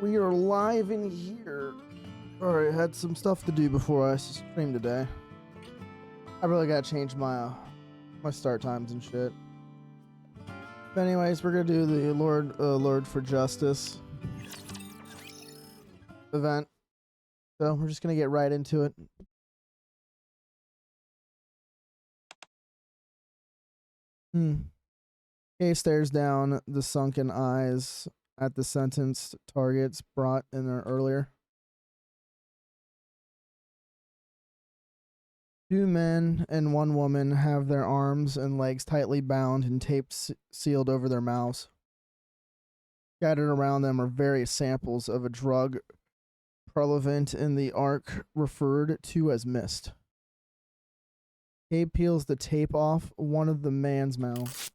We are live in here. Alright, had some stuff to do before I stream today. I really gotta change my my start times and shit. But anyways, we're gonna do the Lord for Justice event. So we're just gonna get right into it. Kay stares down the sunken eyes at the sentenced targets brought in there earlier. Two men and one woman have their arms and legs tightly bound and taped sealed over their mouths. Scattered around them are various samples of a drug prevalent in the arc referred to as mist. Kay peels the tape off one of the man's mouths.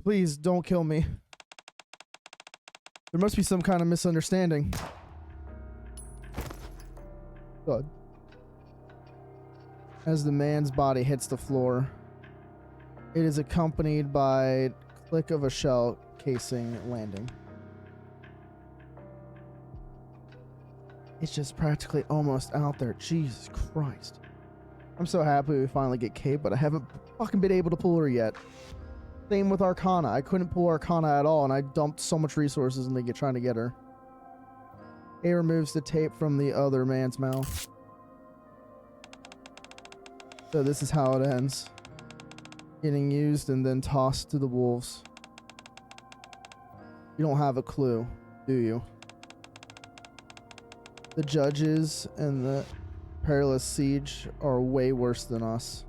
Please don't kill me. There must be some kind of misunderstanding. God. As the man's body hits the floor, it is accompanied by click of a shell casing landing. It's just practically almost out there. Jesus Christ. I'm so happy we finally get Kate, but I haven't fucking been able to pull her yet. Same with Arcana. I couldn't pull Arcana at all, and I dumped so much resources into trying to get her. Kay removes the tape from the other man's mouth. So this is how it ends. Getting used and then tossed to the wolves. You don't have a clue, do you? The judges and the perilous siege are way worse than us.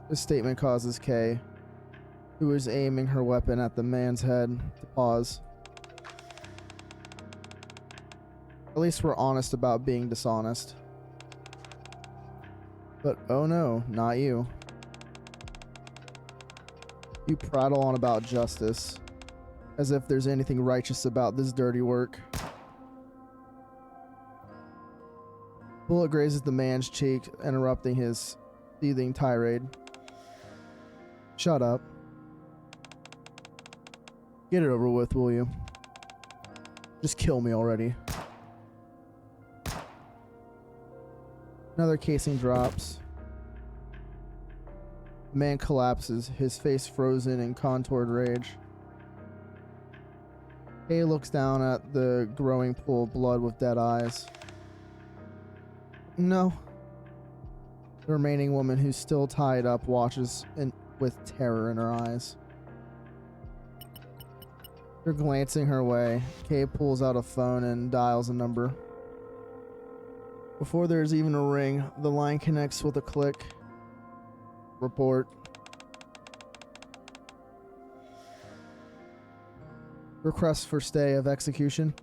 This statement causes Kay, who is aiming her weapon at the man's head, to pause. At least we're honest about being dishonest. But oh no, not you. You prattle on about justice, as if there's anything righteous about this dirty work. Bullet grazes the man's cheek, interrupting his seething tirade. Shut up. Get it over with, will you? Just kill me already. Another casing drops. The man collapses, his face frozen in contoured rage. Kay looks down at the growing pool of blood with dead eyes. No. The remaining woman, who's still tied up, watches with terror in her eyes. They're glancing her way. Kay pulls out a phone and dials a number. Before there's even a ring, the line connects with a click. Report. Request for stay of execution.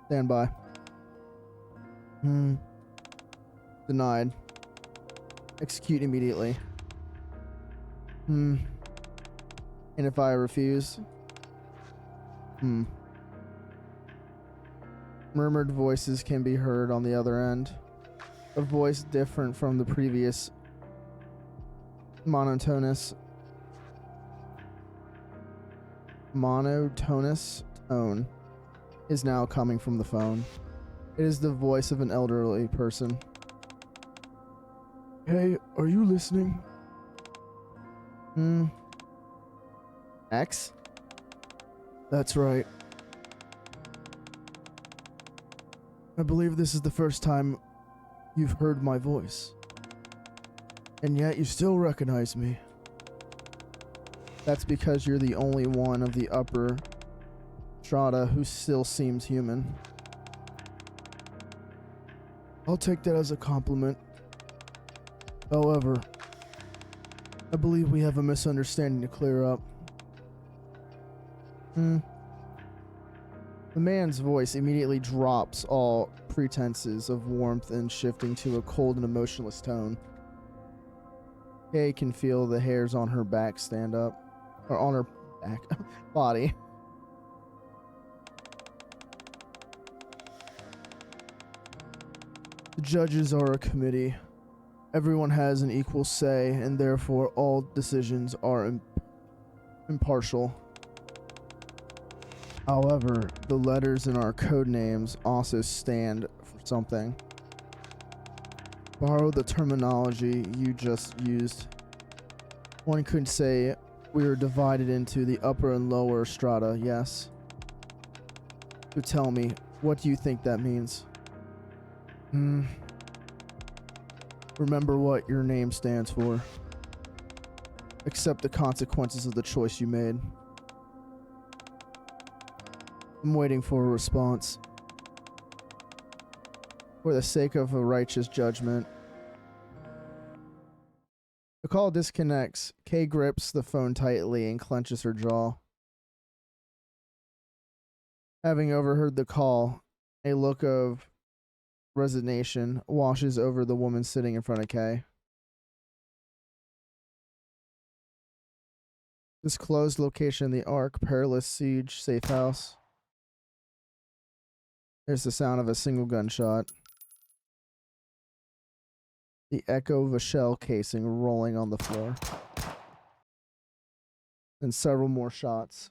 Stand by. Denied. Execute immediately. And if I refuse? Murmured voices can be heard on the other end. A voice different from the previous monotonous tone is now coming from the phone. It is the voice of an elderly person. Hey, are you listening? X? That's right. I believe this is the first time you've heard my voice. And yet you still recognize me. That's because you're the only one of the upper strata who still seems human. I'll take that as a compliment. However, I believe we have a misunderstanding to clear up. The man's voice immediately drops all pretenses of warmth and shifting to a cold and emotionless tone. Kay can feel the hairs on her back stand up. Or on her back. Body. The judges are a committee Everyone has an equal say, and therefore all decisions are impartial. However, the letters in our code names also stand for something. Borrow the terminology you just used. One could say we are divided into the upper and lower strata, yes? So tell me, what do you think that means? Remember what your name stands for. Accept the consequences of the choice you made. I'm waiting for a response. For the sake of a righteous judgment. The call disconnects. Kay grips the phone tightly and clenches her jaw. Having overheard the call, a look of resignation washes over the woman sitting in front of Kay. Disclosed location in the Ark, Perilous Siege, safe house. There's the sound of a single gunshot. The echo of a shell casing rolling on the floor. And several more shots.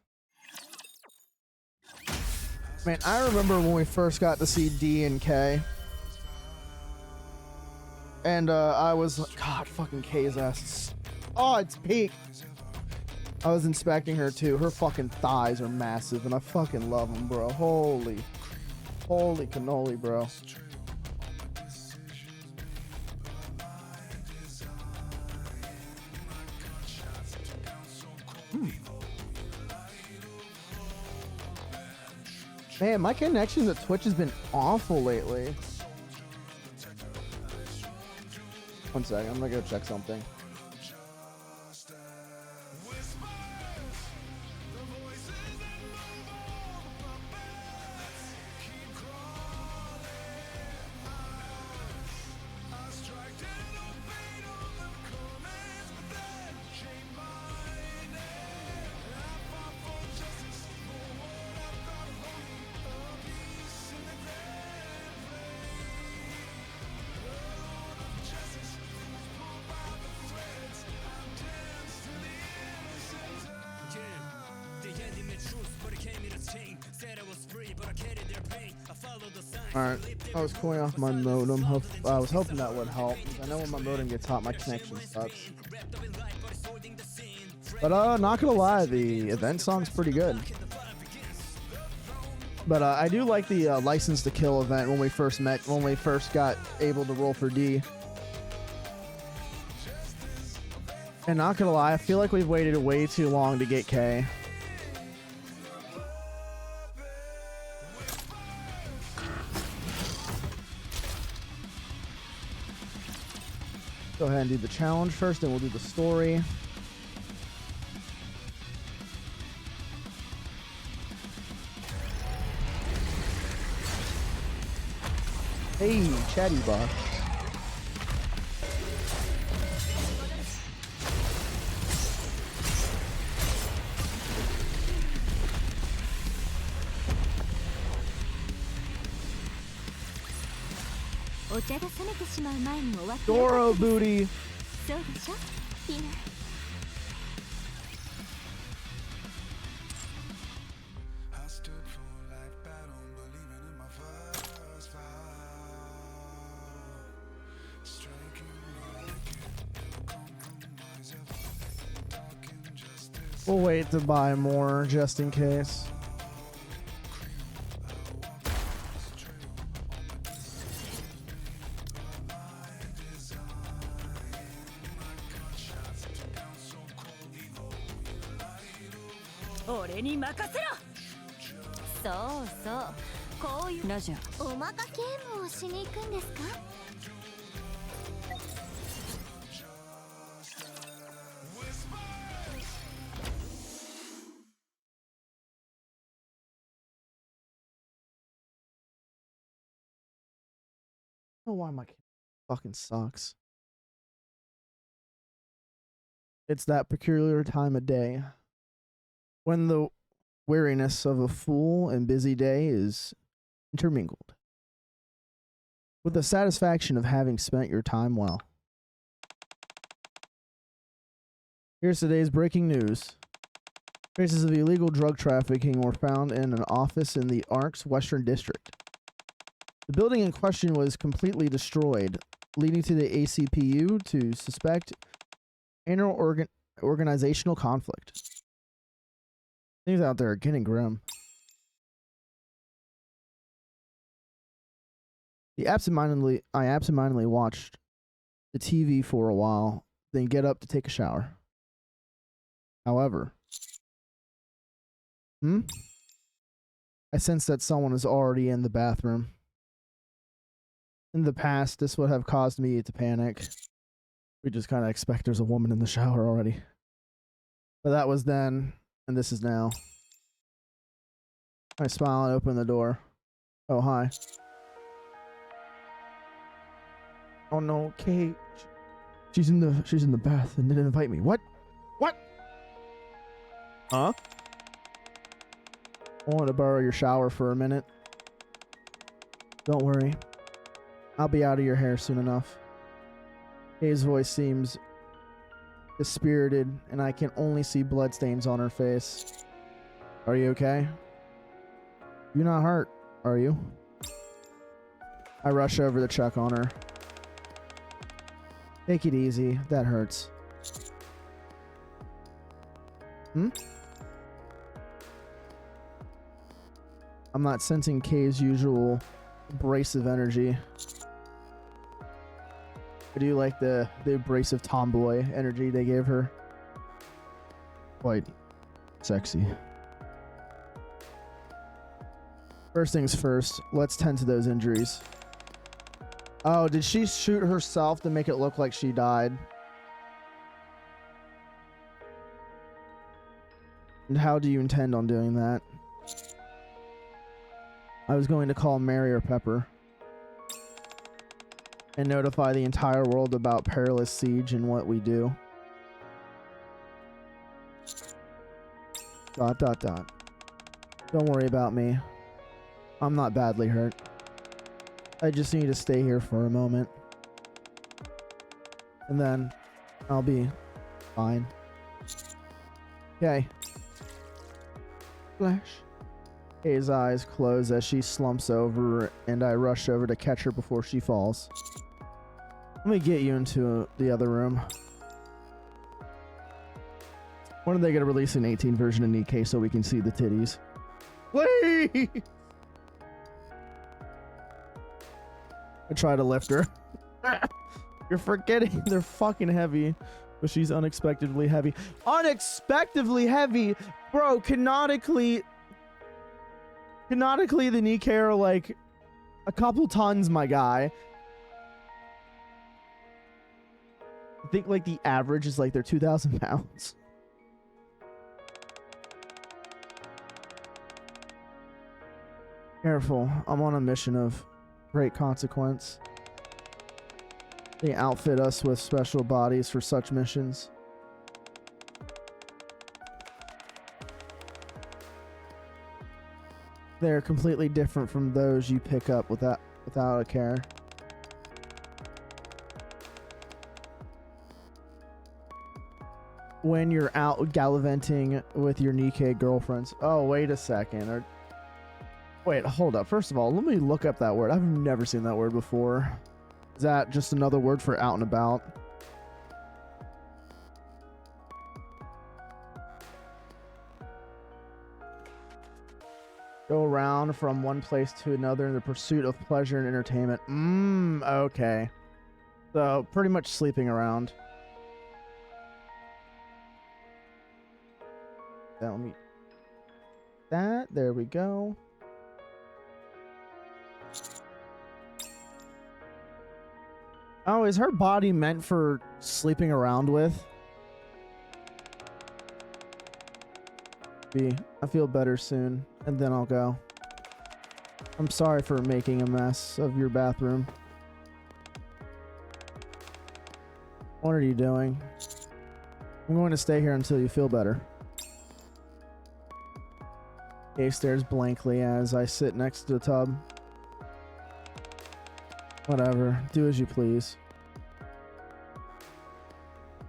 Man, I remember when we first got to see D and K. And I was like, God, fucking K's ass. Oh, it's peak. I was inspecting her too. Her fucking thighs are massive, and I fucking love them, bro. Holy cannoli, bro. Man, my connection to Twitch has been awful lately. One second, I'm gonna go check something. Alright, I was cooling off my modem. I was hoping that would help. I know when my modem gets hot, my connection sucks. But not gonna lie, the event song's pretty good. But I do like the License to Kill event when we first got able to roll for D. And not gonna lie, I feel like we've waited way too long to get K. Go ahead and do the challenge first, then we'll do the story. Hey, Chatty Box. Doro booty. We'll wait to buy more just in case. I don't know why my fucking sucks. It's that peculiar time of day when the weariness of a full and busy day is intermingled with the satisfaction of having spent your time well. Here's today's breaking news. Traces of illegal drug trafficking were found in an office in the ARC's Western District. The building in question was completely destroyed, leading to the ACPU to suspect organizational conflict. Things out there are getting grim. I absentmindedly watched the TV for a while, then get up to take a shower. However, I sense that someone is already in the bathroom. In the past, this would have caused me to panic. We just kind of expect there's a woman in the shower already. But that was then, and this is now. I smile and open the door. Oh, hi. Oh no, Kate. She's in the bath and didn't invite me. What? What? Huh? I want to borrow your shower for a minute. Don't worry. I'll be out of your hair soon enough. Kate's voice seems dispirited, and I can only see bloodstains on her face. Are you okay? You're not hurt, are you? I rush over to check on her. Take it easy. That hurts. I'm not sensing Kay's usual abrasive energy. I do like the abrasive tomboy energy they gave her. Quite sexy. First things first, let's tend to those injuries. Oh, did she shoot herself to make it look like she died? And how do you intend on doing that? I was going to call Mary or Pepper and notify the entire world about Perilous Siege and what we do. ... Don't worry about me. I'm not badly hurt. I just need to stay here for a moment. And then I'll be fine. Okay. Flash. Kay's eyes close as she slumps over, and I rush over to catch her before she falls. Let me get you into the other room. When are they going to release an 18 version of Nikkei so we can see the titties? Please! I try to lift her. You're forgetting they're fucking heavy. But she's unexpectedly heavy. Unexpectedly heavy? Bro, canonically the Nikkei are like a couple tons, my guy. I think like the average is like they're 2,000 pounds. Careful, I'm on a mission of great consequence. They outfit us with special bodies for such missions. They're completely different from those you pick up without a care. When you're out gallivanting with your Nikkei girlfriends. Oh, wait a second. Wait, hold up. First of all, let me look up that word. I've never seen that word before. Is that just another word for out and about? Go around from one place to another in the pursuit of pleasure and entertainment. Okay. So, pretty much sleeping around. Now, let me... There we go. Oh, is her body meant for sleeping around with? I feel better soon, and then I'll go. I'm sorry for making a mess of your bathroom. What are you doing? I'm going to stay here until you feel better. Kay stares blankly as I sit next to the tub. Whatever. Do as you please.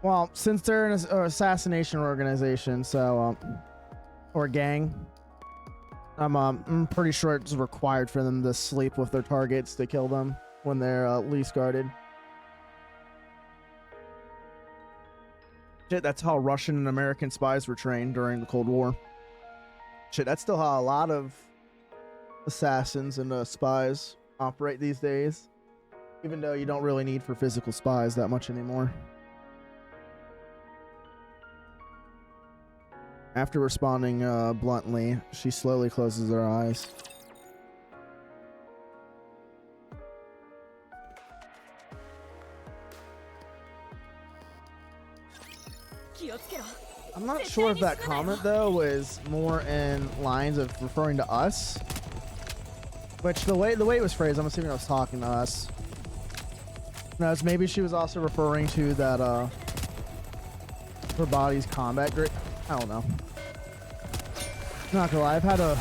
Well, since they're an assassination organization, so or gang, I'm pretty sure it's required for them to sleep with their targets to kill them when they're least guarded. Shit, that's how Russian and American spies were trained during the Cold War. Shit, that's still how a lot of assassins and spies operate these days. Even though you don't really need for physical spies that much anymore. After responding bluntly, she slowly closes her eyes. I'm not sure if that comment though was more in lines of referring to us, which the way it was phrased, I'm assuming I was talking to us. No, maybe she was also referring to that her body's combat grade. I don't know. Not gonna lie, I've had the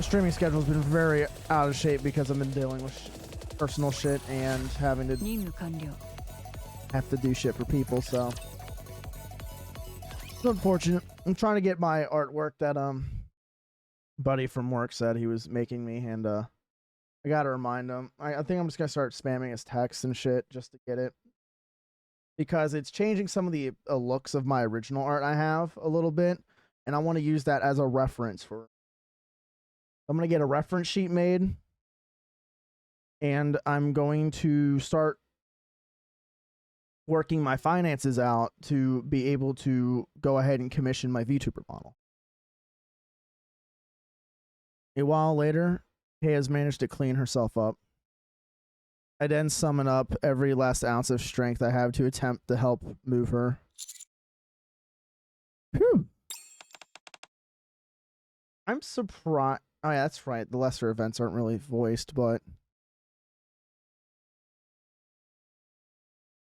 streaming schedule's been very out of shape because I've been dealing with personal shit and having to do shit for people, so it's unfortunate. I'm trying to get my artwork that buddy from work said he was making me, and I gotta remind him. I think I'm just gonna start spamming his text and shit just to get it, because it's changing some of the looks of my original art I have a little bit, and I want to use that as a reference for. I'm gonna get a reference sheet made, and I'm going to start working my finances out to be able to go ahead and commission my VTuber model. A while later, Kay has managed to clean herself up. I then summon up every last ounce of strength I have to attempt to help move her. Phew. I'm surprised. Oh yeah, that's right. The lesser events aren't really voiced, but...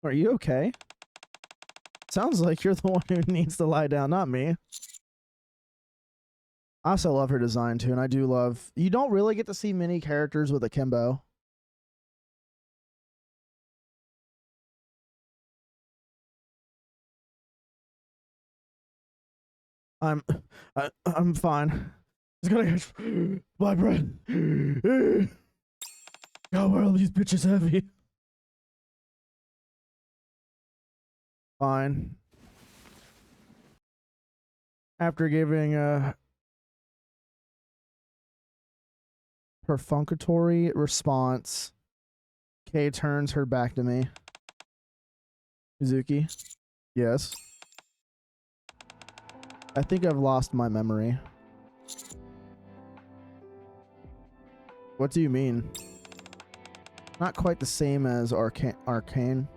Are you okay? Sounds like you're the one who needs to lie down, not me. I also love her design too, and I do love... You don't really get to see many characters with akimbo. I'm fine. Just gonna catch my breath. God, why are all these bitches heavy? Fine. After giving a perfunctory response, Kay turns her back to me. Mizuki? Yes. I think I've lost my memory. What do you mean? Not quite the same as Arcana.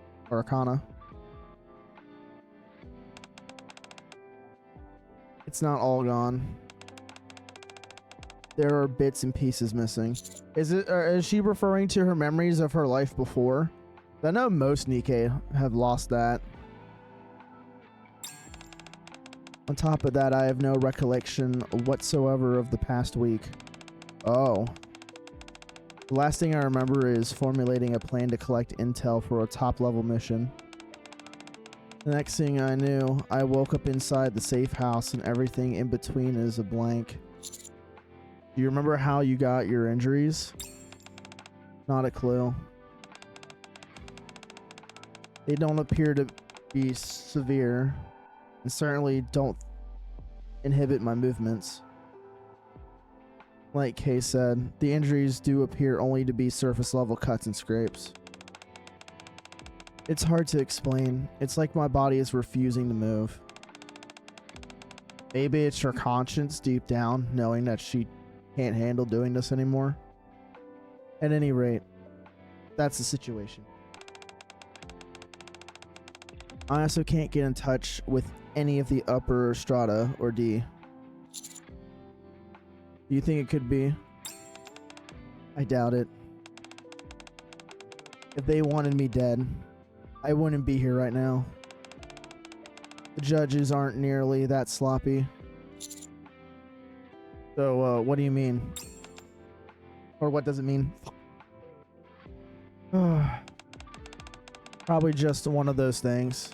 It's not all gone. There are bits and pieces missing. Is she referring to her memories of her life before? I know most Nikke have lost that. On top of that, I have no recollection whatsoever of the past week. Oh. The last thing I remember is formulating a plan to collect intel for a top-level mission. The next thing I knew, I woke up inside the safe house and everything in between is a blank. Do you remember how you got your injuries? Not a clue. They don't appear to be severe, and certainly don't inhibit my movements. Like Kay said, the injuries do appear only to be surface level cuts and scrapes. It's hard to explain. It's like my body is refusing to move. Maybe it's her conscience deep down, knowing that she can't handle doing this anymore. At any rate, that's the situation. I also can't get in touch with any of the upper strata or D. Do you think it could be? I doubt it. If they wanted me dead, I wouldn't be here right now. The judges aren't nearly that sloppy. So, what do you mean? Or what does it mean? Probably just one of those things.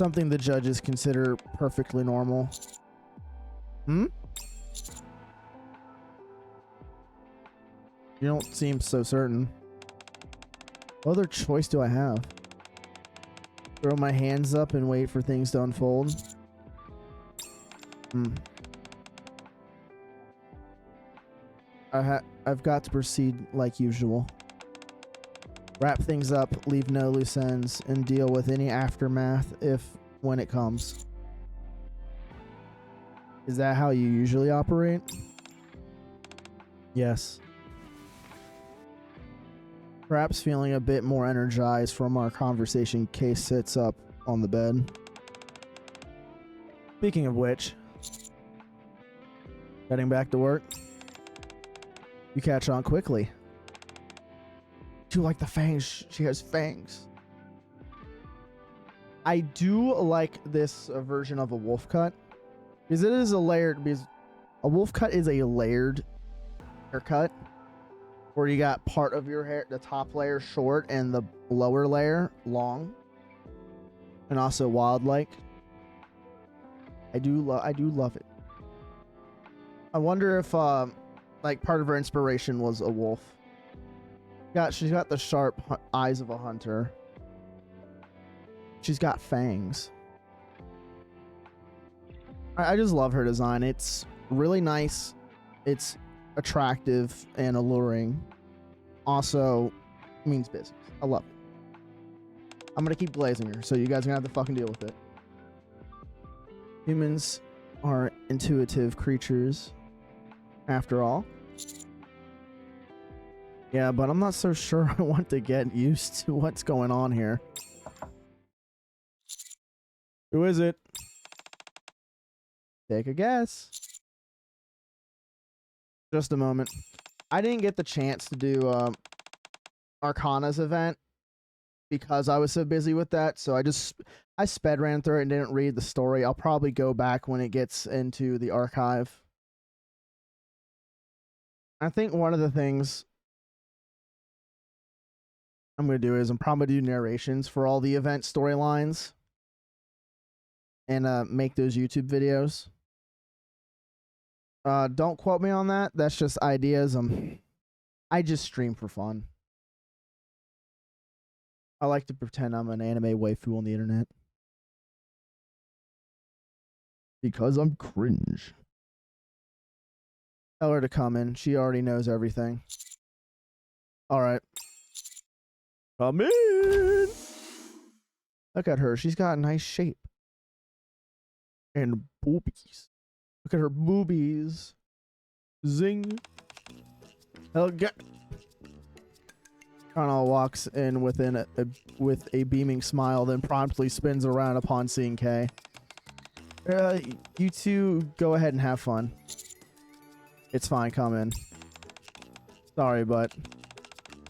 something the judges consider perfectly normal. Hmm? You don't seem so certain. What other choice do I have? Throw my hands up and wait for things to unfold? Hmm. I've got to proceed like usual. Wrap things up, leave no loose ends, and deal with any aftermath when it comes. Is that how you usually operate? Yes. Perhaps feeling a bit more energized from our conversation, Case sits up on the bed. Speaking of which, heading back to work. You catch on quickly. Do you like the fangs? She has fangs. I do like this version of a wolf cut because it is a layered. Because a wolf cut is a layered haircut where you got part of your hair, the top layer short and the lower layer long, and also wild-like. I do love it. I wonder if like part of her inspiration was a wolf. She's got the sharp eyes of a hunter. She's got fangs. I just love her design. It's really nice. It's attractive and alluring. Also means business. I love it. I'm gonna keep glazing her, so you guys are gonna have to fucking deal with it. Humans are intuitive creatures, after all. Yeah, but I'm not so sure I want to get used to what's going on here. Who is it? Take a guess. Just a moment. I didn't get the chance to do Arcana's event because I was so busy with that, so I sped ran through it and didn't read the story. I'll probably go back when it gets into the archive. I think one of the things I'm going to do is I'm probably do narrations for all the event storylines and make those YouTube videos. Don't quote me on that. That's just ideas. I just stream for fun. I like to pretend I'm an anime waifu on the internet. Because I'm cringe. Tell her to come in. She already knows everything. Alright. Come in! Look at her. She's got a nice shape. And boobies. Look at her boobies. Zing. Hell, get. Arcana walks in with a beaming smile, then promptly spins around upon seeing Kay. You two go ahead and have fun. It's fine, come in. Sorry, but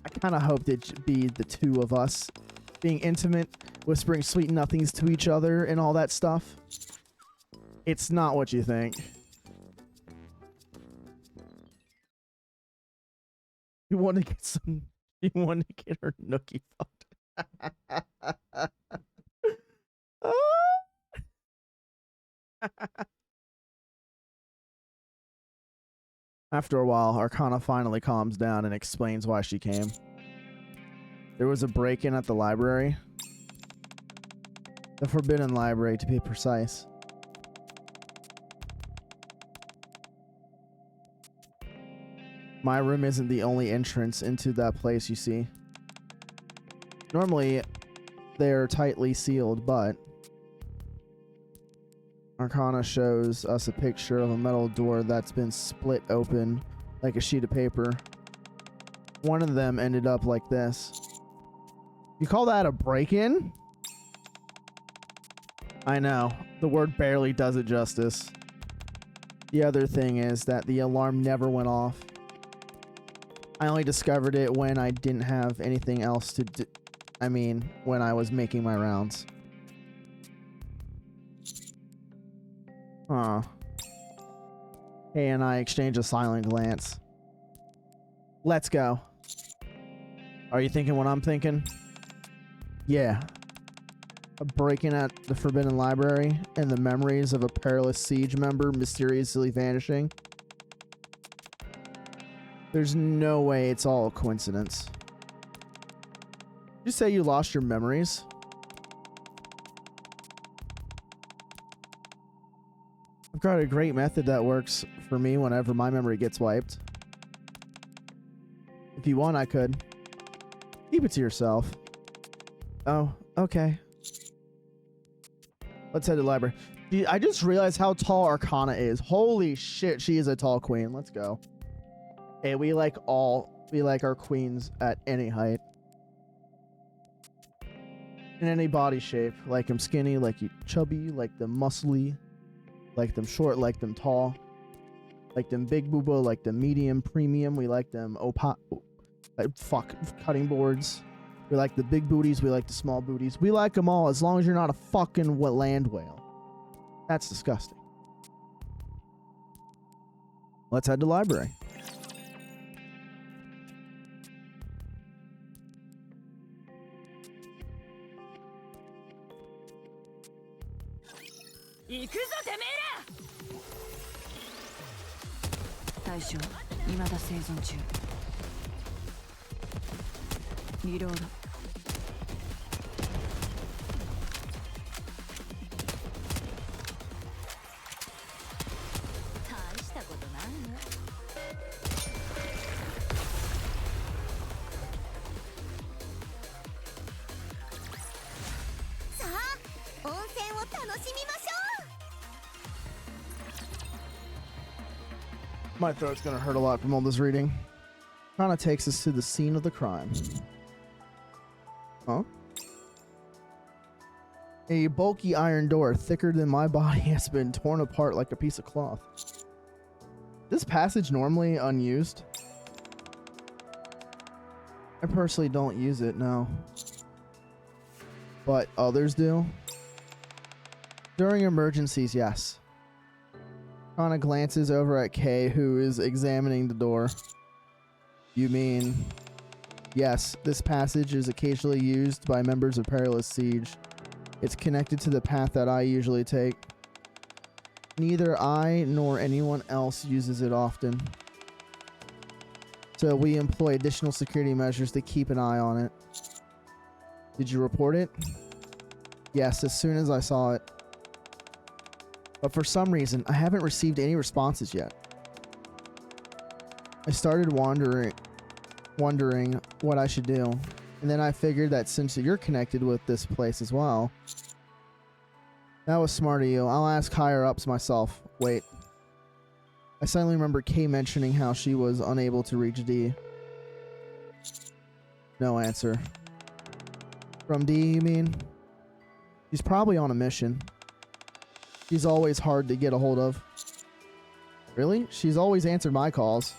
I kind of hoped it'd be the two of us being intimate, whispering sweet nothings to each other and all that stuff. It's not what you think. You want to get some... You want to get her nookie fucked. After a while, Arcana finally calms down and explains why she came. There was a break-in at the library. The Forbidden Library, to be precise. My room isn't the only entrance into that place, you see. Normally, they're tightly sealed, but Arcana shows us a picture of a metal door that's been split open like a sheet of paper. One of them ended up like this. You call that a break-in? I know. The word barely does it justice. The other thing is that the alarm never went off. I only discovered it when I didn't have anything else to do. I mean, when I was making my rounds. Huh. Hey and I exchange a silent glance. Let's go. Are you thinking what I'm thinking? Yeah. breaking at the Forbidden Library and the memories of a Perilous Siege member mysteriously vanishing. There's no way it's all a coincidence. Did you say you lost your memories? I've got a great method that works for me whenever my memory gets wiped. If you want, I could. Keep it to yourself. Oh, okay. Let's head to the library. Dude, I just realized how tall Arcana is. Holy shit, she is a tall queen. Let's go. Hey, we like our queens at any height. In any body shape. Like them skinny, like you chubby, like them muscly, like them short, like them tall, like them big booba, like them medium, premium. We like them cutting boards. We like the big booties. We like the small booties. We like them all as long as you're not a fucking land whale. That's disgusting. Let's head to the library. My throat's gonna hurt a lot from all this reading. Kinda takes us to the scene of the crime. Huh? A bulky iron door, thicker than my body, has been torn apart like a piece of cloth. This passage normally unused? I personally don't use it, no. But others do. During emergencies, yes. Kana glances over at Kay, who is examining the door. You mean... Yes, this passage is occasionally used by members of Perilous Siege. It's connected to the path that I usually take. Neither I nor anyone else uses it often. So we employ additional security measures to keep an eye on it. Did you report it? Yes, as soon as I saw it. But for some reason, I haven't received any responses yet. I started wondering what I should do. And then I figured that since you're connected with this place as well, that was smart of you. I'll ask higher ups myself. Wait. I suddenly remember Kay mentioning how she was unable to reach D. No answer. From D, you mean? She's probably on a mission. She's always hard to get a hold of. Really? She's always answered my calls.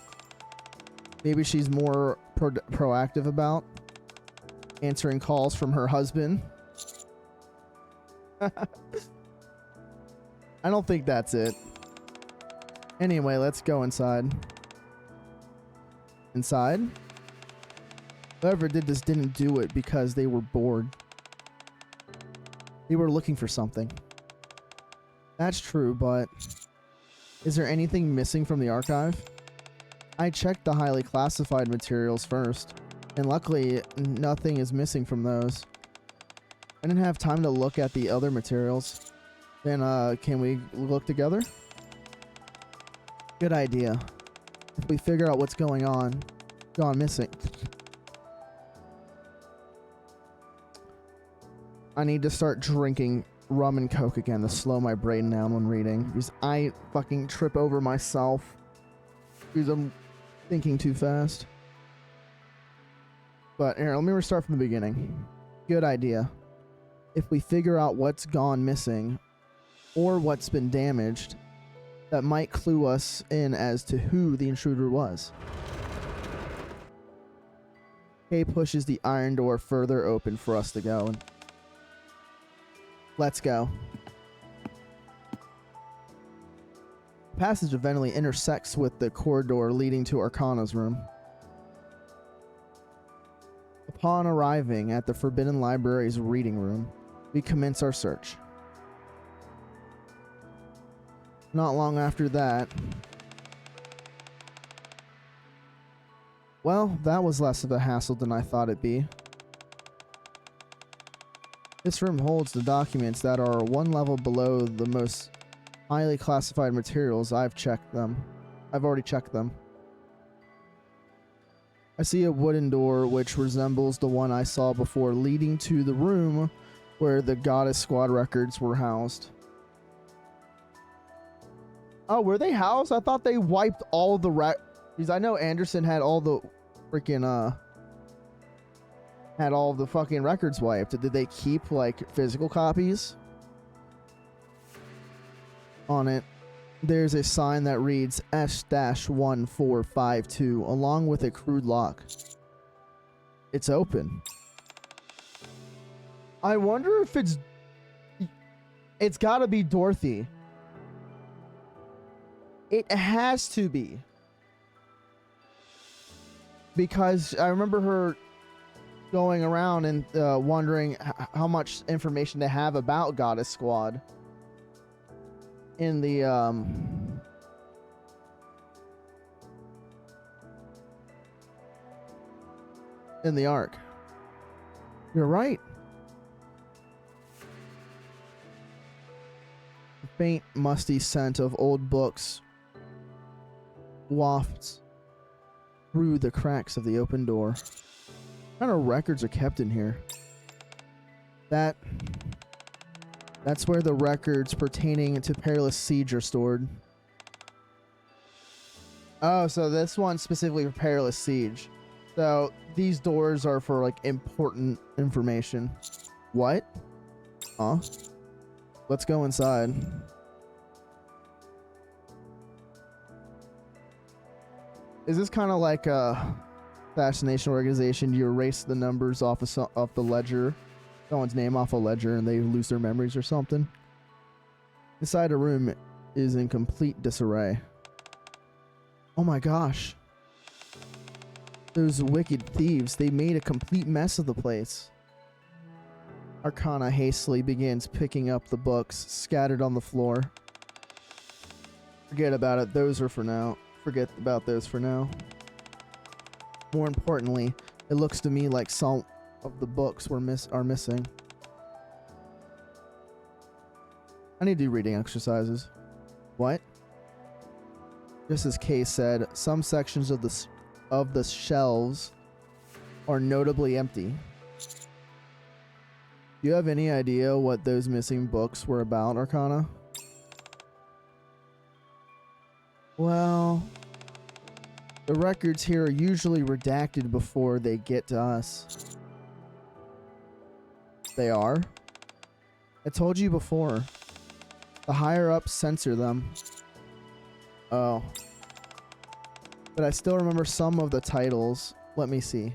Maybe she's more proactive about answering calls from her husband. I don't think that's it. Anyway, let's go inside. Inside? Whoever did this didn't do it because they were bored. They were looking for something. That's true, but is there anything missing from the archive? I checked the highly classified materials first, and luckily nothing is missing from those. I didn't have time to look at the other materials. Then, can we look together? Good idea. If we figure out what's gone missing. I need to start drinking rum and coke again to slow my brain down when reading, because I fucking trip over myself because I'm thinking too fast. But here, let me restart from the beginning. Good idea. If we figure out what's gone missing or what's been damaged, that might clue us in as to who the intruder was. Kay pushes the iron door further open for us to go. Let's go. The passage eventually intersects with the corridor leading to Arcana's room. Upon arriving at the Forbidden Library's reading room, We commence our search. Not long after that, well, that was less of a hassle than I thought it'd be. This room holds the documents that are one level below the most highly classified materials. I've already checked them. I see a wooden door which resembles the one I saw before, leading to the room where the Goddess Squad records were housed. Oh, were they housed? I thought they wiped all the because I know Anderson had all the freaking had all the fucking records wiped. Did they keep like physical copies? On it, there's a sign that reads S-1452 along with a crude lock. It's open. I wonder if it's gotta be Dorothy. It has to be. Because I remember her going around and wondering how much information they have about Goddess Squad in the arc. You're right. The faint, musty scent of old books wafts through the cracks of the open door. What kind of records are kept in here? That's where the records pertaining to Perilous Siege are stored. Oh, so this one's specifically for Perilous Siege. So these doors are for like important information. What? Huh? Let's go inside. Is this kind of like a assassination organization? You erase the numbers off the ledger, someone's name off a ledger, and they lose their memories or something. Inside a room is in complete disarray. Oh my gosh. Those wicked thieves, they made a complete mess of the place. Arcana hastily begins picking up the books scattered on the floor. Forget about it. Those are for now. Forget about those for now. More importantly, it looks to me like some of the books are missing. I need to do reading exercises. What? Just as Kay said, some sections of the shelves are notably empty. Do you have any idea what those missing books were about, Arcana? Well, the records here are usually redacted before they get to us. They are? I told you before. The higher-ups censor them. Oh. But I still remember some of the titles. Let me see.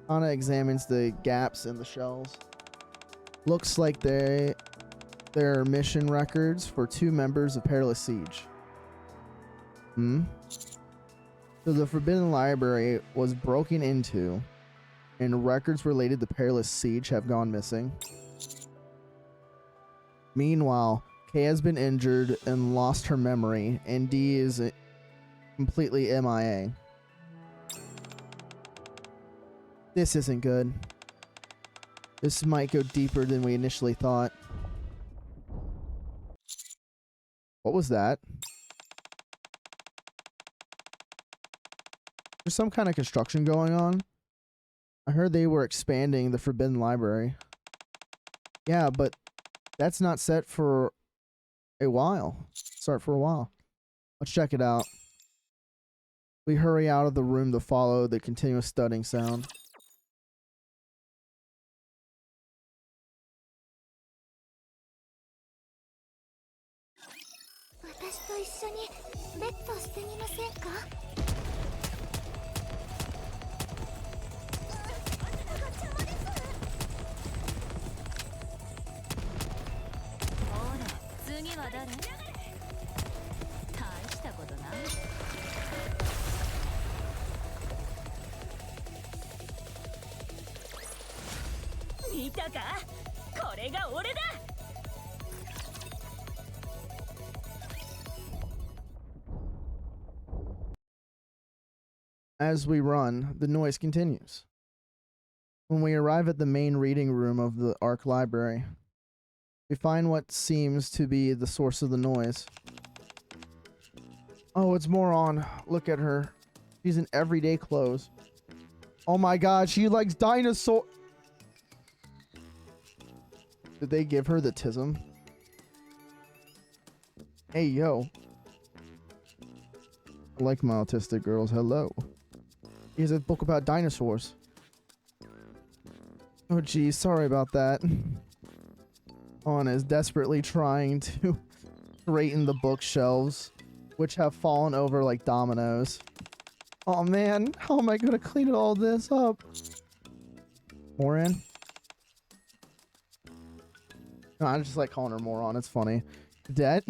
Anna examines the gaps in the shelves. Looks like they're mission records for 2 members of Perilous Siege. So the Forbidden Library was broken into, and records related to Perilous Siege have gone missing. Meanwhile, Kay has been injured and lost her memory, and Dee is completely MIA. This isn't good. This might go deeper than we initially thought. What was that? There's some kind of construction going on. I heard they were expanding the Forbidden Library. Yeah, but that's not set for a while. Start for a while. Let's check it out. We hurry out of the room to follow the continuous thudding sound. れが俺だ。 As we run, the noise continues. When we arrive at the main reading room of the Ark Library, we find what seems to be the source of the noise. Oh, it's Moron. Look at her. She's in everyday clothes. Oh my god, she likes dinosaur. Did they give her the tism? Hey, yo. I like my autistic girls. Hello. Here's a book about dinosaurs. Oh, geez. Sorry about that. Anna is desperately trying to straighten the bookshelves, which have fallen over like dominoes. Oh, man. How am I going to clean all this up? Moran? No, I just like calling her Moron. It's funny. Cadet?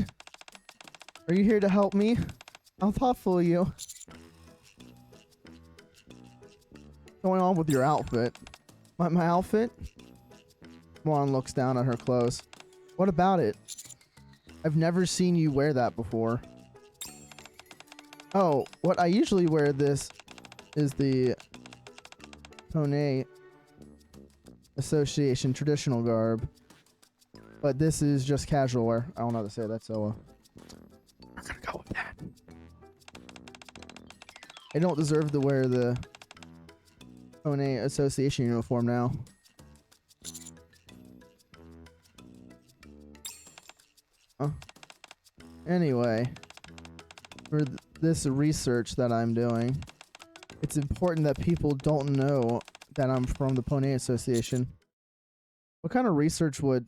Are you here to help me? How thoughtful of you. What's going on with your outfit? My outfit? Moron looks down at her clothes. What about it? I've never seen you wear that before. Oh, what I usually wear this is the Pone Association traditional garb. But this is just casual wear. I don't know how to say that, so we're gonna go with that. I don't deserve to wear the Pone Association uniform now. Anyway, for this research that I'm doing, it's important that people don't know that I'm from the Pone Association. What kind of research would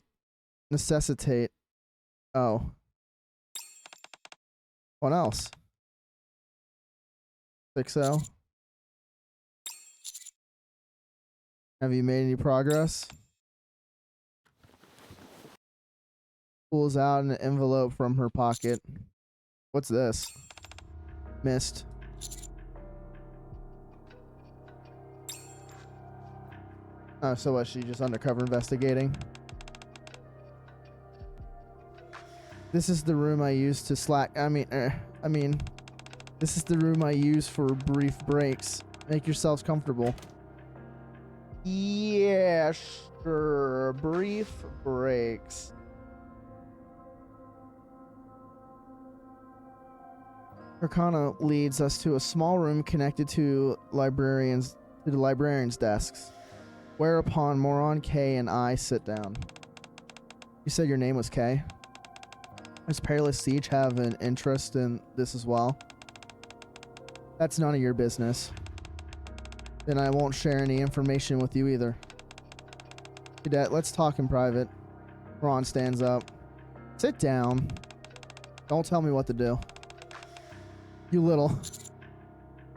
necessitate? Oh. What else? 6-0. Have you made any progress? Pulls out an envelope from her pocket. What's this? Missed. Oh, so was she just undercover investigating? This is the room I use to slack. This is the room I use for brief breaks. Make yourselves comfortable. Yeah, sure. Brief breaks. Arcana leads us to a small room connected to the librarians' desks. Whereupon Moron, K, and I sit down. You said your name was K? Does Perilous Siege have an interest in this as well? That's none of your business. Then I won't share any information with you either. Cadet, let's talk in private. Ron stands up. Sit down. Don't tell me what to do. You little.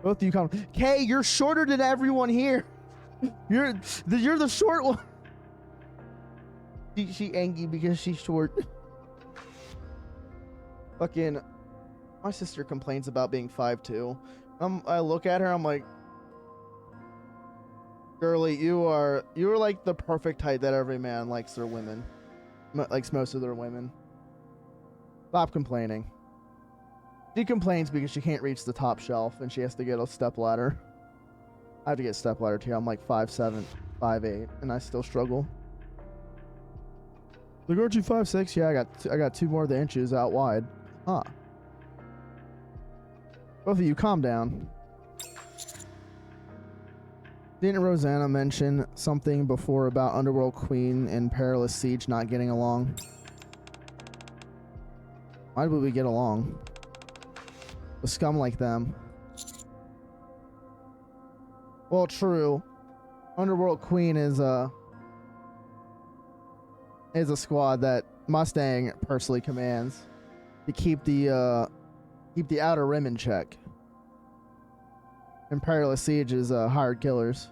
Both of you come. Kay, you're shorter than everyone here. You're the short one. She angry because she's short. Fucking, my sister complains about being 5'2". I look at her, I'm like, girlie, you're like the perfect height that every man likes their women. Likes most of their women. Stop complaining. She complains because she can't reach the top shelf and she has to get a step ladder. I have to get a step ladder too. I'm like 5'7", 5'8", and I still struggle. Like, aren't you 5'6"? Yeah, I got 2 more of the inches out wide. Huh. Both of you, calm down. Didn't Rosanna mention something before about Underworld Queen and Perilous Siege not getting along? Why would we get along? With scum like them. Well, true. Underworld Queen is a squad that Mustang personally commands to keep the outer rim in check. And Perilous Siege is hired killers.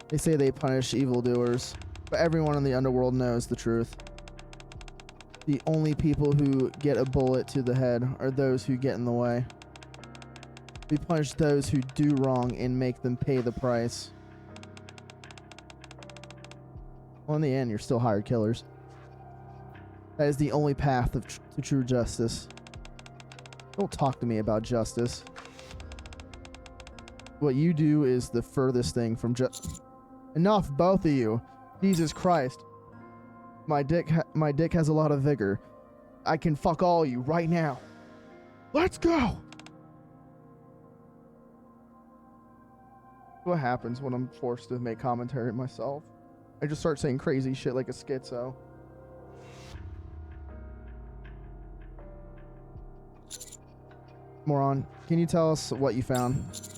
They say they punish evildoers, but everyone in the underworld knows the truth. The only people who get a bullet to the head are those who get in the way. We punish those who do wrong and make them pay the price. Well, in the end, you're still hired killers. That is the only path to true justice. Don't talk to me about justice. What you do is the furthest thing from Enough, both of you. Jesus Christ. My dick has a lot of vigor. I can fuck all you right now. Let's go! What happens when I'm forced to make commentary myself? I just start saying crazy shit like a schizo. Moron, can you tell us what you found?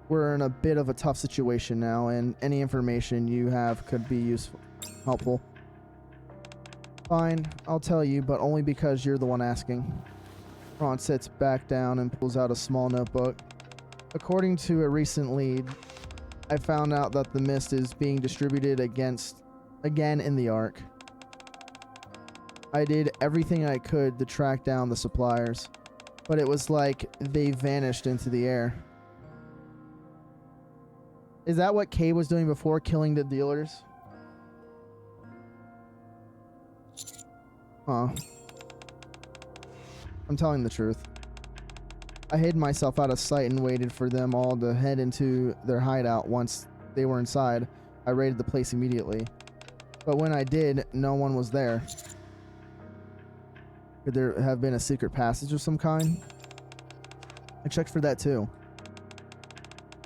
We're in a bit of a tough situation now, and any information you have could be useful, helpful. Fine, I'll tell you, but only because you're the one asking. Ron sits back down and pulls out a small notebook. According to a recent lead, I found out that the mist is being distributed again in the Ark. I did everything I could to track down the suppliers, but it was like they vanished into the air. Is that what Kay was doing before killing the dealers? Huh. I'm telling the truth. I hid myself out of sight and waited for them all to head into their hideout. Once they were inside, I raided the place immediately. But when I did, no one was there. Could there have been a secret passage of some kind? I checked for that too.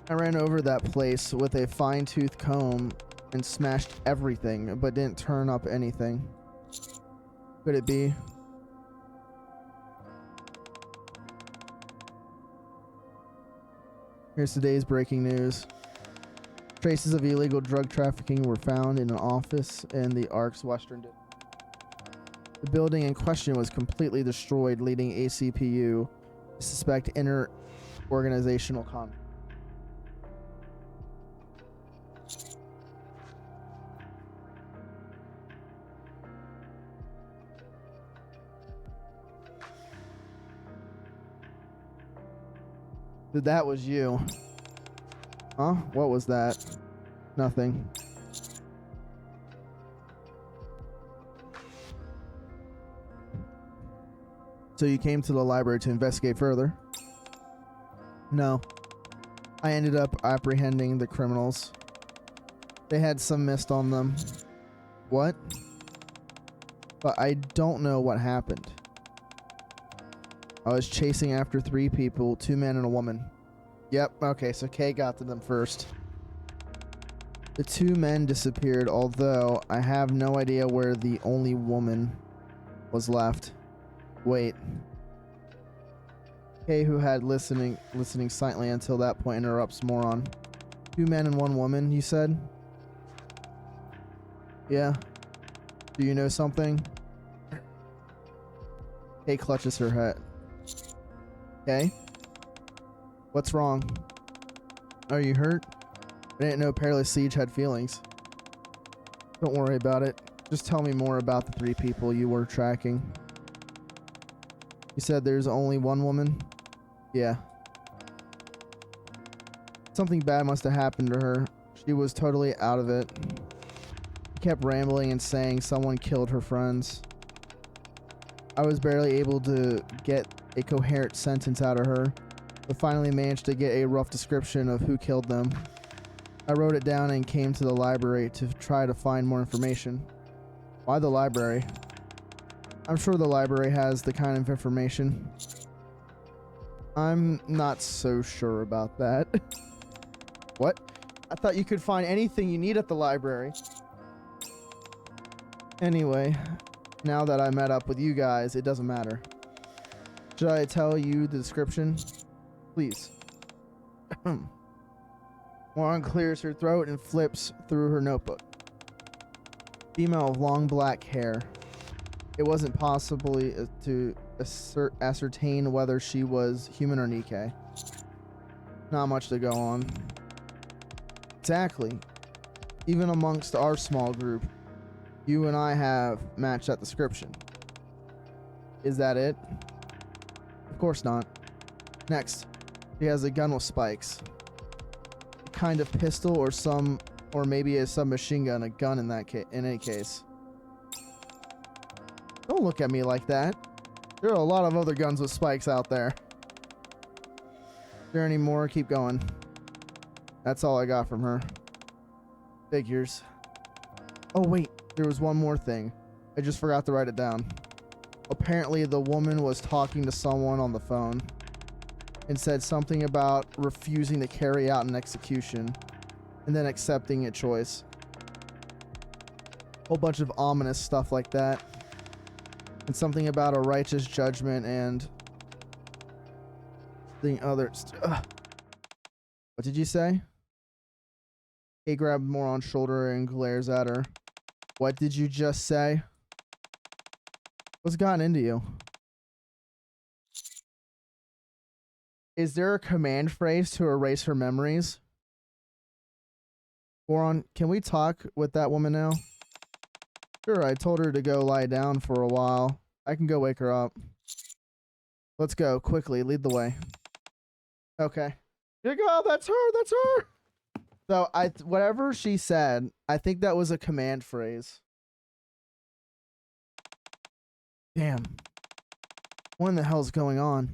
I ran over that place with a fine-tooth comb and smashed everything, but didn't turn up anything. Could it be? Here's today's breaking news. Traces of illegal drug trafficking were found in an office in the Ark's western district. The building in question was completely destroyed, leading ACPU to suspect inter-organizational conflict. That was you. Huh? What was that? Nothing. So you came to the library to investigate further? No. I ended up apprehending the criminals. They had some mist on them. What? But I don't know what happened. I was chasing after 3 people, 2 men and a woman. Yep, okay, so Kay got to them first. The 2 men disappeared, although I have no idea where the only woman was left. Wait. Kay, who had listening silently until that point, interrupts Moron. 2 men and 1 woman, you said? Yeah. Do you know something? Kay clutches her head. Okay. What's wrong? Are you hurt? I didn't know Perilous Siege had feelings. Don't worry about it. Just tell me more about the 3 people you were tracking. You said there's only 1 woman? Yeah. Something bad must have happened to her. She was totally out of it. She kept rambling and saying someone killed her friends. I was barely able to get a coherent sentence out of her, but finally managed to get a rough description of who killed them. I wrote it down and came to the library to try to find more information. Why the library? I'm sure the library has the kind of information. I'm not so sure about that. What? I thought you could find anything you need at the library. Anyway, now that I met up with you guys, it doesn't matter. Should I tell you the description? Please. Moron clears her throat and flips through her notebook. Female of long black hair. It wasn't possible to ascertain whether she was human or Nikkei. Not much to go on. Exactly. Even amongst our small group, you and I have matched that description. Is that it? Of course not. Next, she has a gun with spikes. A kind of pistol or some Or maybe a submachine gun, a gun in that case. In any case. Don't look at me like that. There are a lot of other guns with spikes out there. Is there any more? Keep going. That's all I got from her. Figures. Oh wait, there was one more thing. I just forgot to write it down. Apparently the woman was talking to someone on the phone and said something about refusing to carry out an execution and then accepting a choice. Whole bunch of ominous stuff like that. And something about a righteous judgment and the others. What did you say? He grabbed Moron's shoulder and glares at her. What did you just say? What's gotten into you? Is there a command phrase to erase her memories? Moron, can we talk with that woman now? Sure, I told her to go lie down for a while. I can go wake her up. Let's go, quickly, lead the way. Okay. Oh, that's her, that's her! So, whatever she said, I think that was a command phrase. Damn. What in the hell's going on?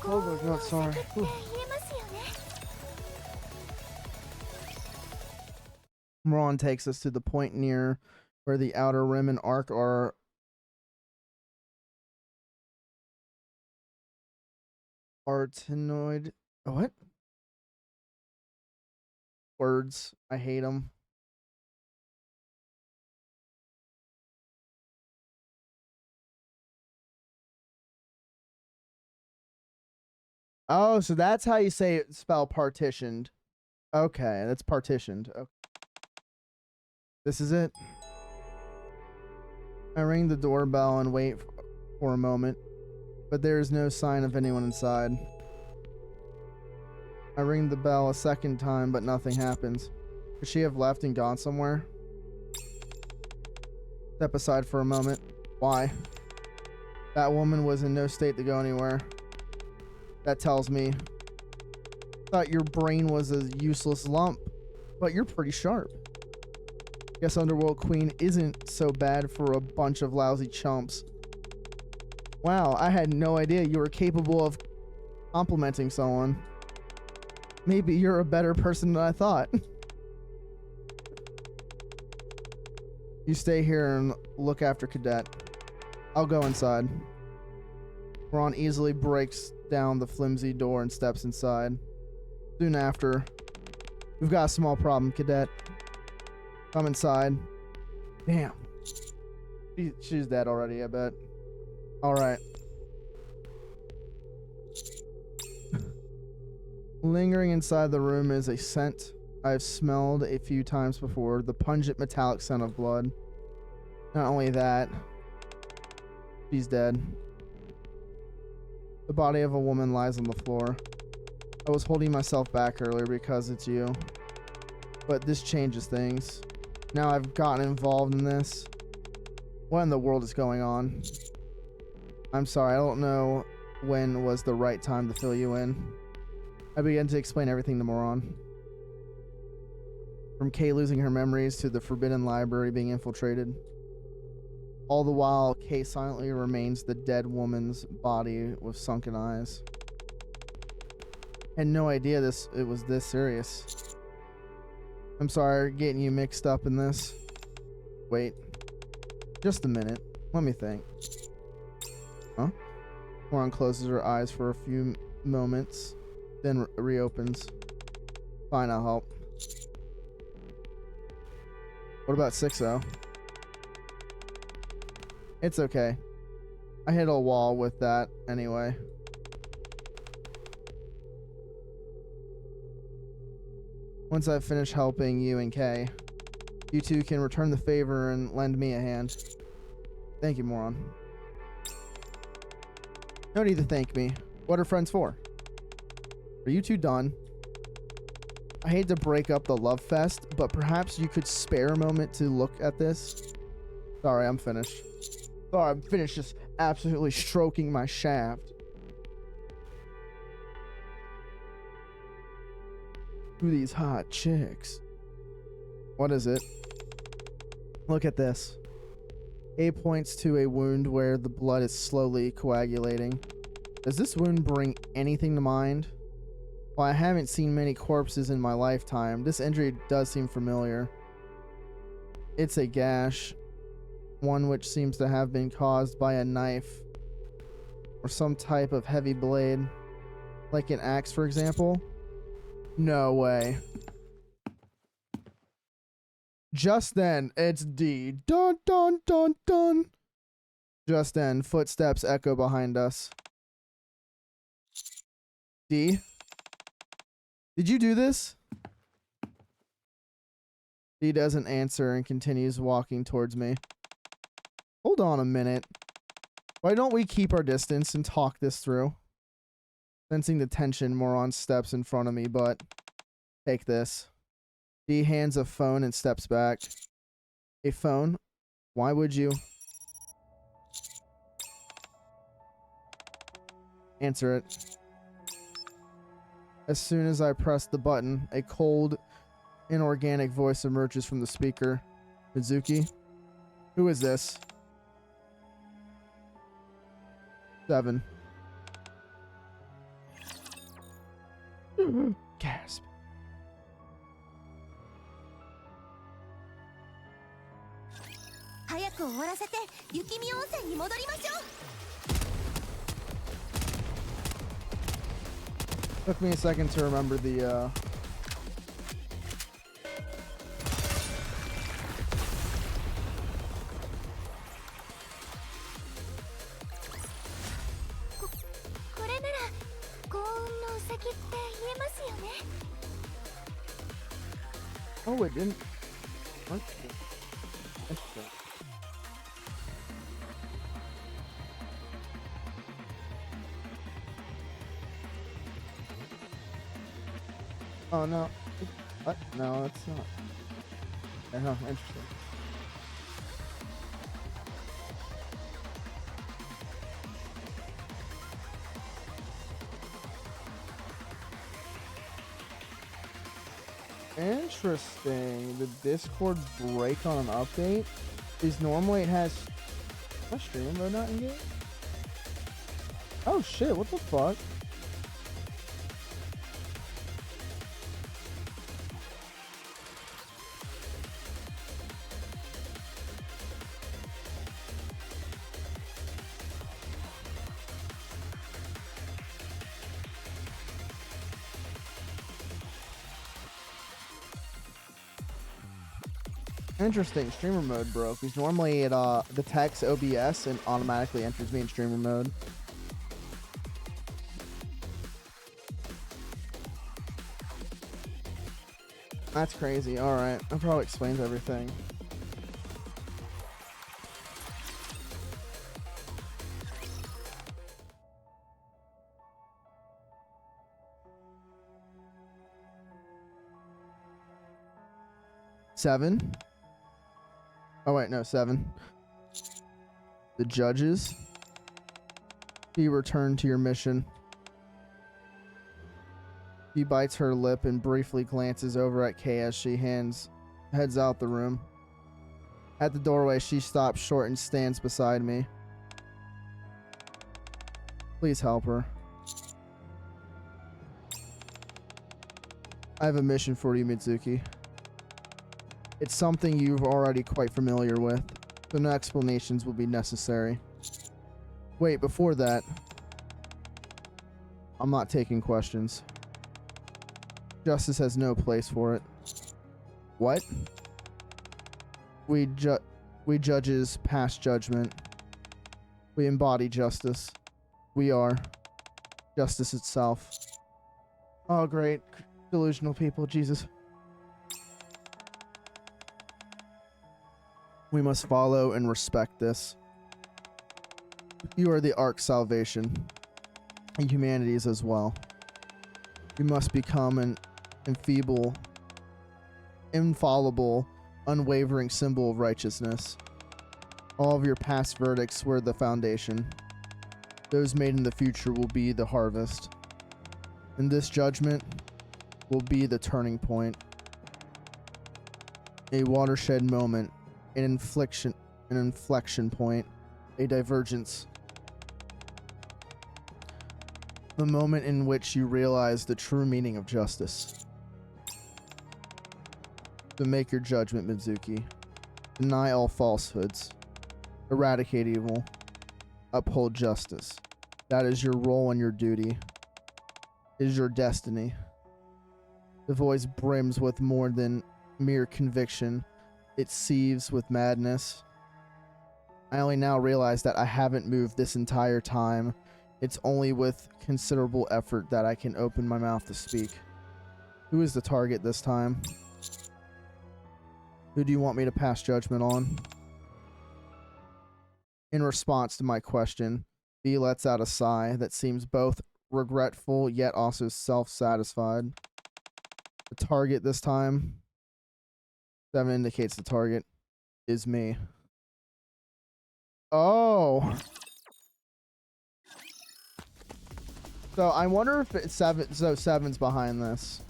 Oh my god, sorry. Moron takes us to the point near where the outer rim and arc are Artenoid. What? Words. I hate them. Oh, so that's how you say it, spell partitioned. Okay, that's partitioned. Okay. This is it. I ring the doorbell and wait for a moment, but there is no sign of anyone inside. I ring the bell a second time, but nothing happens. Could she have left and gone somewhere? Step aside for a moment. Why? That woman was in no state to go anywhere. That tells me. Thought your brain was a useless lump, but you're pretty sharp. Guess Underworld Queen isn't so bad for a bunch of lousy chumps. Wow, I had no idea you were capable of complimenting someone. Maybe you're a better person than I thought. You stay here and look after Cadet. I'll go inside. Ron easily breaks down the flimsy door and steps inside. Soon after, we've got a small problem, Cadet. Come inside. Damn. She's dead already, I bet. Alright. Lingering inside the room is a scent I've smelled a few times before. The pungent metallic scent of blood. Not only that, she's dead. The body of a woman lies on the floor. I was holding myself back earlier because it's you. But this changes things. Now I've gotten involved in this. What in the world is going on? I'm sorry, I don't know when was the right time to fill you in. I began to explain everything to Moron. From Kay losing her memories to the Forbidden Library being infiltrated. All the while, Kay silently remains the dead woman's body with sunken eyes. Had no idea it was this serious. I'm sorry, getting you mixed up in this. Wait. Just a minute. Let me think. Huh? Moron closes her eyes for a few moments, then reopens. Fine, I'll help. What about 6-0? It's okay. I hit a wall with that anyway. Once I've finished helping you and Kay, you two can return the favor and lend me a hand. Thank you, moron. No need to thank me. What are friends for? Are you two done? I hate to break up the love fest, but perhaps you could spare a moment to look at this? Sorry, I'm finished. Sorry, I'm finished just absolutely stroking my shaft. Who are these hot chicks? What is it? Look at this. A points to a wound where the blood is slowly coagulating. Does this wound bring anything to mind? While I haven't seen many corpses in my lifetime, this injury does seem familiar. It's a gash, one which seems to have been caused by a knife or some type of heavy blade, like an axe, for example. No way. Just then, it's D. Dun dun dun dun. Just then, footsteps echo behind us. D? Did you do this? D doesn't answer and continues walking towards me. Hold on a minute. Why don't we keep our distance and talk this through? Sensing the tension, Moron steps in front of me, but take this. D hands a phone and steps back. A phone? Why would you? Answer it. As soon as I press the button, a cold, inorganic voice emerges from the speaker. Mizuki? Who is this? 7. Gasp. Took me a second to remember the Oh, it didn't. Okay. Interesting. Oh no. What? No, it's not. Oh, interesting. Interesting. The Discord break on an update is normally it has my stream mode not engaged. Oh shit! What the fuck? Interesting, streamer mode broke. Because normally it detects OBS and automatically enters me in streamer mode. That's crazy. Alright, that probably explains everything. Seven. Oh wait, no, 7. The judges. You return to your mission. She bites her lip and briefly glances over at Kay as she heads out the room. At the doorway, she stops short and stands beside me. Please help her. I have a mission for you, Mizuki. It's something you're already quite familiar with, so no explanations will be necessary. Wait, before that, I'm not taking questions. Justice has no place for it. What? We judges pass judgment. We embody justice. We are justice itself. Oh, great. Delusional people, Jesus. We must follow and respect this. You are the Ark Salvation, and humanity's as well. You must become an infallible, unwavering symbol of righteousness. All of your past verdicts were the foundation. Those made in the future will be the harvest. And this judgment will be the turning point. A watershed moment, an inflection point, a divergence. The moment in which you realize the true meaning of justice. To make your judgment, Mizuki. Deny all falsehoods. Eradicate evil. Uphold justice. That is your role and your duty. It is your destiny. The voice brims with more than mere conviction. It seethes with madness. I only now realize that I haven't moved this entire time. It's only with considerable effort that I can open my mouth to speak. Who is the target this time? Who do you want me to pass judgment on? In response to my question, B lets out a sigh that seems both regretful yet also self-satisfied. The target this time, 7 indicates the target is me. Oh. So I wonder if it's 7. So 7's behind this.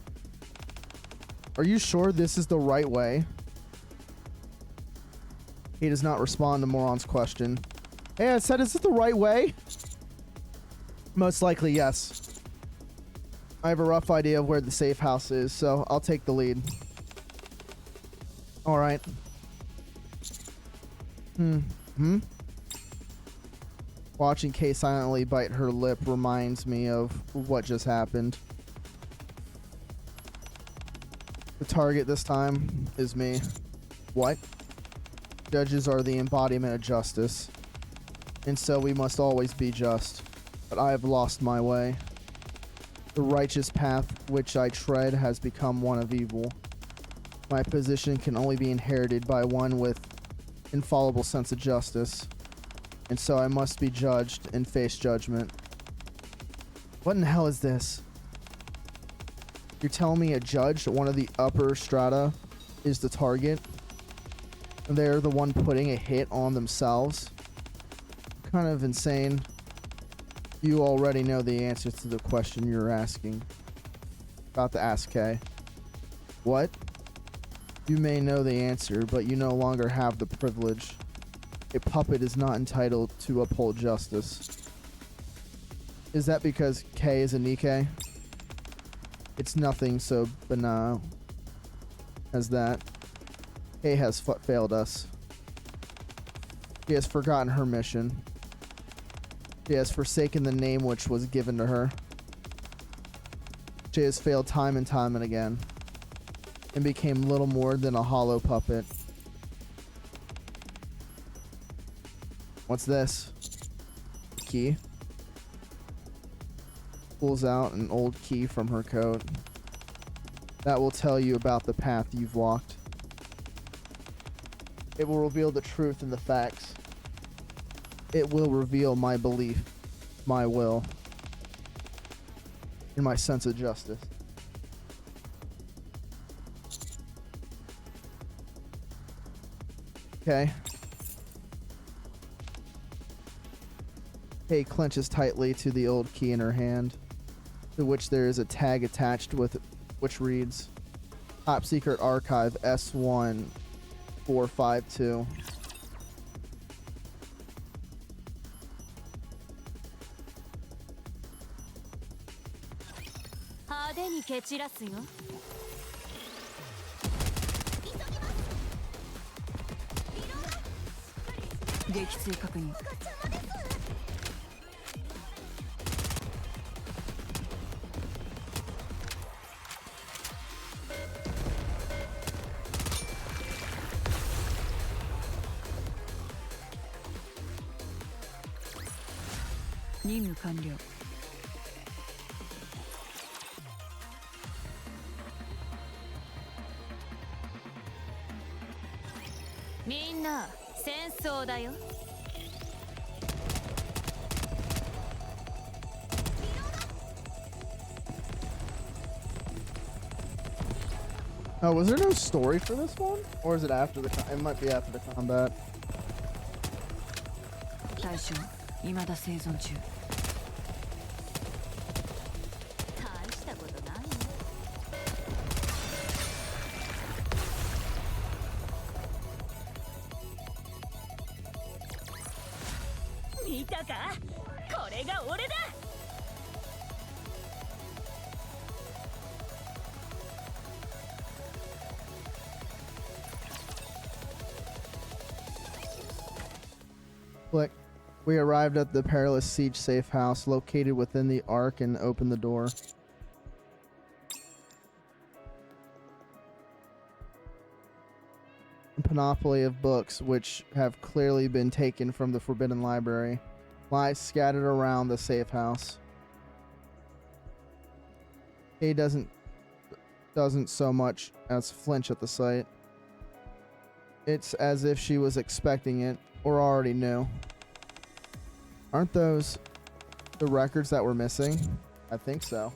Are you sure this is the right way? He does not respond to Moron's question. Hey, I said, is it the right way? Most likely, yes. I have a rough idea of where the safe house is, so I'll take the lead. All right. Watching Kay silently bite her lip reminds me of what just happened. The target this time is me. What? Judges are the embodiment of justice, and so we must always be just. But I have lost my way. The righteous path which I tread has become one of evil. My position can only be inherited by one with infallible sense of justice, and so I must be judged and face judgment. What in the hell is this? You're telling me a judge, one of the upper strata, is the target? They're the one putting a hit on themselves? Kind of insane. You already know the answer to the question you're asking. About to ask Kay. What? You may know the answer, but you no longer have the privilege. A puppet is not entitled to uphold justice. Is that because Kay is a Nikke? It's nothing so banal as that. Kay has failed us. She has forgotten her mission. She has forsaken the name which was given to her. She has failed time and time and again, and became little more than a hollow puppet. What's this? Key. Pulls out an old key from her coat. That will tell you about the path you've walked. It will reveal the truth and the facts. It will reveal my belief, my will, and my sense of justice. Okay. Kay clenches tightly to the old key in her hand, to which there is a tag attached with which reads Top Secret Archive S1452. 任務完了。みんな戦争だよ。Oh, was there no story for this one? Or is it after the it might be after the combat. 対象未だ生存中。大したことないね。見たか？これが俺だ。Click. We arrived at the Perilous Siege safe house located within the Ark and opened the door. A panoply of books, which have clearly been taken from the Forbidden Library, lie scattered around the safe house. Kay doesn't so much as flinch at the sight. It's as if she was expecting it or already knew. Aren't those the records that were missing? I think so.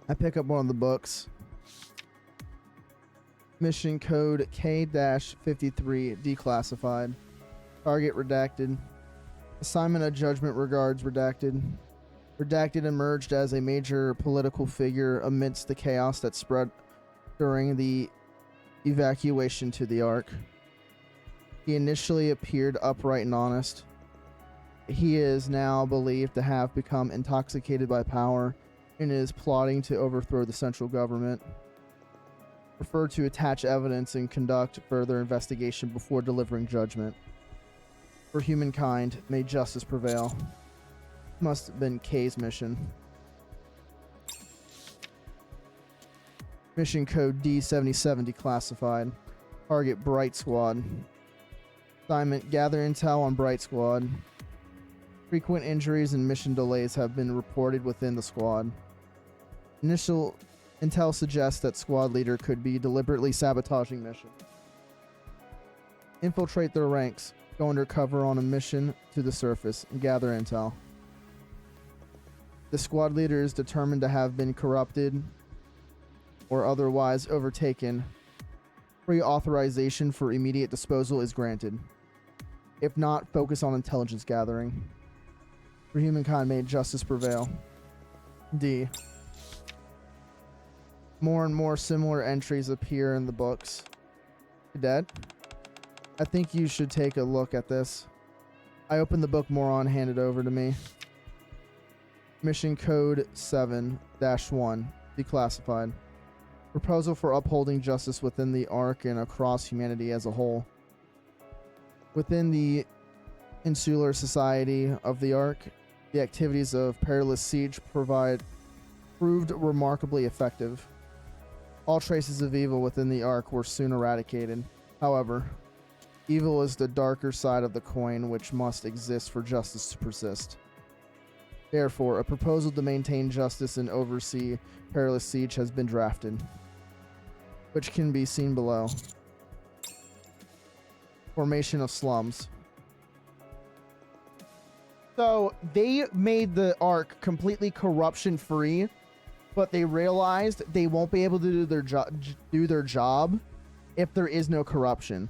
I pick up one of the books. Mission code K-53 declassified. Target redacted. Assignment of judgment regards redacted. Redacted emerged as a major political figure amidst the chaos that spread during the evacuation to the Ark. He initially appeared upright and honest. He is now believed to have become intoxicated by power and is plotting to overthrow the central government. Prefer to attach evidence and conduct further investigation before delivering judgment. For humankind, may justice prevail. Must have been Kay's mission. Mission code D77 declassified. Target Bright Squad. Assignment: gather intel on Bright Squad. Frequent injuries and mission delays have been reported within the squad. Initial intel suggests that squad leader could be deliberately sabotaging mission. Infiltrate their ranks. Go undercover on a mission to the surface and gather intel. The squad leader is determined to have been corrupted or otherwise overtaken. Pre-authorization for immediate disposal is granted. If not, focus on intelligence gathering. For humankind, may justice prevail. D. More and more similar entries appear in the books. Cadet, I think you should take a look at this. I opened the book Moron handed over to me. Mission code 7-1, declassified. Proposal for upholding justice within the Ark and across humanity as a whole. Within the Insular Society of the Ark, the activities of Perilous Siege proved remarkably effective. All traces of evil within the Ark were soon eradicated. However, evil is the darker side of the coin which must exist for justice to persist. Therefore, a proposal to maintain justice and oversee Perilous Siege has been drafted, which can be seen below. Formation of slums. So they made the Ark completely corruption free, but they realized they won't be able to do their job if there is no corruption.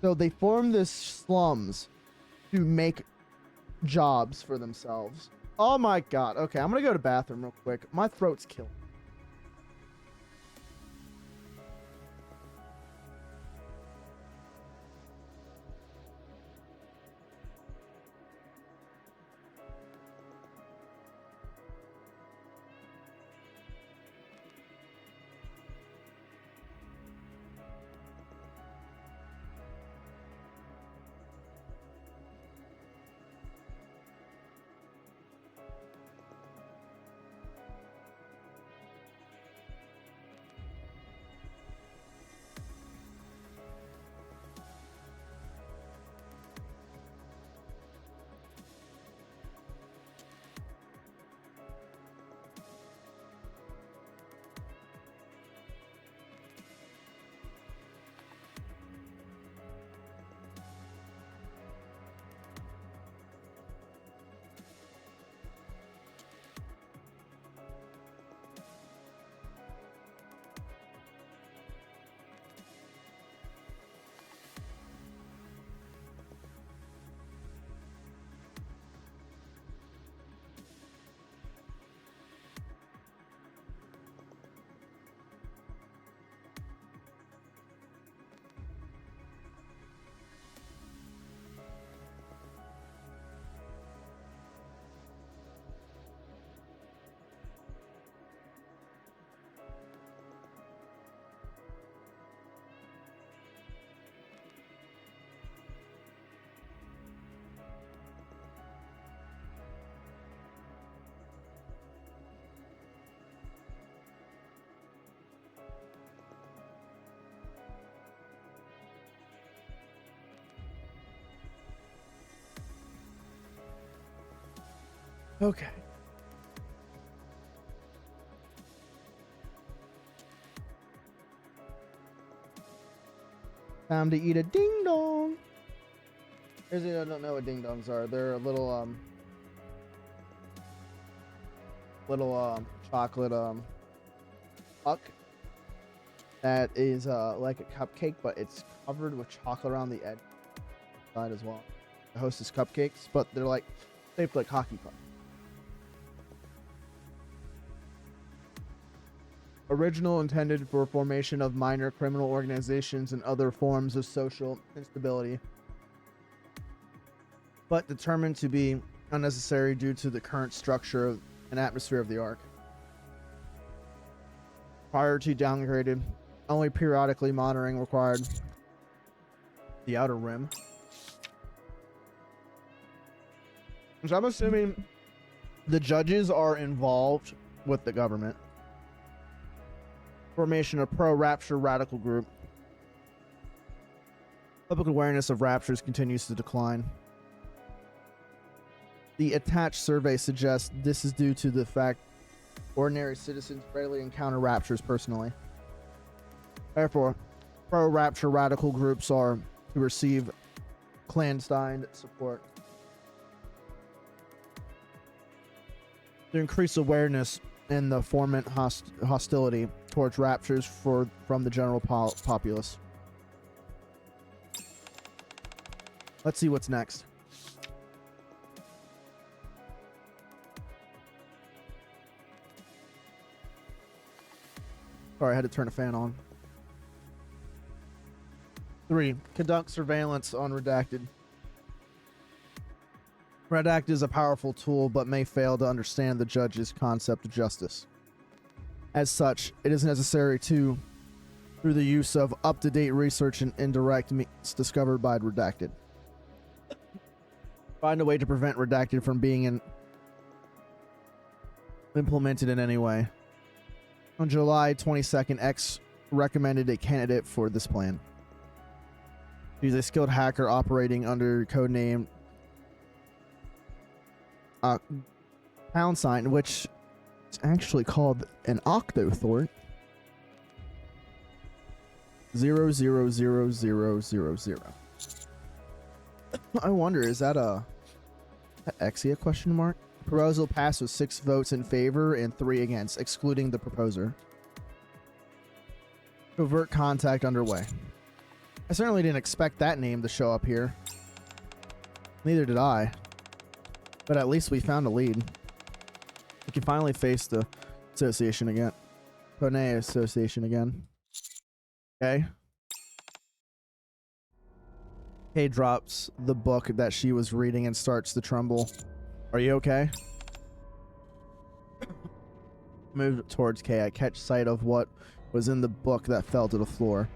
So they formed the slums to make jobs for themselves. Oh my god. Okay, I'm gonna go to the bathroom real quick. My throat's killing. Okay. Time to eat a ding dong. Here's I don't know what ding dongs are. They're a little chocolate puck that is like a cupcake, but it's covered with chocolate around the edge side as well. The Hostess cupcakes, but they're like shaped like hockey pucks. Original intended for formation of minor criminal organizations and other forms of social instability, but determined to be unnecessary due to the current structure and atmosphere of the Ark. Prior to downgraded, only periodically monitoring required. The Outer Rim. So I'm assuming the judges are involved with the government. Formation of pro-Rapture radical group. Public awareness of Raptures continues to decline. The attached survey suggests this is due to the fact ordinary citizens rarely encounter Raptures personally. Therefore, pro-Rapture radical groups are to receive clandestine support. To increase awareness and the foment hostility towards Raptures from the general populace. Let's see what's next. Sorry, I had to turn a fan on. 3. Conduct surveillance on Redacted. Redacted is a powerful tool, but may fail to understand the judge's concept of justice. As such, it is necessary to, through the use of up-to-date research and indirect means discovered by Redacted, find a way to prevent Redacted from being implemented in any way. On July 22nd, X recommended a candidate for this plan. He's a skilled hacker operating under codename #, which is actually called an Octothort. 000000. I wonder, is that Exia question mark? Proposal passed with 6 votes in favor and 3 against, excluding the proposer. Covert contact underway. I certainly didn't expect that name to show up here. Neither did I. But at least we found a lead. We can finally face the association again. Pone Association again. Okay. Kay drops the book that she was reading and starts to tremble. Are you okay? Move towards Kay. I catch sight of what was in the book that fell to the floor.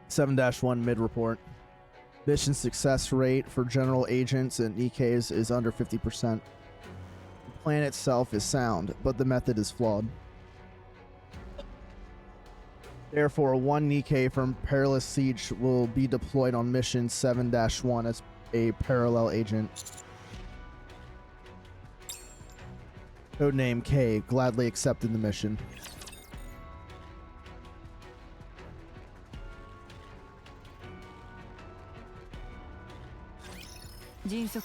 7-1 mid-report. Mission success rate for general agents and EKs is under 50%. The plan itself is sound, but the method is flawed. Therefore, 1 Nikkei from Perilous Siege will be deployed on mission 7-1 as a parallel agent. Codename K, gladly accepted the mission.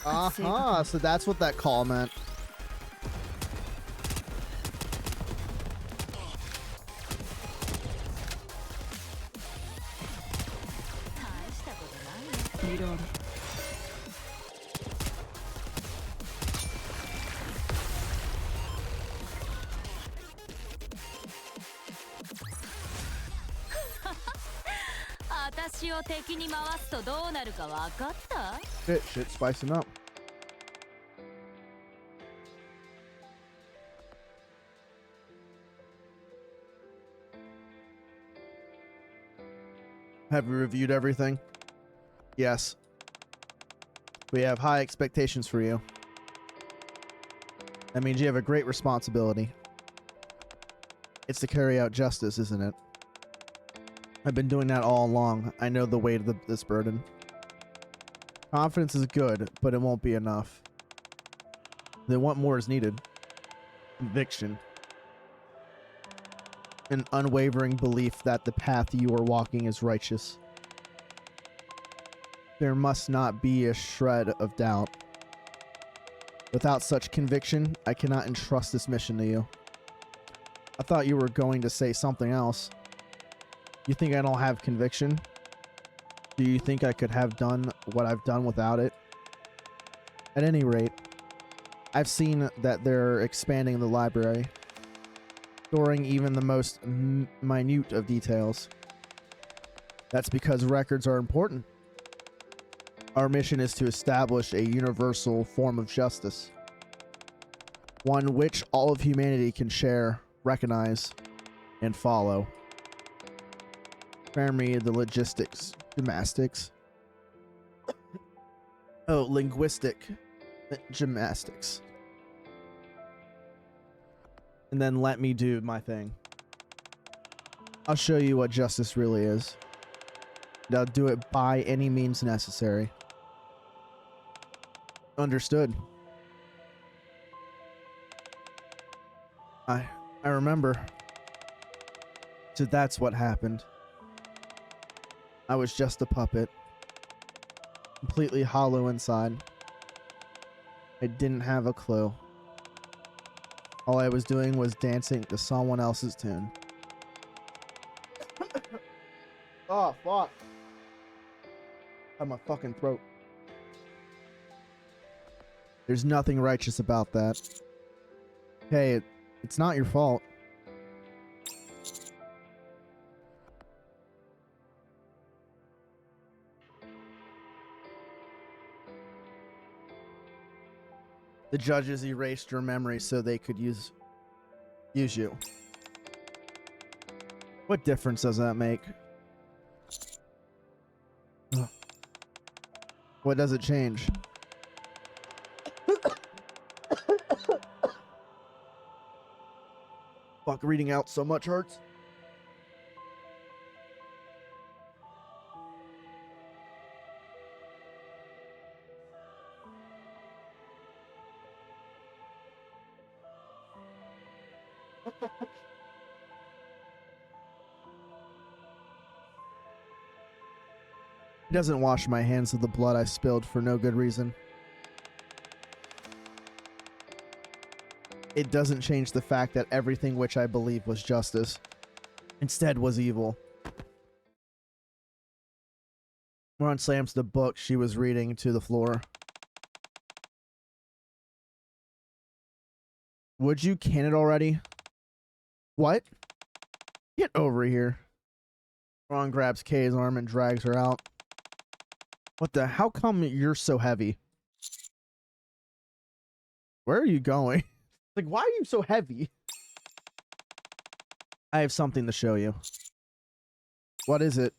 Uh-huh, so that's what that call meant. Shit, spicing up. Have we reviewed everything? Yes. We have high expectations for you. That means you have a great responsibility. It's to carry out justice, isn't it? I've been doing that all along. I know the weight of this burden. Confidence is good, but it won't be enough. Then what more is needed? Conviction. An unwavering belief that the path you are walking is righteous. There must not be a shred of doubt. Without such conviction, I cannot entrust this mission to you. I thought you were going to say something else. You think I don't have conviction? Do you think I could have done what I've done without it? At any rate, I've seen that they're expanding the library, storing even the most minute of details. That's because records are important. Our mission is to establish a universal form of justice, one which all of humanity can share, recognize, and follow. Spare me the gymnastics. Oh, linguistic gymnastics. And then let me do my thing. I'll show you what justice really is. And I'll do it by any means necessary. Understood. I remember. So that's what happened. I was just a puppet. Completely hollow inside. I didn't have a clue. All I was doing was dancing to someone else's tune. Oh, fuck. Got my fucking throat. There's nothing righteous about that. Hey, it's not your fault. The judges erased your memory so they could use you. What difference does that make? Ugh. What does it change? Fuck, reading out so much hurts. He doesn't wash my hands of the blood I spilled for no good reason. It doesn't change the fact that everything which I believed was justice instead was evil. Moron slams the book she was reading to the floor. Would you can it already? What? Get over here. Moron grabs Kay's arm and drags her out. What the? How come you're so heavy? Where are you going? Like, why are you so heavy? I have something to show you. What is it?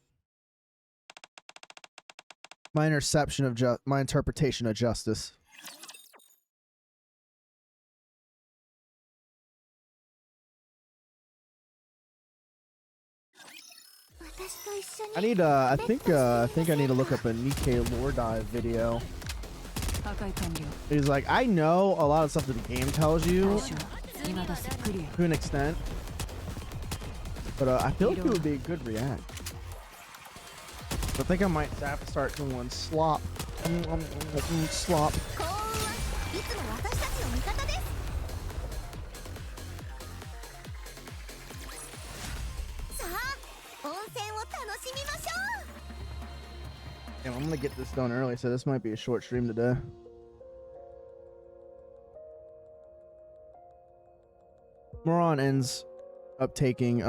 My interpretation of justice. I need I think I need to look up a Nikkei lore dive video. He's like, I know a lot of stuff that the game tells you to an extent, but I feel like it would be a good react. I think I might have to start doing slop. Slop. Damn, I'm gonna get this done early, so this might be a short stream today. Moron ends up taking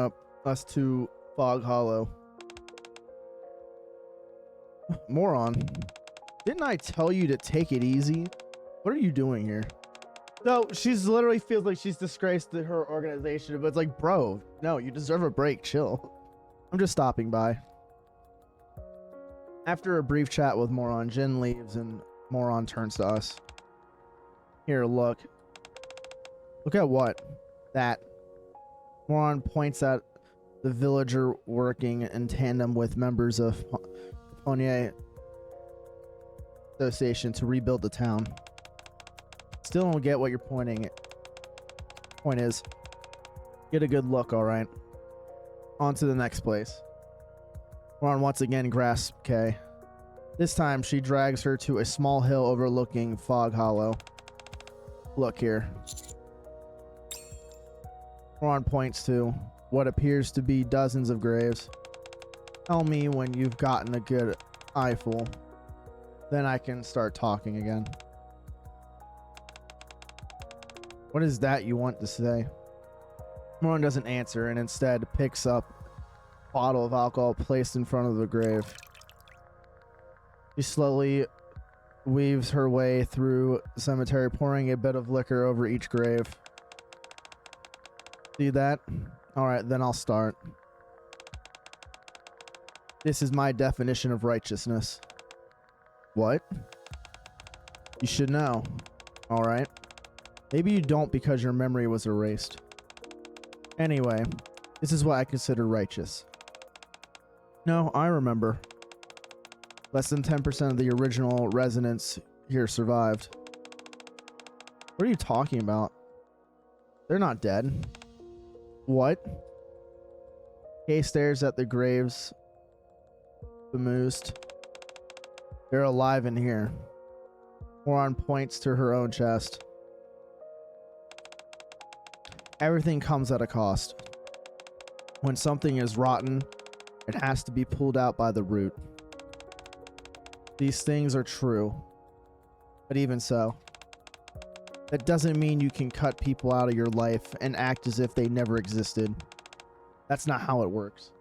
us to Fog Hollow. Moron, didn't I tell you to take it easy? What are you doing here? No, she's literally feels like she's disgraced her organization, but it's like, bro, no, you deserve a break. Chill. I'm just stopping by. After a brief chat with Moron, Jin leaves and Moron turns to us. Here, look. Look at what? That. Moron points at the villager working in tandem with members of Ponier Association to rebuild the town. Still don't get what you're pointing at. Point is, get a good look, alright? On to the next place. Ron once again grasps Kay. This time, she drags her to a small hill overlooking Fog Hollow. Look here. Ron points to what appears to be dozens of graves. Tell me when you've gotten a good eyeful. Then I can start talking again. What is that you want to say? Moran doesn't answer and instead picks up a bottle of alcohol placed in front of the grave. She slowly weaves her way through the cemetery, pouring a bit of liquor over each grave. See that? Alright, then I'll start. This is my definition of righteousness. What? You should know. Alright. Maybe you don't because your memory was erased. Anyway, this is what I consider righteous. No, I remember. Less than 10% of the original residents here survived. What are you talking about? They're not dead. What? Kay stares at the graves bemused. They're alive in here. Moran points to her own chest. Everything comes at a cost. When something is rotten, it has to be pulled out by the root. These things are true. But even so, that doesn't mean you can cut people out of your life and act as if they never existed. That's not how it works.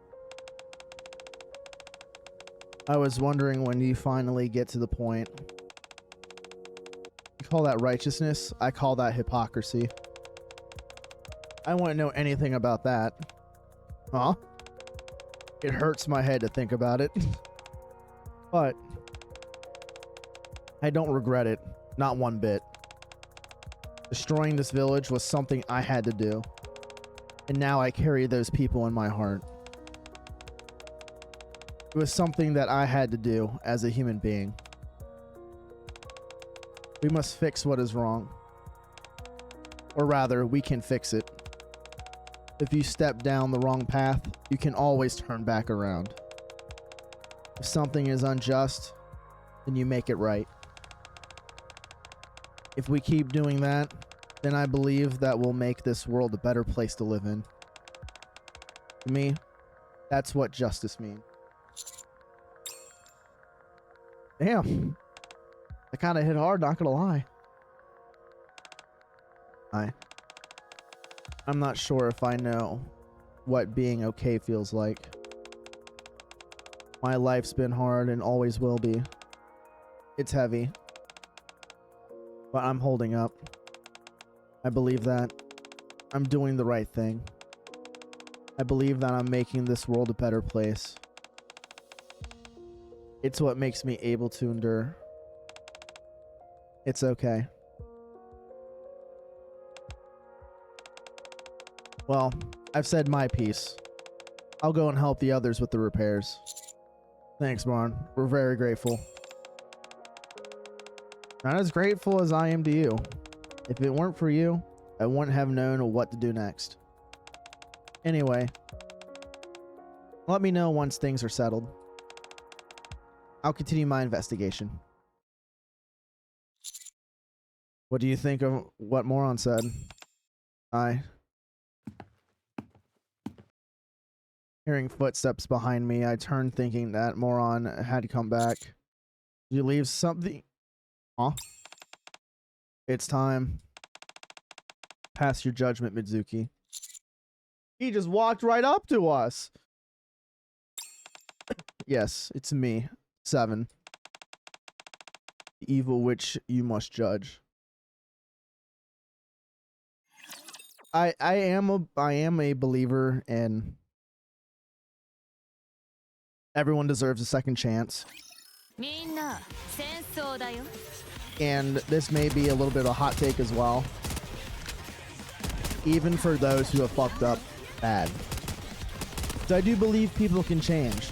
I was wondering when you finally get to the point. You call that righteousness? I call that hypocrisy. I wouldn't know anything about that. Huh? It hurts my head to think about it. But I don't regret it. Not one bit. Destroying this village was something I had to do. And now I carry those people in my heart. It was something that I had to do as a human being. We must fix what is wrong. Or rather, we can fix it. If you step down the wrong path, you can always turn back around. If something is unjust, then you make it right. If we keep doing that, then I believe that we'll make this world a better place to live in. To me, that's what justice means. Damn. That kind of hit hard, not gonna lie. I'm not sure if I know what being okay feels like. My life's been hard and always will be. It's heavy. But I'm holding up. I believe that I'm doing the right thing. I believe that I'm making this world a better place. It's what makes me able to endure. It's okay. Well, I've said my piece. I'll go and help the others with the repairs. Thanks, Moran. We're very grateful. Not as grateful as I am to you. If it weren't for you, I wouldn't have known what to do next. Anyway, let me know once things are settled. I'll continue my investigation. What do you think of what Moran said? Hearing footsteps behind me, I turned thinking that Moran had come back. Did you leave something? Huh? It's time. Pass your judgment, Mizuki. He just walked right up to us. Yes, it's me. 7. The evil which you must judge. I am a believer in everyone deserves a second chance. And this may be a little bit of a hot take as well. Even for those who have fucked up bad. So I do believe people can change.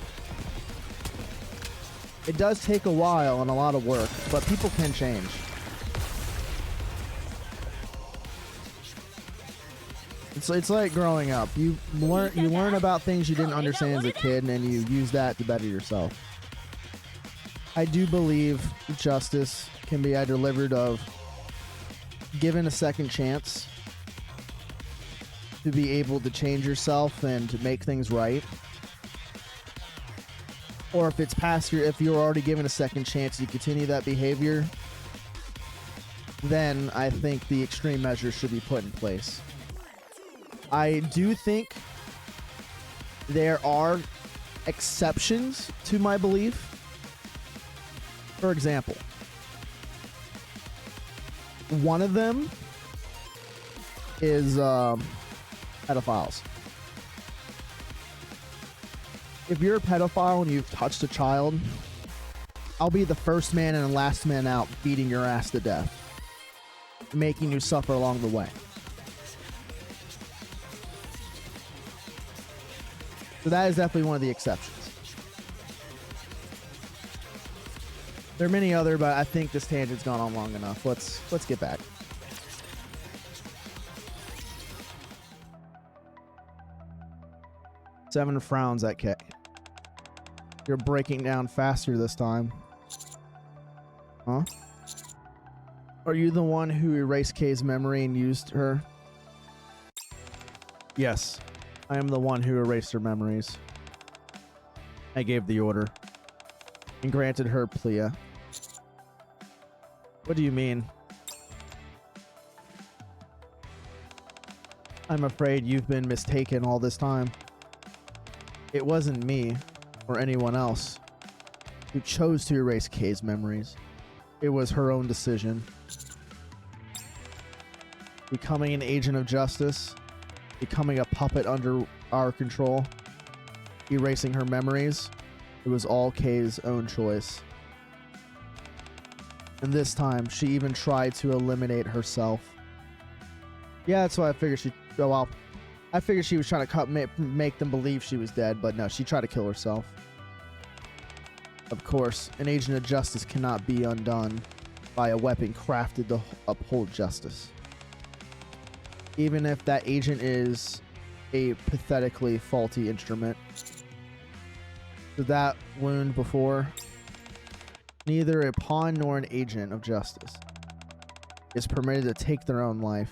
It does take a while and a lot of work, but people can change. It's like growing up. You learn about things you didn't understand as a kid, and then you use that to better yourself. I do believe justice can be delivered of given a second chance to be able to change yourself and to make things right. Or if it's past if you're already given a second chance, you continue that behavior, then I think the extreme measures should be put in place. I do think there are exceptions to my belief. For example, one of them is pedophiles. If you're a pedophile and you've touched a child, I'll be the first man and the last man out beating your ass to death, making you suffer along the way. So that is definitely one of the exceptions. There are many other, but I think this tangent's gone on long enough. Let's get back. Seven frowns at K. You're breaking down faster this time. Huh? Are you the one who erased Kay's memory and used her? Yes. I am the one who erased her memories. I gave the order and granted her plea. What do you mean? I'm afraid you've been mistaken all this time. It wasn't me or anyone else who chose to erase Kay's memories. It was her own decision. Becoming an agent of justice, becoming a puppet under our control, erasing her memories, it was all Kay's own choice. And this time, she even tried to eliminate herself. Yeah, that's why I figured she'd go out. I figured she was trying to make them believe she was dead, but no, she tried to kill herself. Of course, an agent of justice cannot be undone by a weapon crafted to uphold justice. Even if that agent is a pathetically faulty instrument. To that wound before, neither a pawn nor an agent of justice is permitted to take their own life.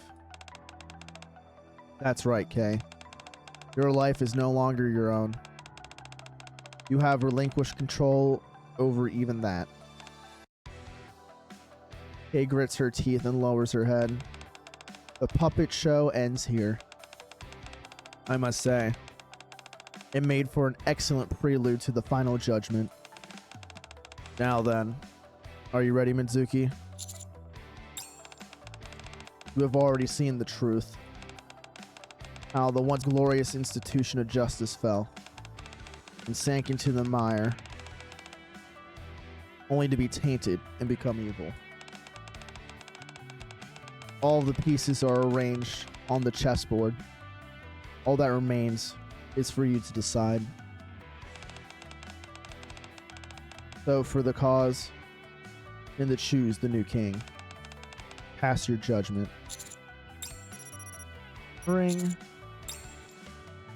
That's right, Kay. Your life is no longer your own. You have relinquished control over even that. Kay grits her teeth and lowers her head. The puppet show ends here. I must say, it made for an excellent prelude to the final judgment. Now then, are you ready, Mizuki? You have already seen the truth. How the once glorious institution of justice fell and sank into the mire, only to be tainted and become evil. All the pieces are arranged on the chessboard. All that remains is for you to decide. So for the cause, and to choose the new king. Pass your judgment. Ring.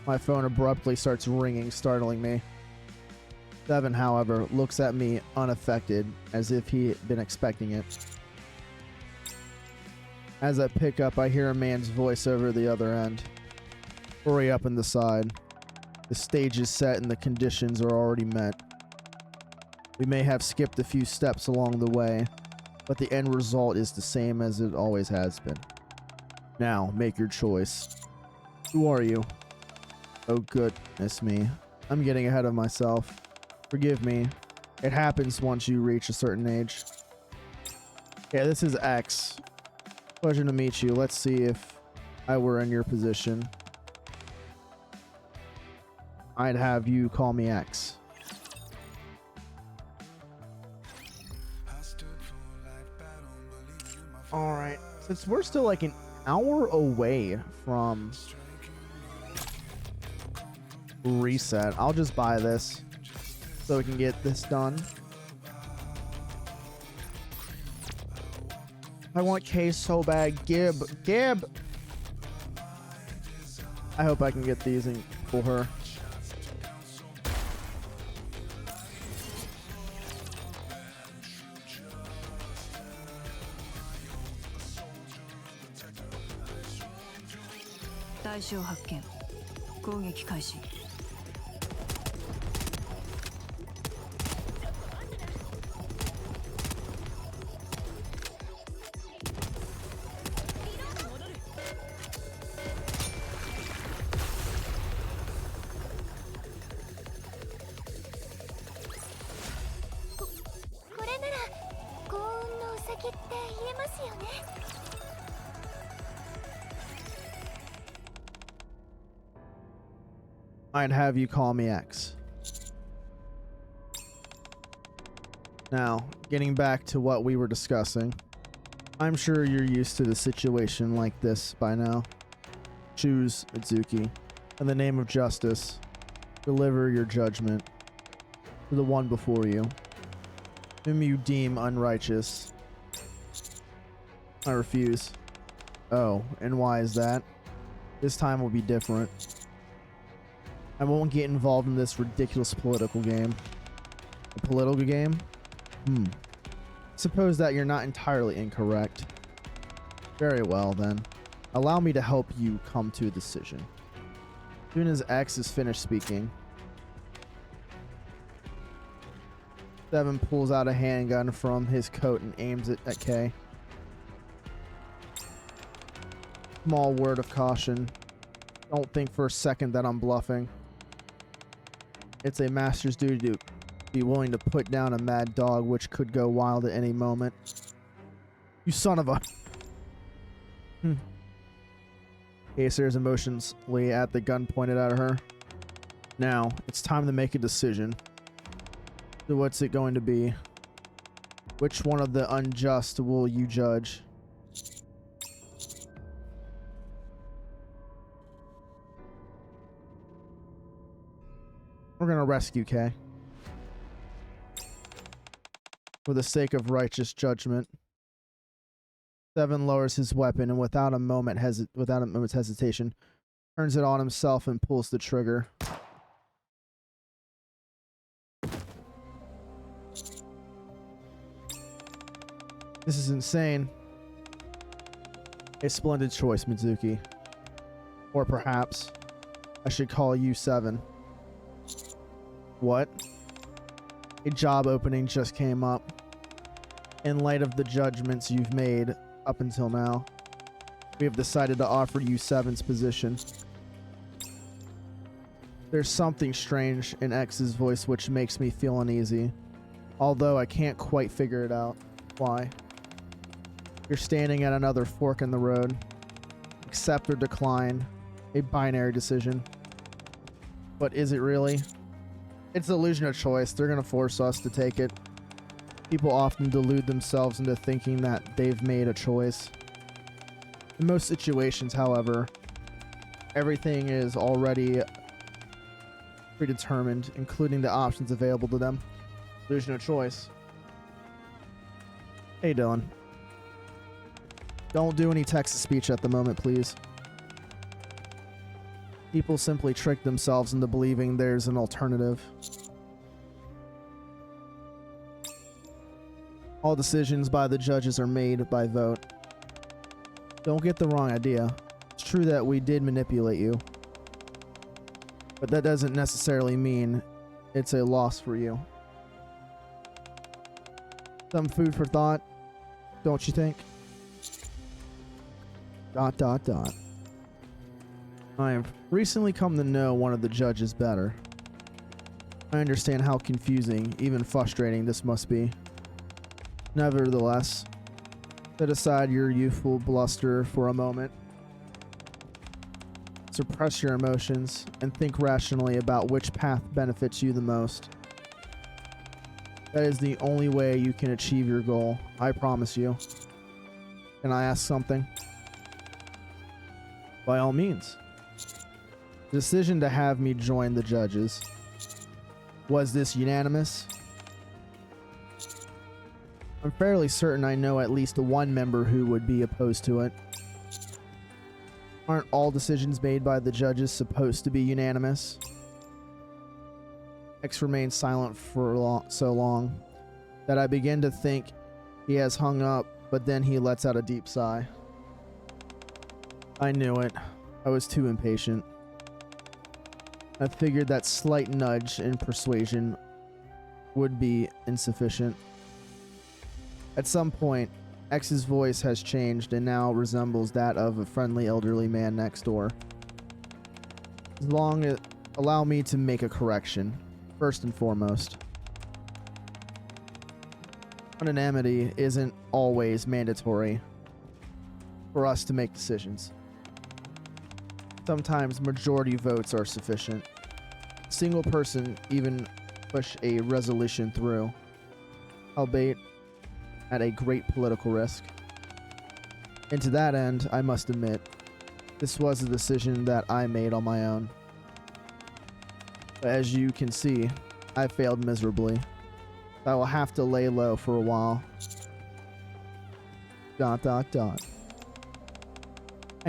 My phone abruptly starts ringing, startling me. Seven, however, looks at me unaffected, as if he had been expecting it. As I pick up, I hear a man's voice over the other end. Hurry up and decide. The stage is set and the conditions are already met. We may have skipped a few steps along the way, but the end result is the same as it always has been. Now, make your choice. Who are you? Oh goodness me. I'm getting ahead of myself. Forgive me. It happens once you reach a certain age. Yeah, this is X. Pleasure to meet you. Let's see if I were in your position. I'd have you call me X. Alright, since we're still like an hour away from reset, I'll just buy this so we can get this done. I want K so bad. Gib. I hope I can get these and pull her. I'd have you call me X. Now, getting back to what we were discussing, I'm sure you're used to the situation like this by now. Choose Mitsuki. In the name of justice, deliver your judgment to the one before you, whom you deem unrighteous. I refuse. Oh, and why is that? This time will be different. I won't get involved in this ridiculous political game. A political game? Suppose that you're not entirely incorrect. Very well, then. Allow me to help you come to a decision. As soon as X is finished speaking, 7 pulls out a handgun from his coat and aims it at K. Small word of caution. Don't think for a second that I'm bluffing. It's a master's duty to be willing to put down a mad dog which could go wild at any moment. You son of a... Kay stares emotionally at the gun pointed at her. Now, it's time to make a decision. So what's it going to be? Which one of the unjust will you judge? We're gonna rescue Kay. For the sake of righteous judgment. 7 lowers his weapon and without a moment's hesitation, turns it on himself and pulls the trigger. This is insane. A splendid choice, Mitsuki. Or perhaps I should call you 7. What? A job opening just came up. In light of the judgments you've made up until now, we have decided to offer you 7's position. There's something strange in X's voice which makes me feel uneasy, although I can't quite figure it out. Why? You're standing at another fork in the road. Accept or decline. A binary decision. But is it really? It's the illusion of choice. They're going to force us to take it. People often delude themselves into thinking that they've made a choice. In most situations, however, everything is already predetermined, including the options available to them. Illusion of choice. Hey, Dylan. Don't do any text-to-speech at the moment, please. People simply trick themselves into believing there's an alternative. All decisions by the judges are made by vote. Don't get the wrong idea. It's true that we did manipulate you, but that doesn't necessarily mean it's a loss for you. Some food for thought, don't you think? ... I have recently come to know one of the judges better. I understand how confusing, even frustrating this must be. Nevertheless, set aside your youthful bluster for a moment. Suppress your emotions and think rationally about which path benefits you the most. That is the only way you can achieve your goal, I promise you. Can I ask something? By all means. The decision to have me join the judges. Was this unanimous? I'm fairly certain I know at least one member who would be opposed to it. Aren't all decisions made by the judges supposed to be unanimous? X remains silent for so long that I begin to think he has hung up, but then he lets out a deep sigh. I knew it. I was too impatient. I figured that slight nudge in persuasion would be insufficient. At some point, X's voice has changed and now resembles that of a friendly elderly man next door. Allow me to make a correction, first and foremost. Unanimity isn't always mandatory for us to make decisions. Sometimes majority votes are sufficient. A single person even push a resolution through, albeit at a great political risk. And to that end, I must admit, this was a decision that I made on my own. But as you can see, I failed miserably. I will have to lay low for a while. ... I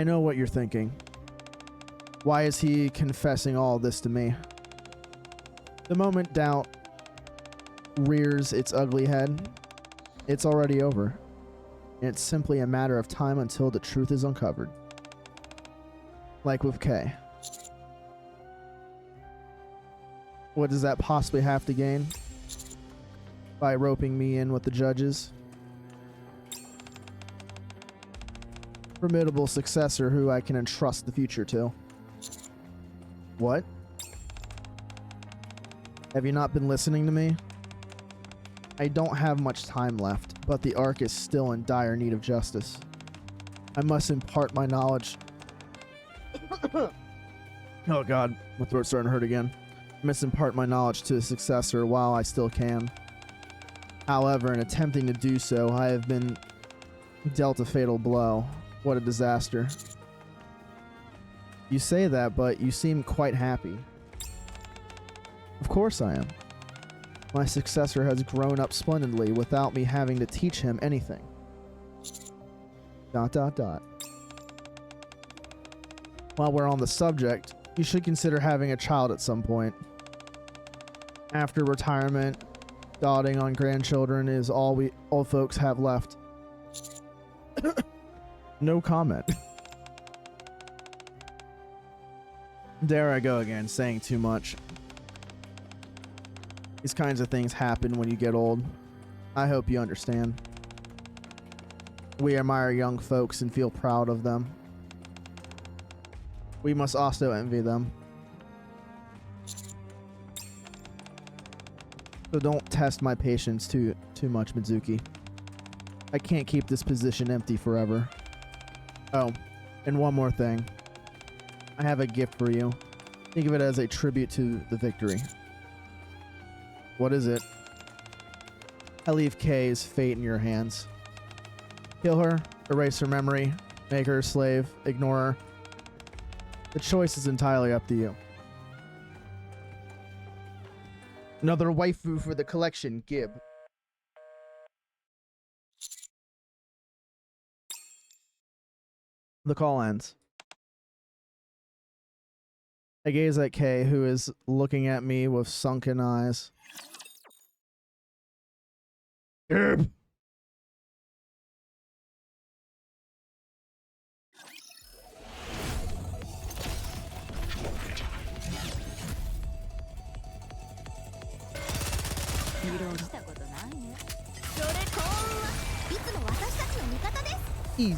know what you're thinking. Why is he confessing all this to me? The moment doubt rears its ugly head, it's already over. And it's simply a matter of time until the truth is uncovered. Like with Kay. What does that possibly have to gain? By roping me in with the judges? Formidable successor who I can entrust the future to. What? Have you not been listening to me? I don't have much time left, but the Ark is still in dire need of justice. I must impart my knowledge. Oh god, my throat's starting to hurt again. I must impart my knowledge to a successor while I still can. However, in attempting to do so, I have been dealt a fatal blow. What a disaster. You say that, but you seem quite happy. Of course I am. My successor has grown up splendidly without me having to teach him anything. ... While we're on the subject, you should consider having a child at some point. After retirement, doting on grandchildren is all folks have left. No comment. There I go again, saying too much. These kinds of things happen when you get old. I hope you understand. We admire young folks and feel proud of them. We must also envy them. So don't test my patience too much, Mizuki. I can't keep this position empty forever. Oh, and one more thing. I have a gift for you. Think of it as a tribute to the victory. What is it? I leave Kay's fate in your hands. Kill her, erase her memory, make her a slave, ignore her. The choice is entirely up to you. Another waifu for the collection, Gib. The call ends. I gaze at Kay, who is looking at me with sunken eyes. Gib! Easy.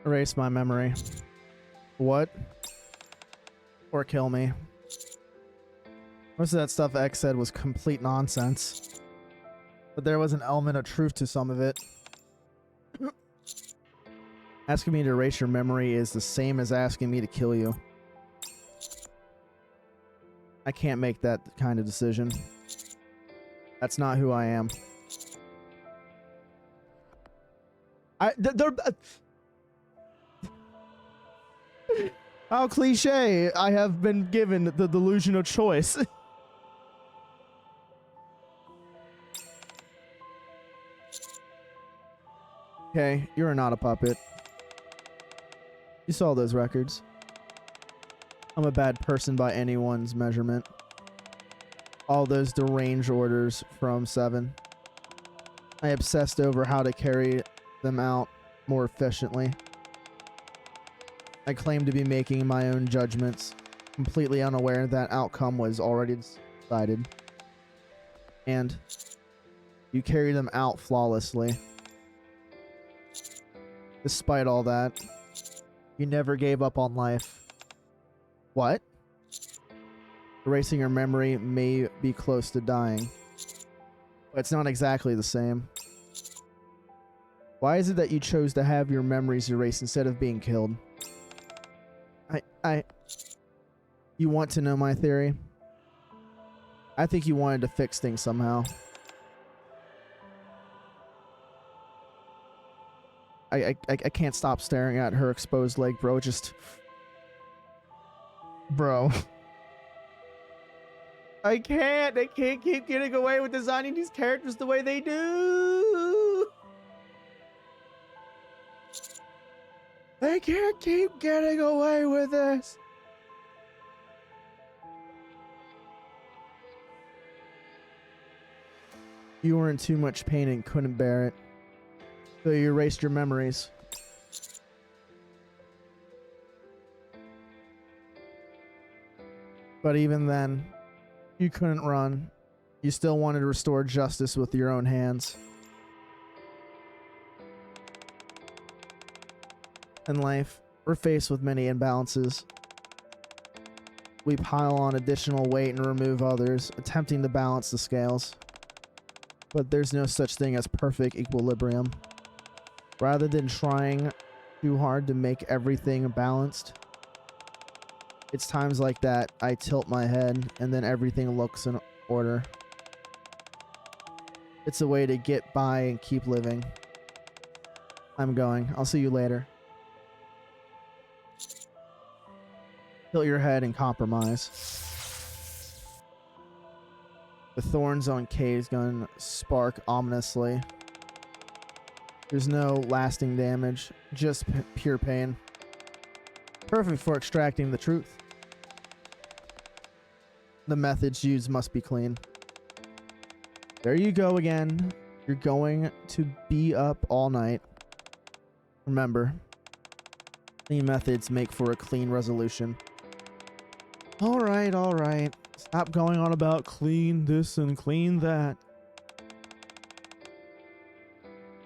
Erase my memory. What? Or kill me. Most of that stuff X said was complete nonsense. But there was an element of truth to some of it. Asking me to erase your memory is the same as asking me to kill you. I can't make that kind of decision. That's not who I am. How cliche. I have been given the delusion of choice. Okay, you're not a puppet. You saw those records. I'm a bad person by anyone's measurement. All those deranged orders from 7. I obsessed over how to carry them out more efficiently. I claim to be making my own judgments, completely unaware that outcome was already decided. And you carry them out flawlessly. Despite all that, you never gave up on life. What? Erasing your memory may be close to dying, but it's not exactly the same. Why is it that you chose to have your memories erased instead of being killed? You want to know my theory? I think you wanted to fix things somehow. I can't stop staring at her exposed leg, bro. Bro. I can't keep getting away with designing these characters the way they do. They can't keep getting away with this. You were in too much pain and couldn't bear it, so you erased your memories. But even then, you couldn't run. You still wanted to restore justice with your own hands. In life, we're faced with many imbalances. We pile on additional weight and remove others, attempting to balance the scales. But there's no such thing as perfect equilibrium. Rather than trying too hard to make everything balanced, it's times like that I tilt my head and then everything looks in order. It's a way to get by and keep living. I'm going. I'll see you later. Tilt your head and compromise. The thorns on Kay's gun spark ominously. There's no lasting damage, just pure pain. Perfect for extracting the truth. The methods used must be clean. There you go again. You're going to be up all night. Remember, clean methods make for a clean resolution. All right. Stop going on about clean this and clean that.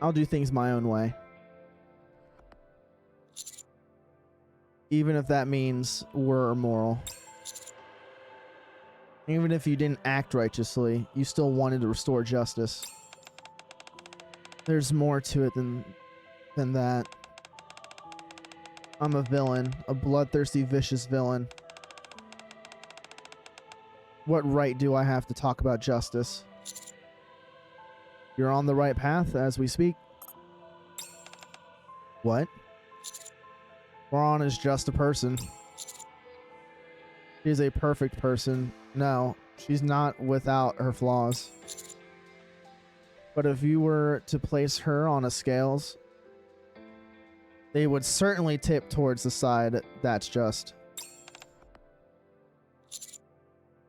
I'll do things my own way. Even if that means we're immoral. Even if you didn't act righteously, you still wanted to restore justice. There's more to it than that. I'm a villain, a bloodthirsty, vicious villain. What right do I have to talk about justice? You're on the right path as we speak. What? Ron is just a person. She's a perfect person. No, she's not without her flaws. But if you were to place her on a scales, they would certainly tip towards the side that's just.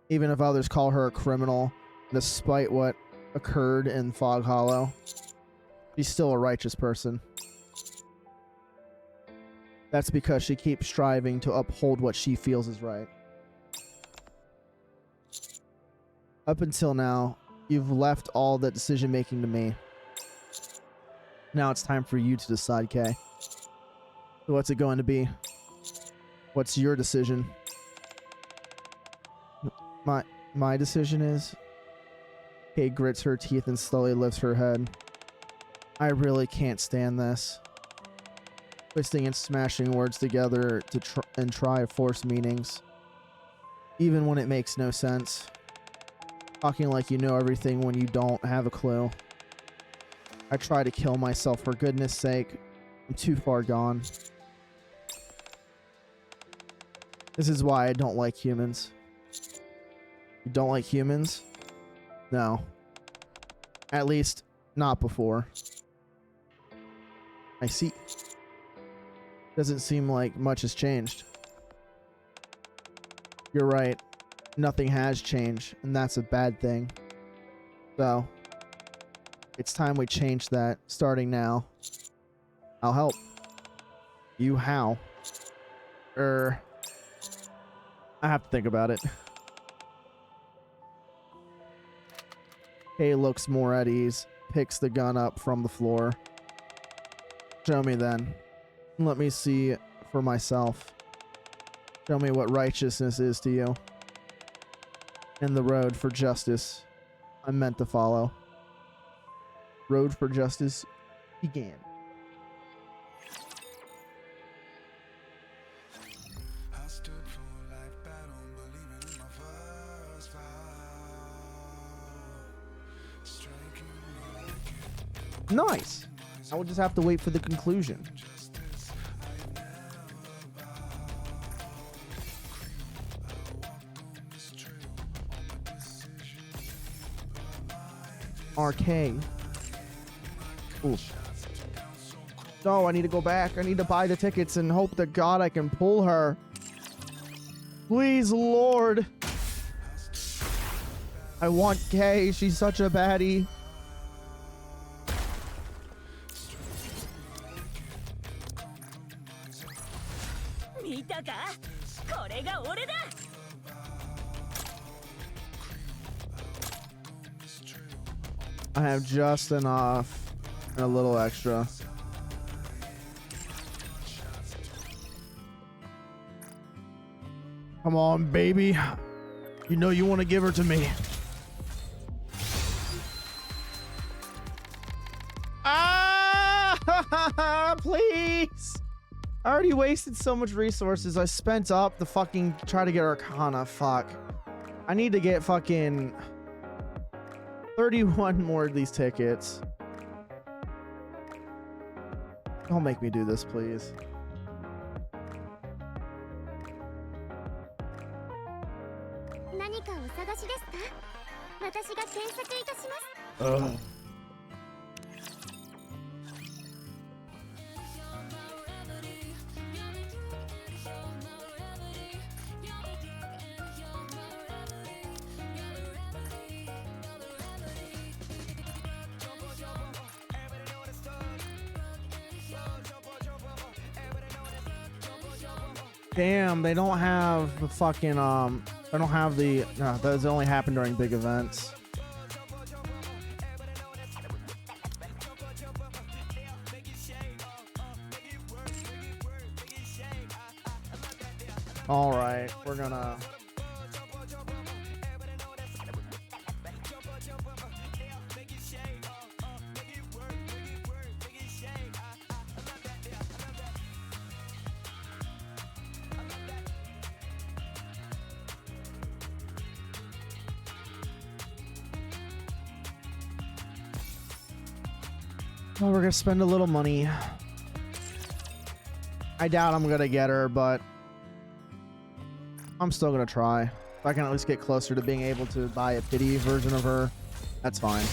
Even if others call her a criminal, despite what occurred in Fog Hollow, she's still a righteous person. That's because she keeps striving to uphold what she feels is right. Up until now, you've left all that decision making to me. Now it's time for you to decide, Kay. So what's it going to be? What's your decision? My decision is... Kay grits her teeth and slowly lifts her head. I really can't stand this. Twisting and smashing words together to try force meanings. Even when it makes no sense. Talking like you know everything when you don't have a clue. I try to kill myself for goodness sake. I'm too far gone. This is why I don't like humans. You don't like humans? No. At least, not before. I see. Doesn't seem like much has changed. You're right. Nothing has changed, and that's a bad thing. So, it's time we change that, starting now. I'll help. You how? I have to think about it. Kay looks more at ease, picks the gun up from the floor. Show me then. Let me see for myself. Show me what righteousness is to you. And the road for justice I'm meant to follow. Road for justice began. Nice. I will just have to wait for the conclusion. RK. Ooh. No, I need to go back. I need to buy the tickets and hope to God I can pull her. Please, Lord. I want Kay. She's such a baddie. I have just enough and a little extra. Come on, baby. You know you want to give her to me. Ah! Please! I already wasted so much resources. I spent up the fucking try to get Arcana. Fuck. I need to get fucking 31 more of these tickets. Don't make me do this, please. Ugh. Damn, they don't have the fucking they don't have the no, those only happen during big events. All right, we're gonna well, we're gonna spend a little money. I doubt I'm gonna get her, but I'm still gonna try. If I can at least get closer to being able to buy a pity version of her, that's fine.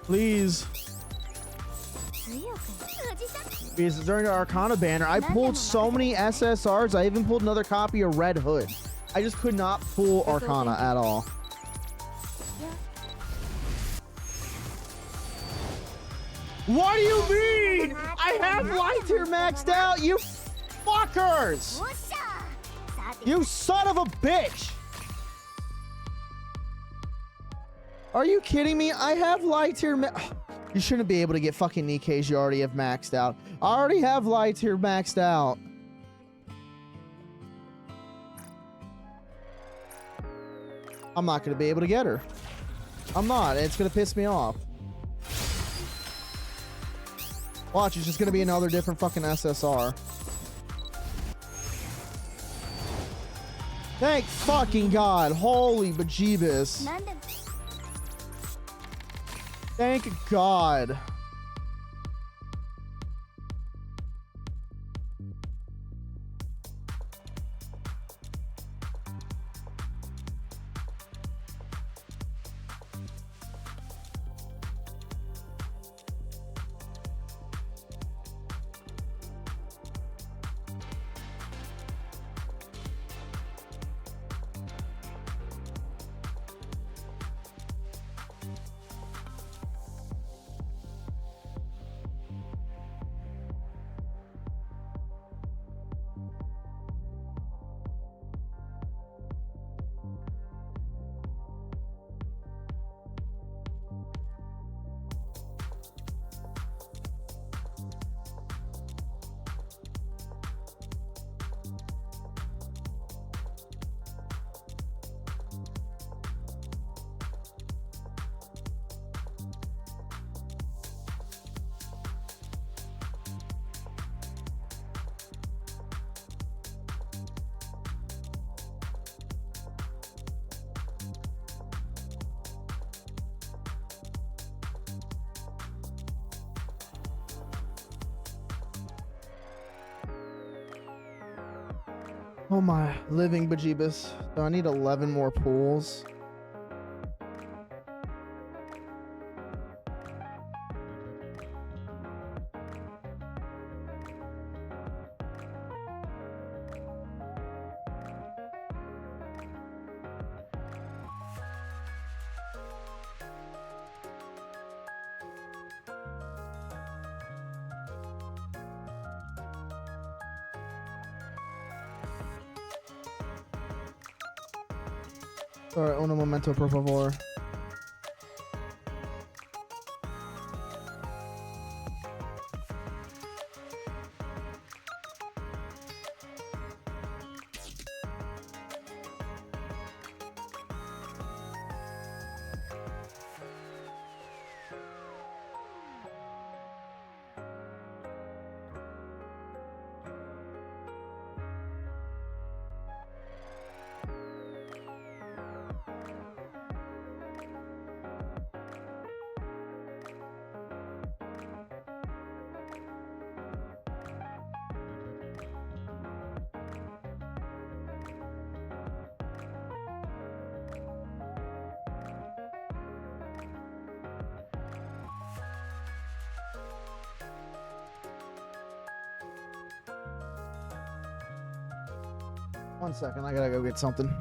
Please. Because during the Arcana banner, I pulled so many SSRs. I even pulled another copy of Red Hood. I just could not pull Arcana at all. What do you mean? I have light here maxed out, you fuckers! You son of a bitch! Are you kidding me? I have lights here. You shouldn't be able to get fucking Nikkeis you already have maxed out. I already have lights here maxed out. I'm not going to be able to get her. I'm not. It's going to piss me off. Watch, it's just going to be another different fucking SSR. Thank fucking God. Holy bejeebus. なんでも Thank God. Oh my living bejeebus. So I need 11 more pools. Sorry, uno momento, por favor. One second, I gotta go get something.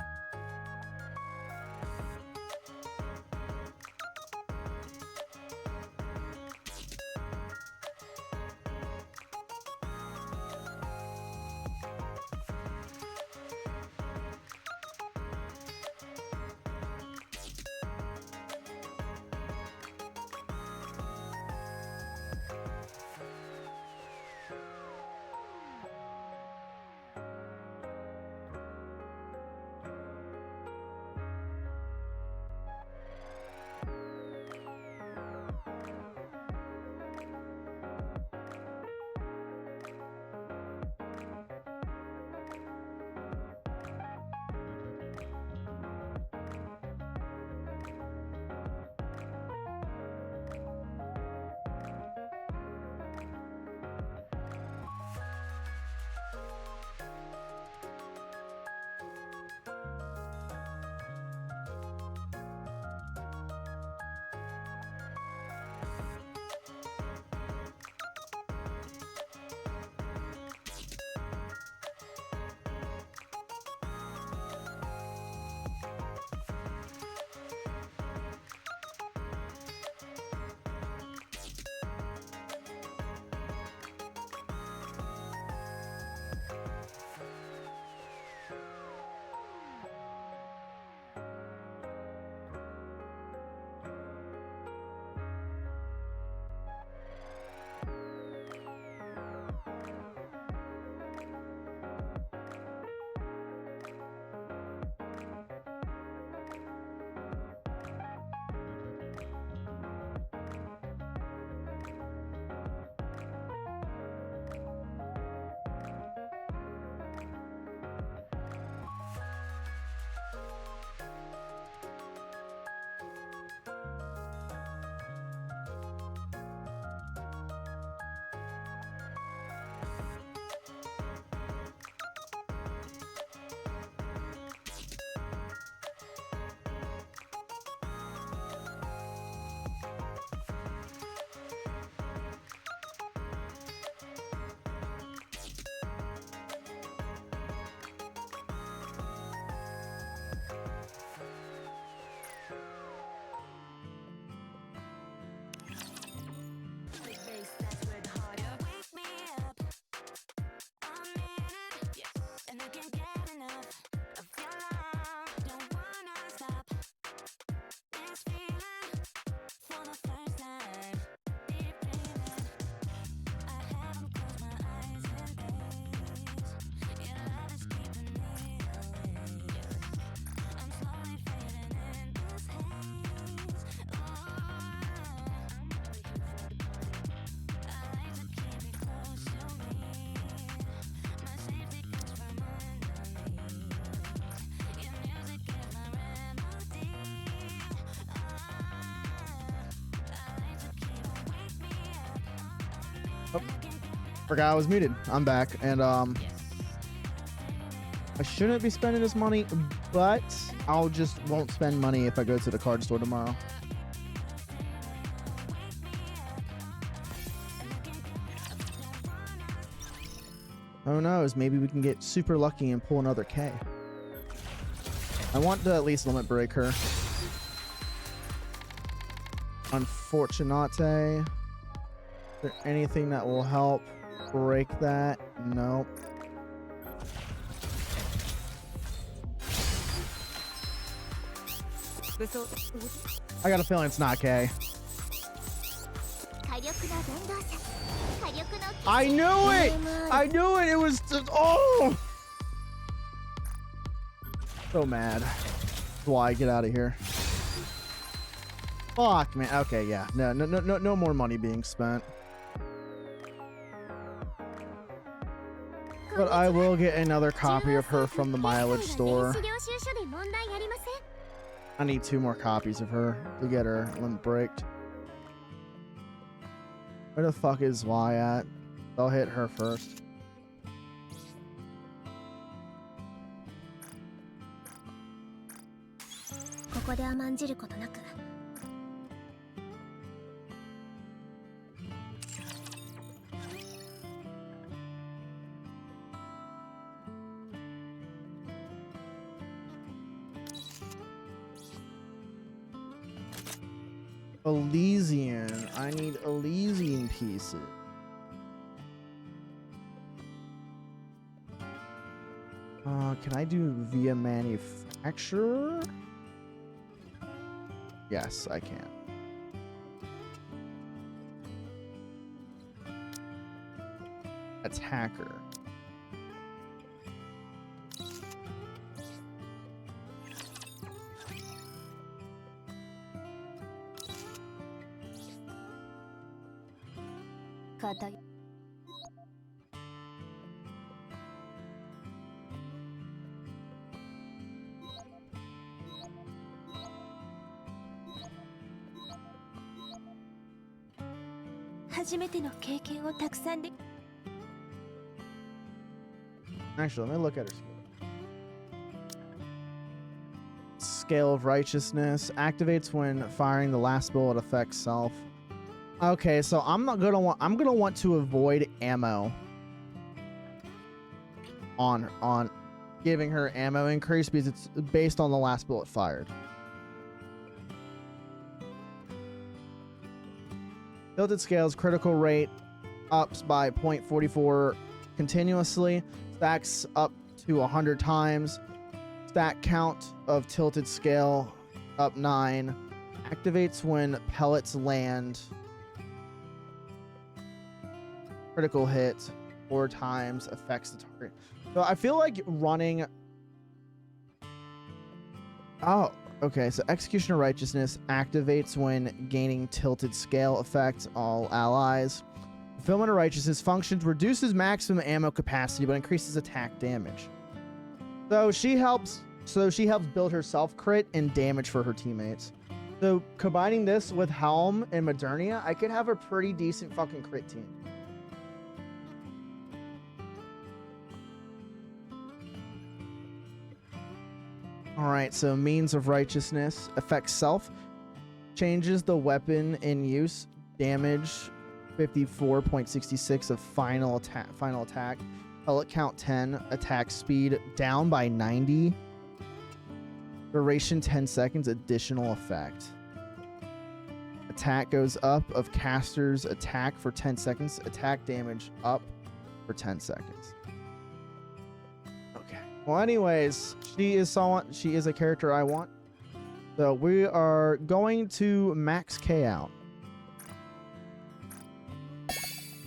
Forgot I was muted. I'm back, and I shouldn't be spending this money, but I'll just won't spend money if I go to the card store tomorrow. Who knows? Maybe we can get super lucky and pull another K. I want to at least limit break her. Unfortunate. Is there anything that will help break that? Nope. I got a feeling it's not K. I knew it! I knew it! It was just, oh! So mad. Why? Get out of here. Fuck, man. Okay, yeah. No more money being spent. But I will get another copy of her from the mileage store. I need 2 more copies of her to get her limit breaked. Where the fuck is Y at? I'll hit her first. Elysian. I need Elysian pieces. Can I do via manufacturer? Yes, I can. Attacker. Actually, let me look at her skill. Scale of Righteousness activates when firing the last bullet affects self. Okay, so I'm gonna want to avoid ammo on giving her ammo increase because it's based on the last bullet fired. Tilted scales critical rate ups by 0.44 continuously, stacks up to 100 times, stack count of tilted scale up 9, activates when pellets land, critical hit 4 times, affects the target. So I feel like running... Oh, okay, so Execution of Righteousness activates when gaining tilted scale effect all allies. Fulfillment of Righteousness functions, reduces maximum ammo capacity but increases attack damage. So she helps build herself crit and damage for her teammates. So combining this with Helm and Modernia, I could have a pretty decent fucking crit team. Alright, so Means of Righteousness affects self, changes the weapon in use, damage 54.66 of final attack, pellet count 10, attack speed down by 90, duration 10 seconds, additional effect. Attack goes up of caster's attack for 10 seconds, attack damage up for 10 seconds. Well, anyways, she is a character I want. So we are going to max K out.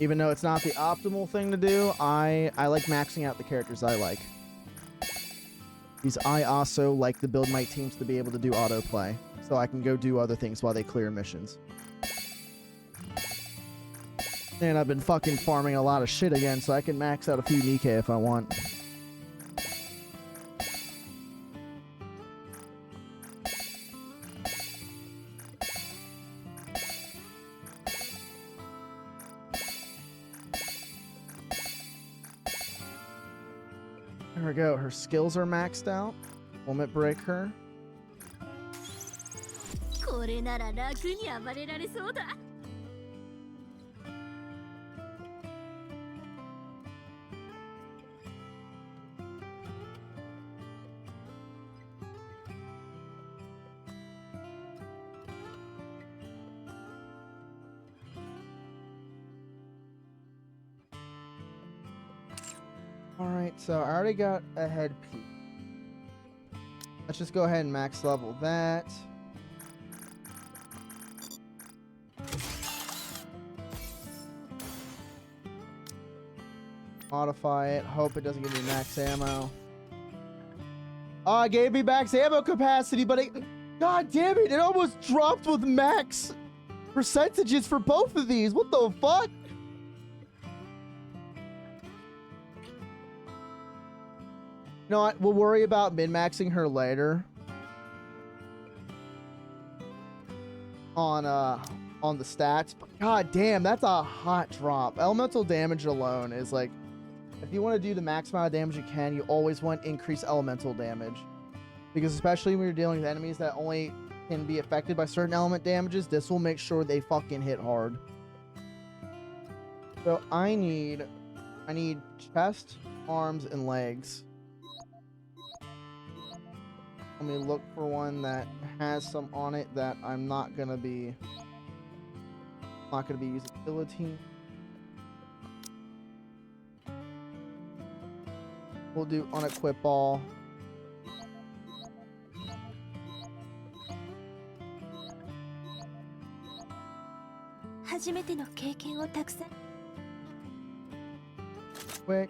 Even though it's not the optimal thing to do, I like maxing out the characters I like. Because I also like to build my teams to be able to do autoplay. So I can go do other things while they clear missions. And I've been fucking farming a lot of shit again, so I can max out a few Nikkei if I want. There we go. Her skills are maxed out. Limit breaker. これなら楽に暴れられそうだ。Alright, so I already got a headpiece. Let's just go ahead and max level that. Modify it. Hope it doesn't give me max ammo. Oh, it gave me max ammo capacity, but it... God damn it, it almost dropped with max percentages for both of these. What the fuck? You know what? We'll worry about min-maxing her later. On the stats. But god damn, that's a hot drop. Elemental damage alone is like, if you want to do the max amount of damage you can, you always want increased elemental damage. Because especially when you're dealing with enemies that only can be affected by certain element damages, this will make sure they fucking hit hard. So I need chest, arms, and legs. Let me look for one that has some on it that I'm not gonna be using guillotine. We'll do unequip all. Quick.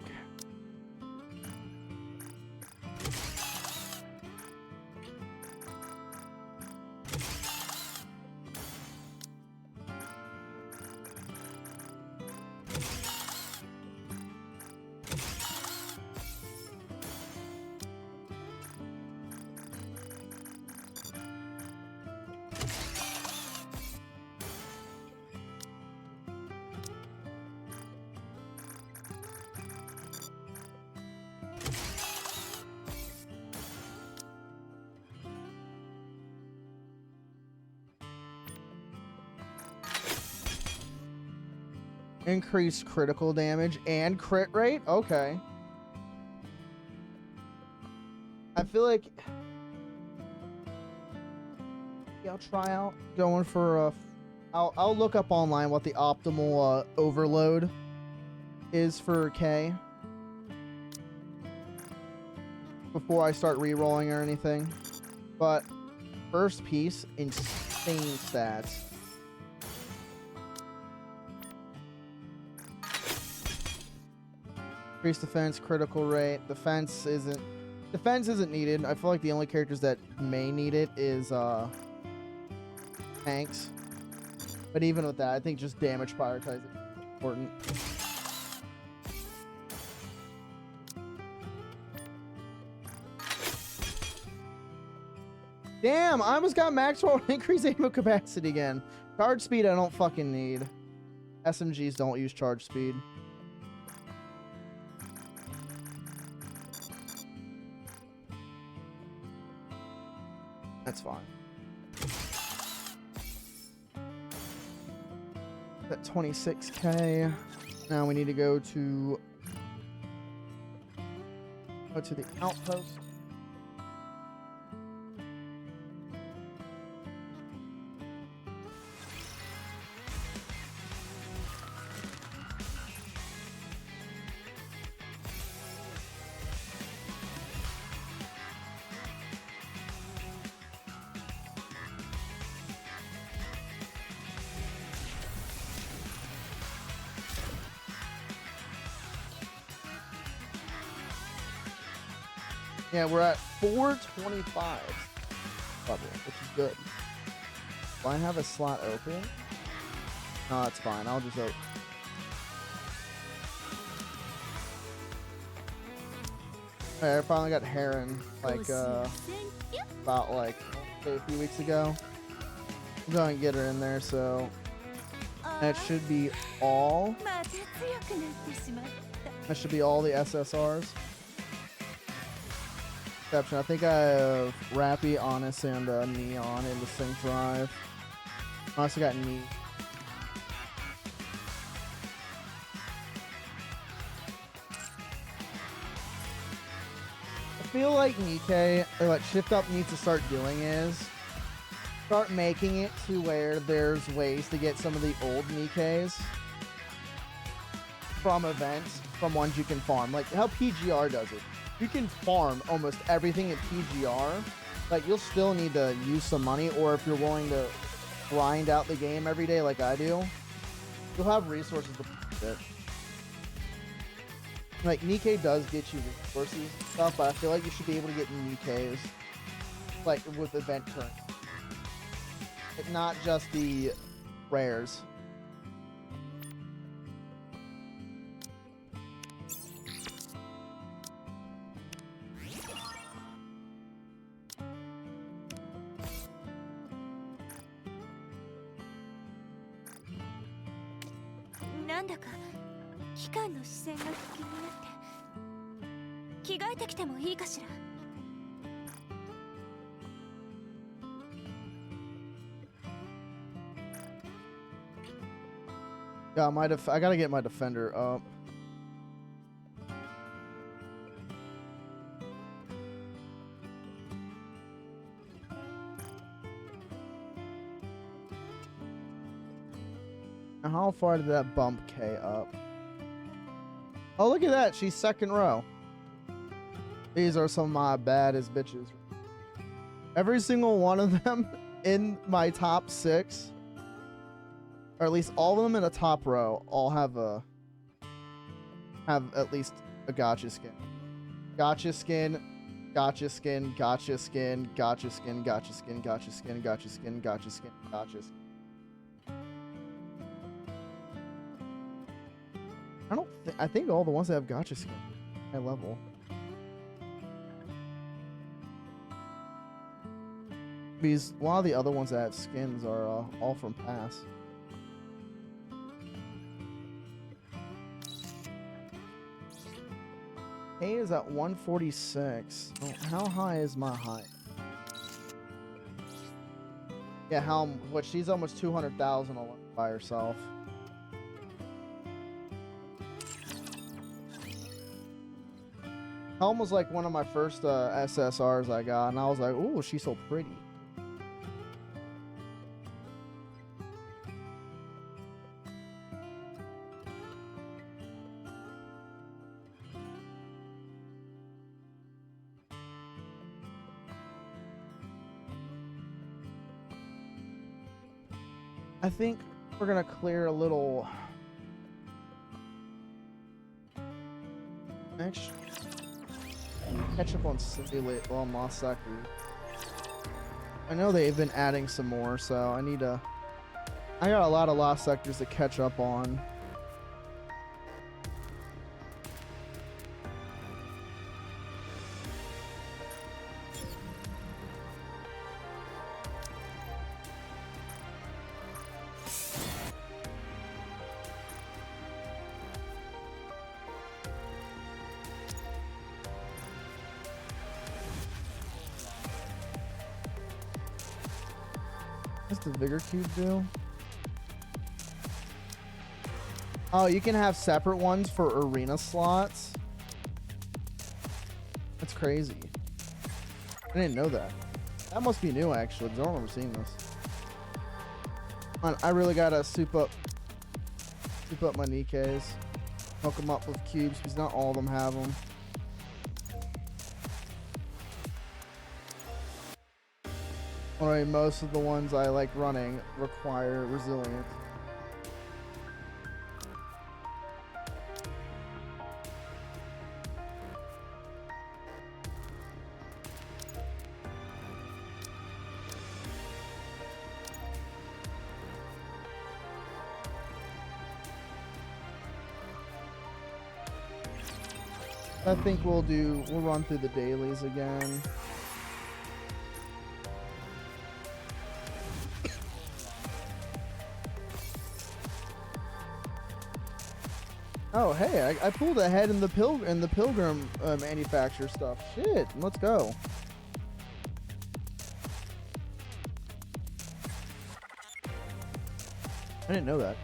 Increase critical damage and crit rate? Okay. I feel like... Yeah, I'll try out going for... I'll look up online what the optimal overload is for K. Before I start re-rolling or anything. But first piece, insane stats. Increase defense, critical rate. Defense isn't needed. I feel like the only characters that may need it is tanks. But even with that, I think just damage prioritizing is important. Damn, I almost got max roll increase ammo capacity again. Charge speed I don't fucking need. SMGs don't use charge speed. That's fine. At 26k. Now we need to go to the outpost. Yeah, we're at 425 level, which is good. Do I have a slot open? No, that's fine. I'll just open. Alright, I finally got Heron, like, about, like, a few weeks ago. I'm going to get her in there, so that should be all. That should be all the SSRs. exception. I think I have Rappy, Honest, and Neon in the sync drive. I also got Neat. I feel like Nikkei, or what Shift Up needs to start doing is start making it to where there's ways to get some of the old Nikkeis from events, from ones you can farm. Like how PGR does it. You can farm almost everything at PGR. Like you'll still need to use some money, or if you're willing to grind out the game every day like I do, you'll have resources to put it. Like Nikkei does get you resources and stuff, but I feel like you should be able to get Nikkeis like with event current. Like, not just the rares. Yeah, I gotta get my defender up. Now, how far did that bump K up? Oh, look at that. She's second row. These are some of my baddest bitches. Every single one of them in my top 6, or at least all of them in the top row, all have at least a gotcha skin. Gotcha skin, gotcha skin, gotcha skin, gotcha skin, gotcha skin, gotcha skin, gotcha skin, gotcha skin, gotcha skin. I think all the ones that have gotcha skin high level. Because a lot of the other ones that have skins are all from pass. A is at 146. Oh, how high is my height? Yeah, what? She's almost 200,000 by herself. Helm was like one of my first SSRs I got, and I was like, "Ooh, she's so pretty." I think we're gonna clear a little. Next. Catch up on Simulate on Lost Sector. I know they've been adding some more, so I got a lot of Lost Sectors to catch up on. What's the Vigor Cube do? Oh, you can have separate ones for arena slots. That's crazy. I didn't know that. That must be new, actually, because I don't remember seeing this. I really gotta soup up my Nikkeis. Hook them up with cubes, because not all of them have them. Alright, most of the ones I like running require resilience. I think we'll run through the dailies again. Oh, hey, I pulled ahead in the pilgrim manufacturer stuff. Shit, let's go. I didn't know that.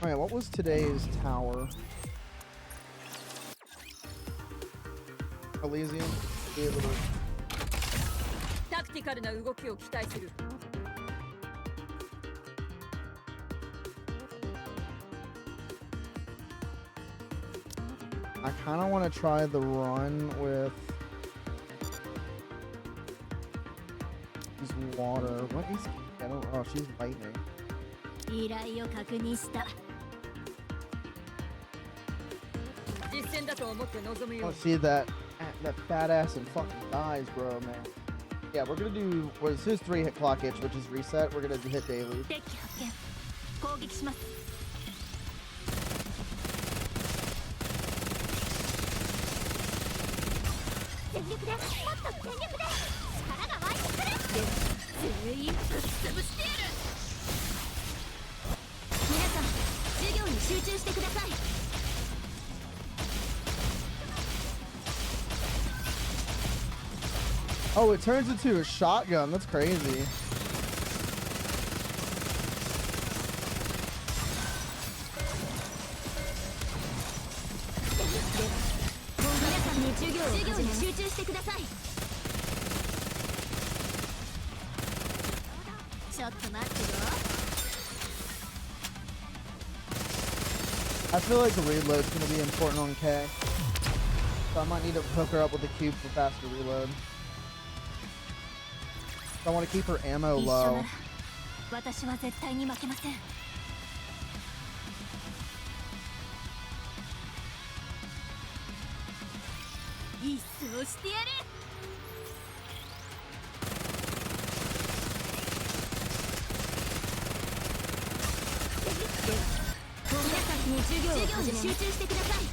Alright, what was today's tower? Elysium? Be able to... タクティカルな動きを期待する。 I kind of want to try the run with this water. What is... I don't... Oh, she's lightning. 依頼を確認した。実戦だと思って臨む I よ want to see that fat ass and fucking thighs, bro, man. Yeah, we're gonna do what is his 3 hit clock itch, which is reset. We're gonna hit daily. 敵発見。攻撃します。全力で、もっと全力で、力が湧いてくる。全員ぶっ潰してやる。皆さん、授業に集中してください。 Oh, it turns into a shotgun. That's crazy. I feel like the reload's gonna be important on K. So I might need to hook her up with a cube for faster reload. I want to keep her ammo low. 私は絶対に負けません。一掃してやる。皆さんに授業に集中してください。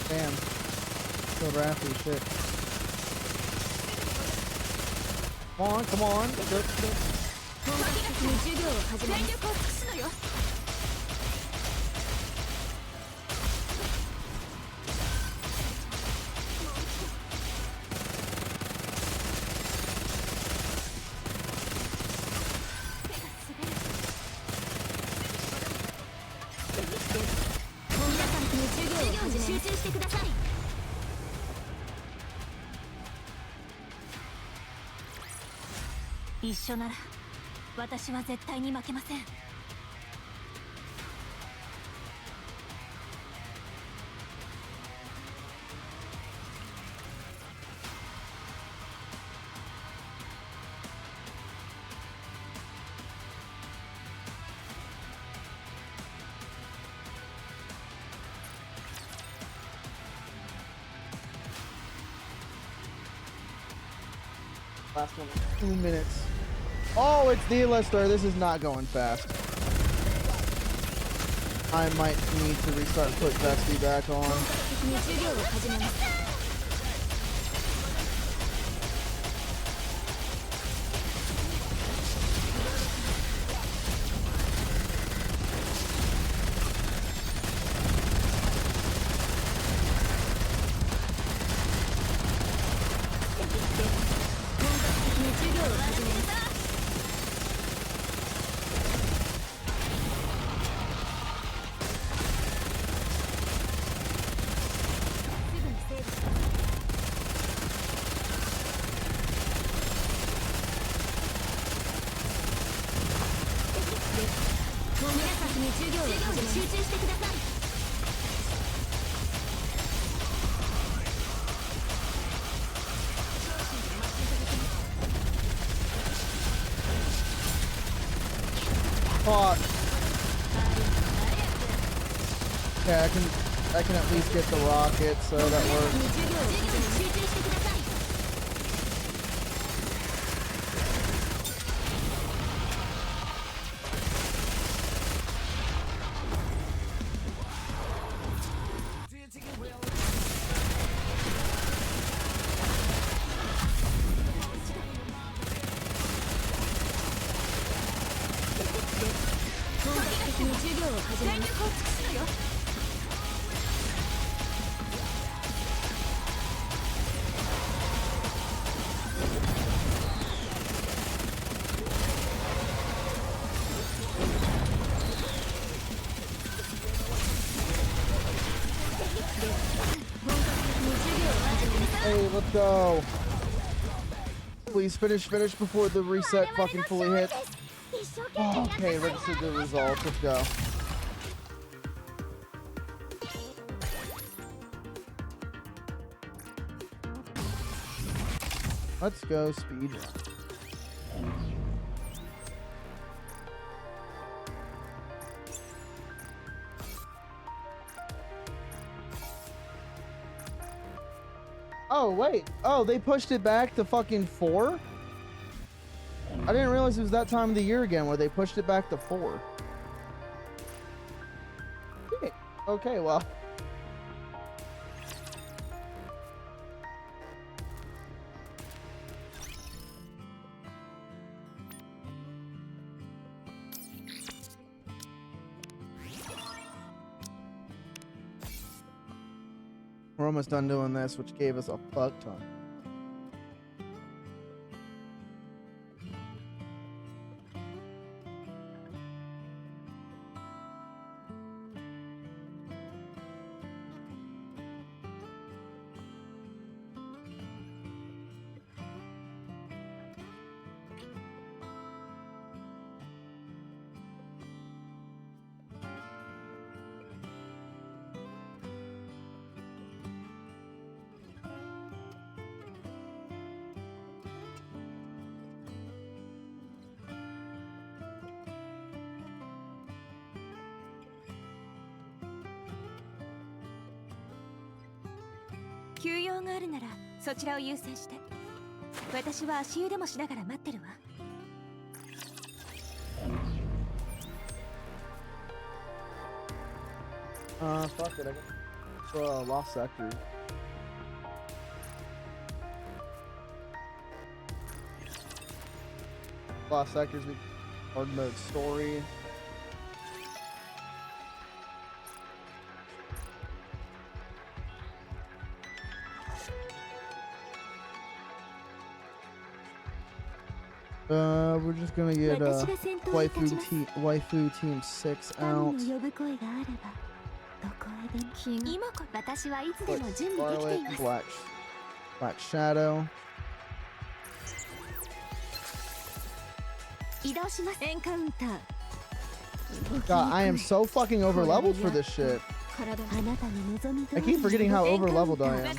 Damn. So wrathy, shit. Come on, come on. Good, good.一緒なら私は絶対に負けません。Last one, 2 minutes. Oh, it's the Lister. This is not going fast. I might need to restart, put Vesty back on. Fuck. Okay, I can at least get the rocket, so that works. 授業を始め集中してください 本格的に授業を始めます全力を尽くすのよ Hey, let's go. Please finish before the reset fucking fully hits. Oh, okay, register the results. Let's go. Let's go speed. Oh, wait. Oh, they pushed it back to fucking 4? I didn't realize it was that time of the year again where they pushed it back to 4. Yeah. Okay, well. We're almost done doing this, which gave us a fuck ton. Fuck it, I got Lost Sector. Lost Sectors, hard mode story. We're just gonna get waifu team 6 out. Scarlet, Black Shadow. God, I am so fucking over leveled for this shit. I keep forgetting how over leveled I am.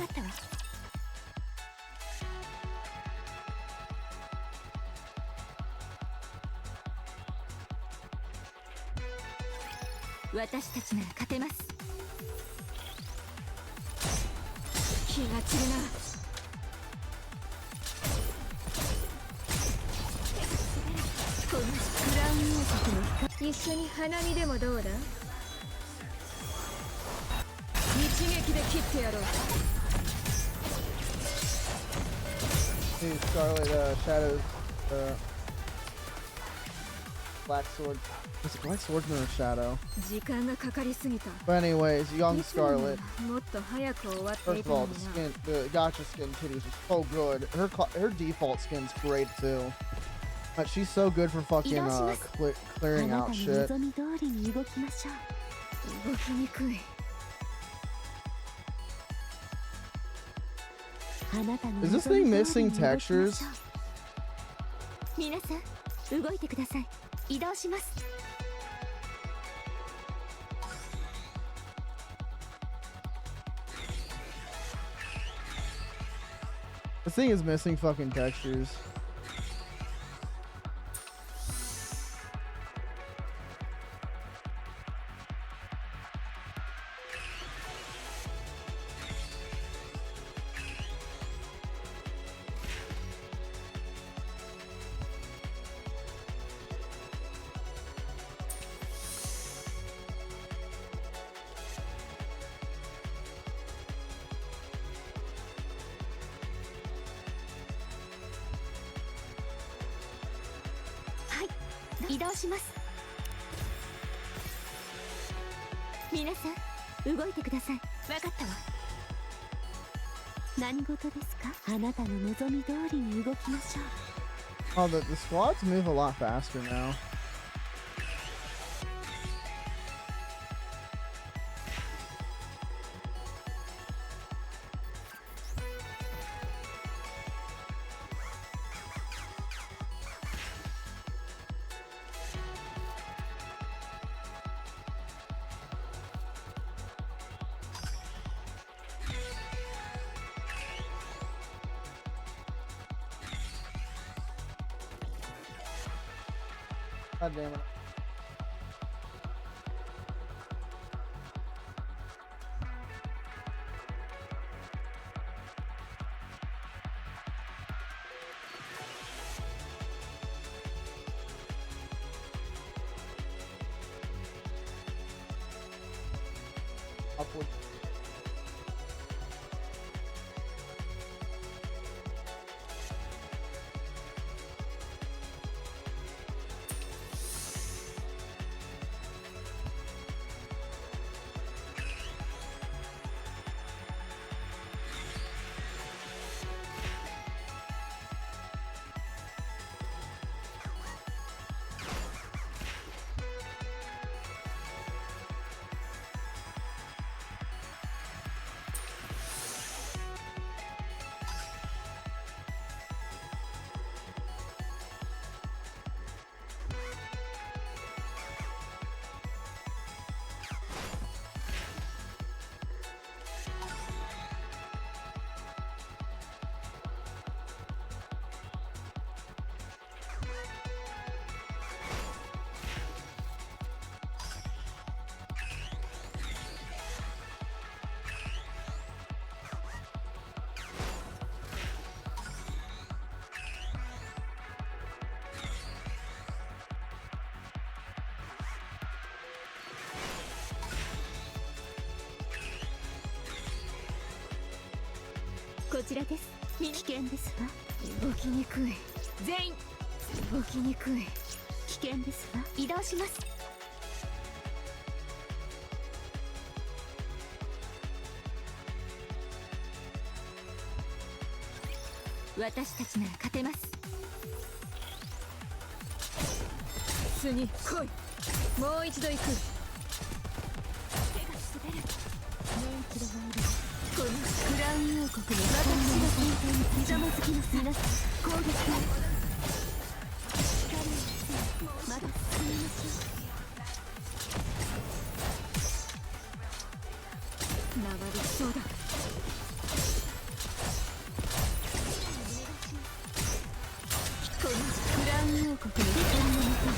Dude, Scarlet Shadows, Black Sword. Is it Black Swordsman or Shadow? But anyways, young Scarlet. First of all, the gacha skin titties are so good. Her default skin's great too. But she's so good for fucking clearing out shit. Is this thing missing textures? This thing is missing fucking textures. 移動します。皆さん動いてください。分かったわ。何事ですか？あなたの望み通りに動きましょう。Oh, the squads move a lot faster now. God damn it. Upward.こちらです。危険ですわ。動きにくい。全員動きにくい。危険ですわ。移動します。私たちなら勝てます。巣に来い。もう一度行く。手が滑る。もう一度参る。このクラウン王国の私が先頭にひざまずきます。皆さん攻撃を。光をまだ進みましょう。回りそうだ。このクラウン王国の光のもと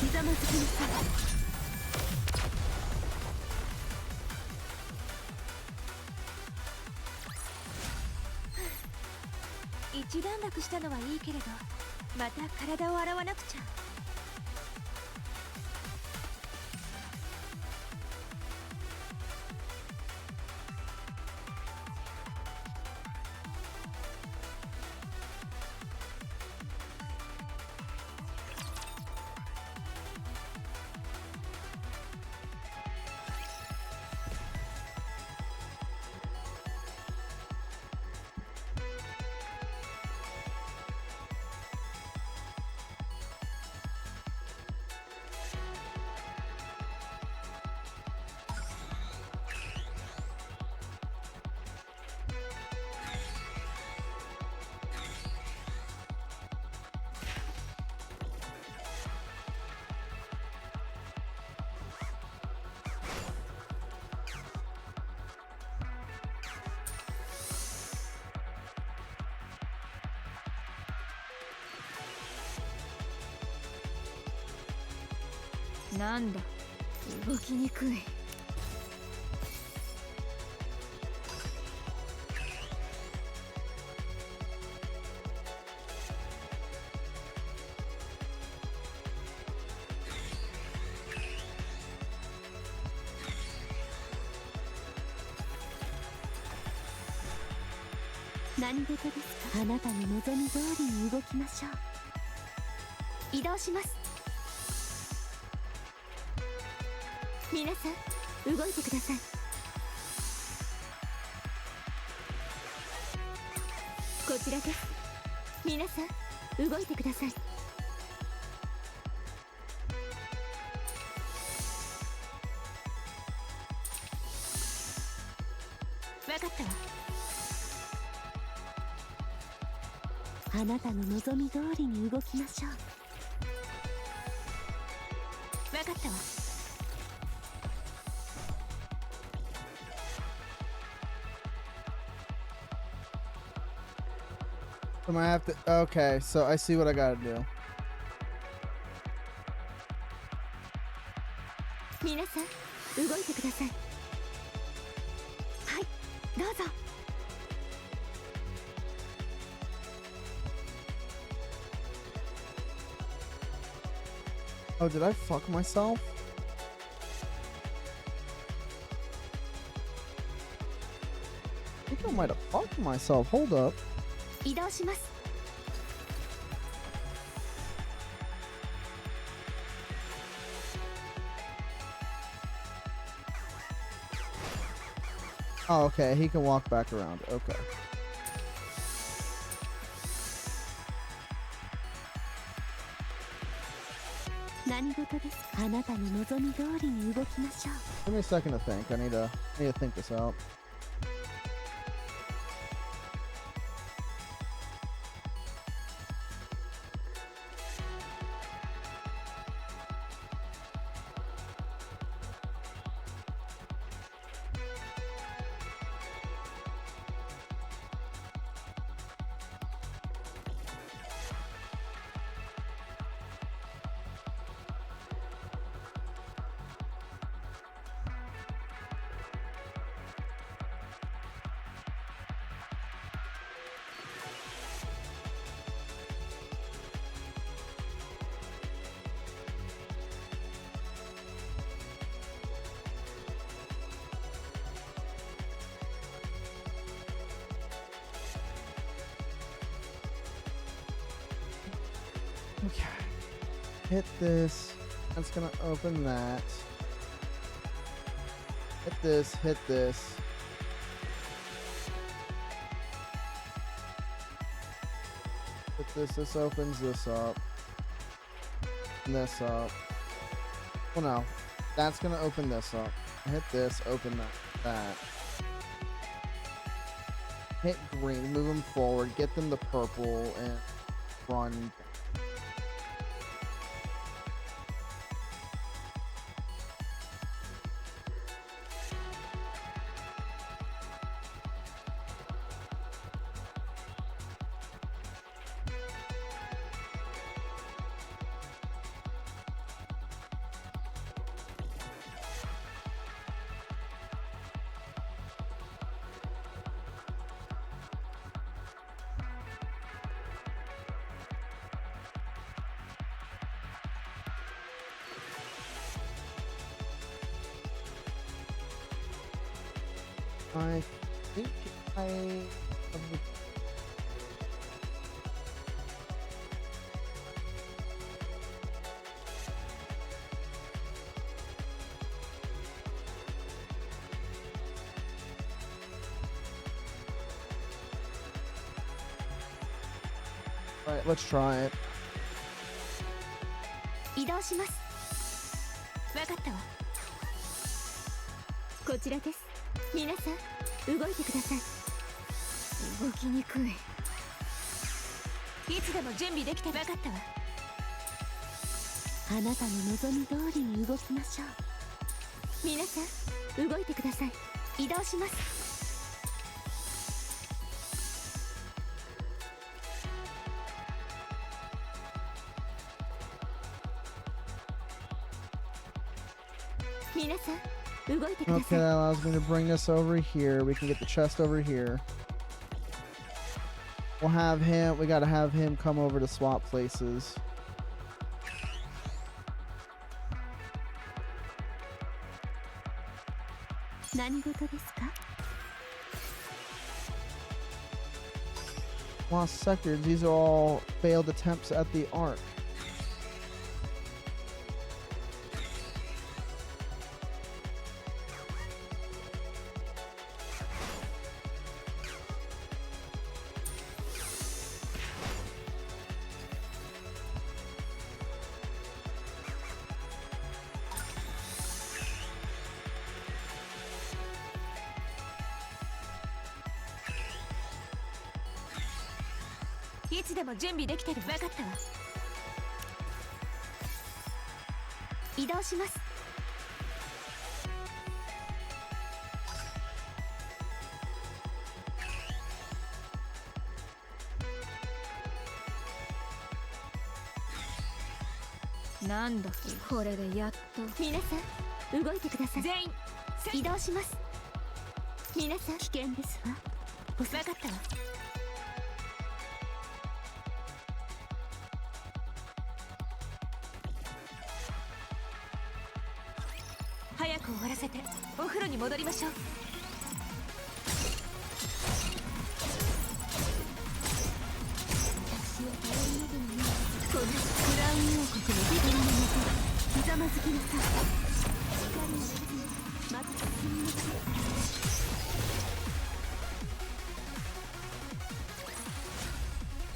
ひざまずきなさい。一段落したのはいいけれど、また体を洗わなくちゃ。なんだ、動きにくい。何事ですか？あなたの望み通りに動きましょう。移動します。皆さん動いてください。こちらです。皆さん動いてください。分かったわ。あなたの望み通りに動きましょう。分かったわ。Am I have to? Okay, so I see what I gotta do. 皆さん動いてください。はい、どうぞ。Oh, did I fuck myself? I think I might have fucked myself. Hold up. 移動します。Oh, okay. He can walk back around. Okay. 何事ですか。あなたの望み通りに動きましょう。 Give me a second to think. I need to think this out. Okay. Hit this. That's gonna open that. Hit this, hit this. Hit this, this opens this up. And this up. Well, no. That's gonna open this up. Hit this, open that. Hit green, move them forward, get them to purple, and run. I think I have the Alright, let's try it. 移動します。分かったわ。こちらです。皆さん動いてください。動きにくい。いつでも準備できて。分かったわ。あなたの望み通りに動きましょう。皆さん動いてください。移動します。皆さん動いてくだ Okay, さい。 that allows me to bring this over here. We can get the chest over here. We'll have him, we gotta have him come over to swap places. Lost sectors, these are all failed attempts at the arc. いつでも準備できてる。分かったわ。移動します。なんだこれでやっと。皆さん動いてください。全員移動します。皆さん危険ですわ。分かったわ。早く終わらせてお風呂に戻りましょう。私を頼りなどにこのクラウン王国のビビりのもとひざまずきなさい。光の沈みまた進みなさ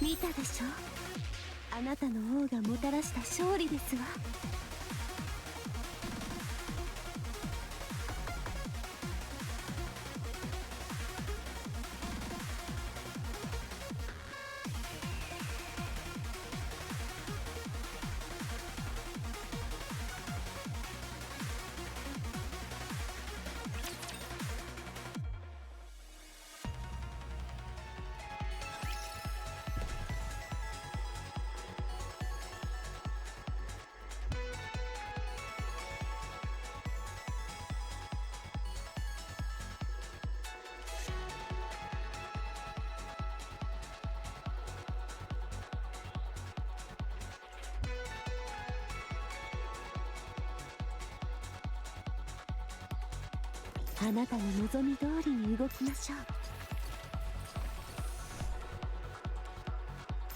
い。見たでしょ。あなたの王がもたらした勝利ですわ。あなたの望み通りに動きましょ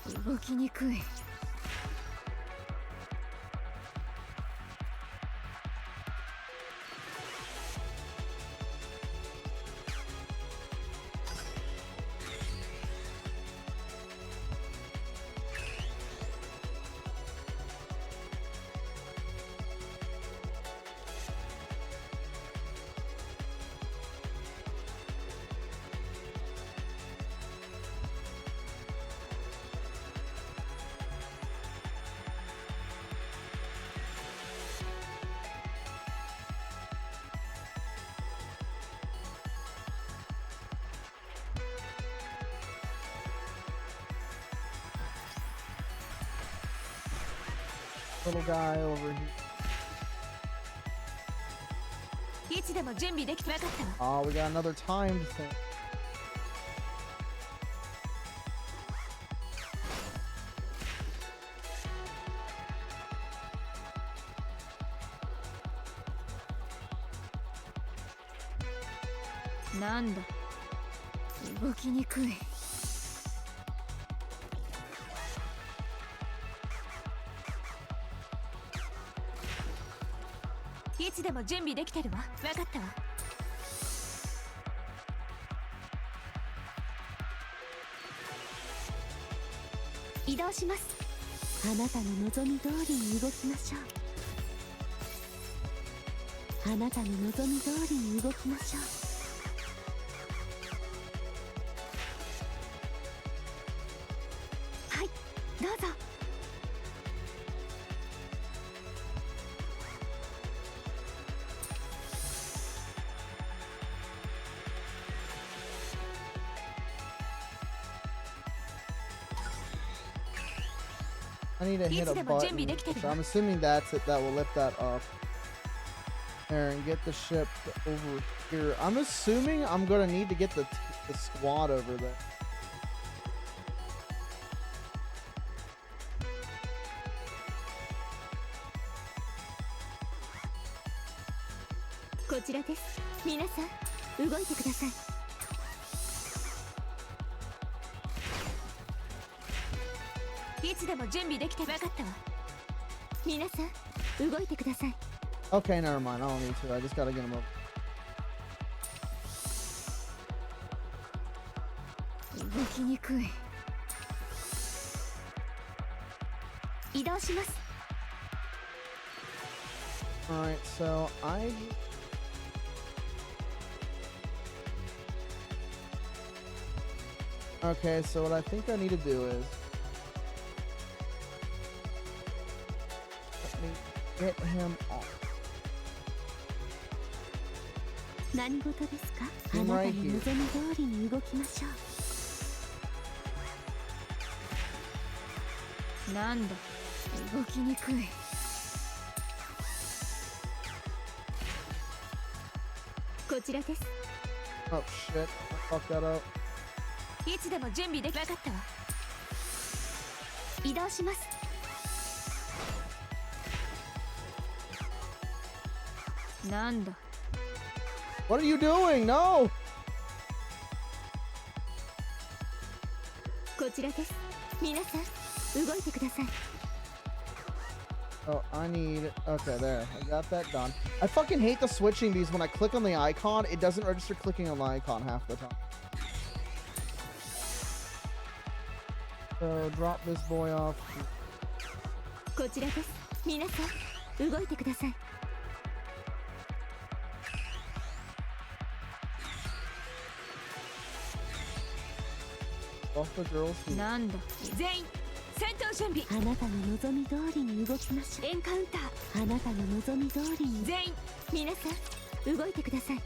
う。動きにくい。Little guy over here. いつでも準備できて。分かったわ。 Oh, we got another timed thing. なんだ動きにくい。いつでも準備できてるわ。分かったわ。移動します。あなたの望み通りに動きましょう。あなたの望み通りに動きましょう。はい、どうぞ。I need to hit a button, which I'm assuming that's it. That will lift that up. There, and get the ship over here. I'm assuming I'm gonna need to get the squad over there. こちらです。皆さん動いてください。いつでも準備できて。分かったわ。皆さん動いてください。 Okay, never mind. I don't need to. I just gotta get him over. 動きにくい。移動します。 Alright, so Okay, so what I think I need to do is Get him off. 何事ですか？あ I'm なた right の here. 望み通りに動きましょう。なんだ、動きにくい。こちらです。 Oh shit. I fucked that up. いつでも準備できなかったわ。移動します。なんだ。 What are you doing? No! こちらです。皆さん、動いてください。 Oh, I need... Okay, there. I got that done. I fucking hate the switching because when I click on the icon, it doesn't register clicking on the icon half the time. So, drop this boy off. こちらです。皆さん、動いてください。 Off the girls' feet. なんだ。全員、戦闘準備。あなたの望み通りに動きましょう。エンカウンター。あなたの望み通りに。全員、皆さん、動いてください。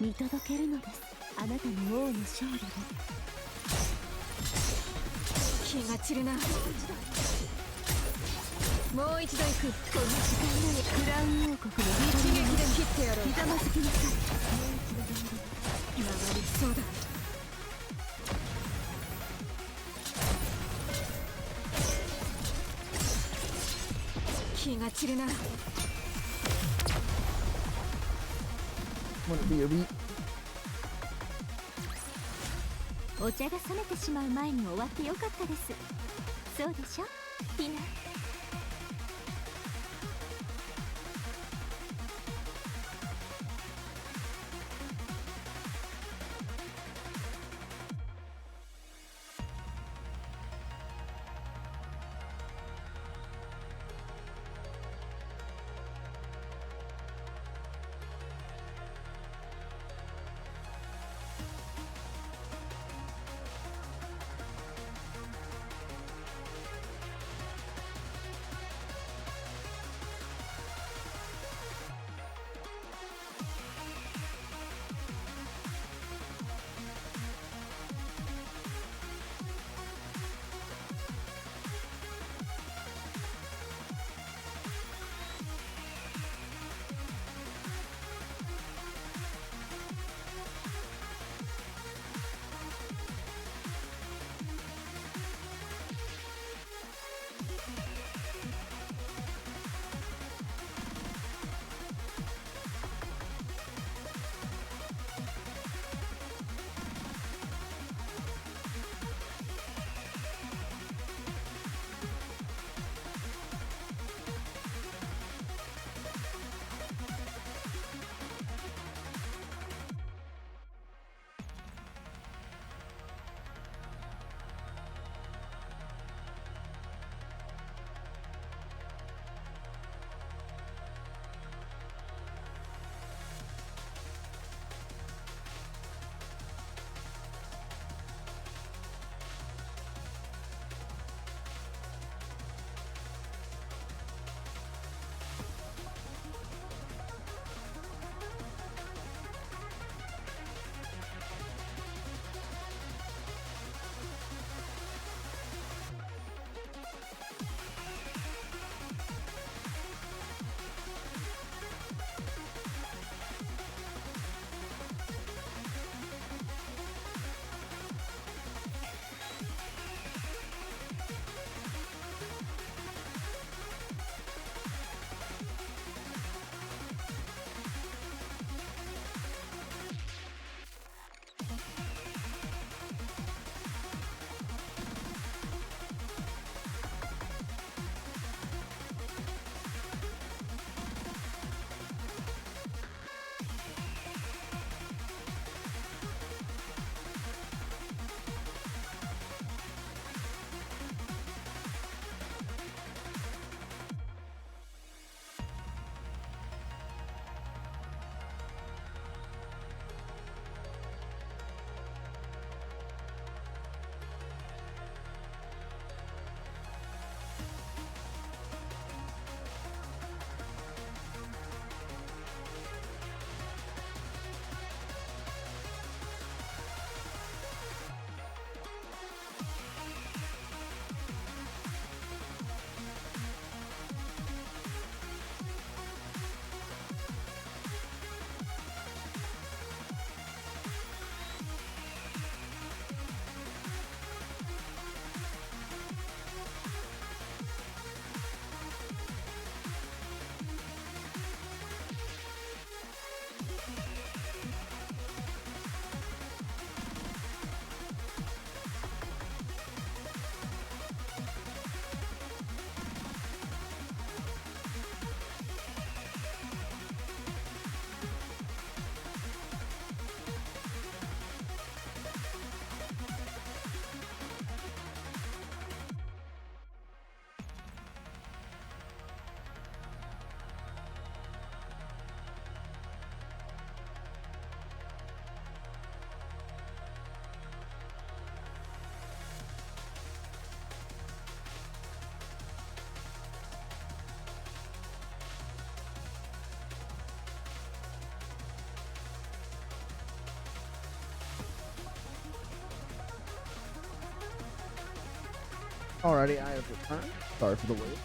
見届けるのです。あなたの王の勝利で。気が散るな。もう一度行く。この時間内にクラウン王国の一撃で切ってやろう。ひざまずきなさい。流れそうだ。気が散るな。 Want it be your beat? お茶が冷めてしまう前に終わってよかったです。そうでしょ、ティナ。Alrighty, I have returned. Sorry for the wait.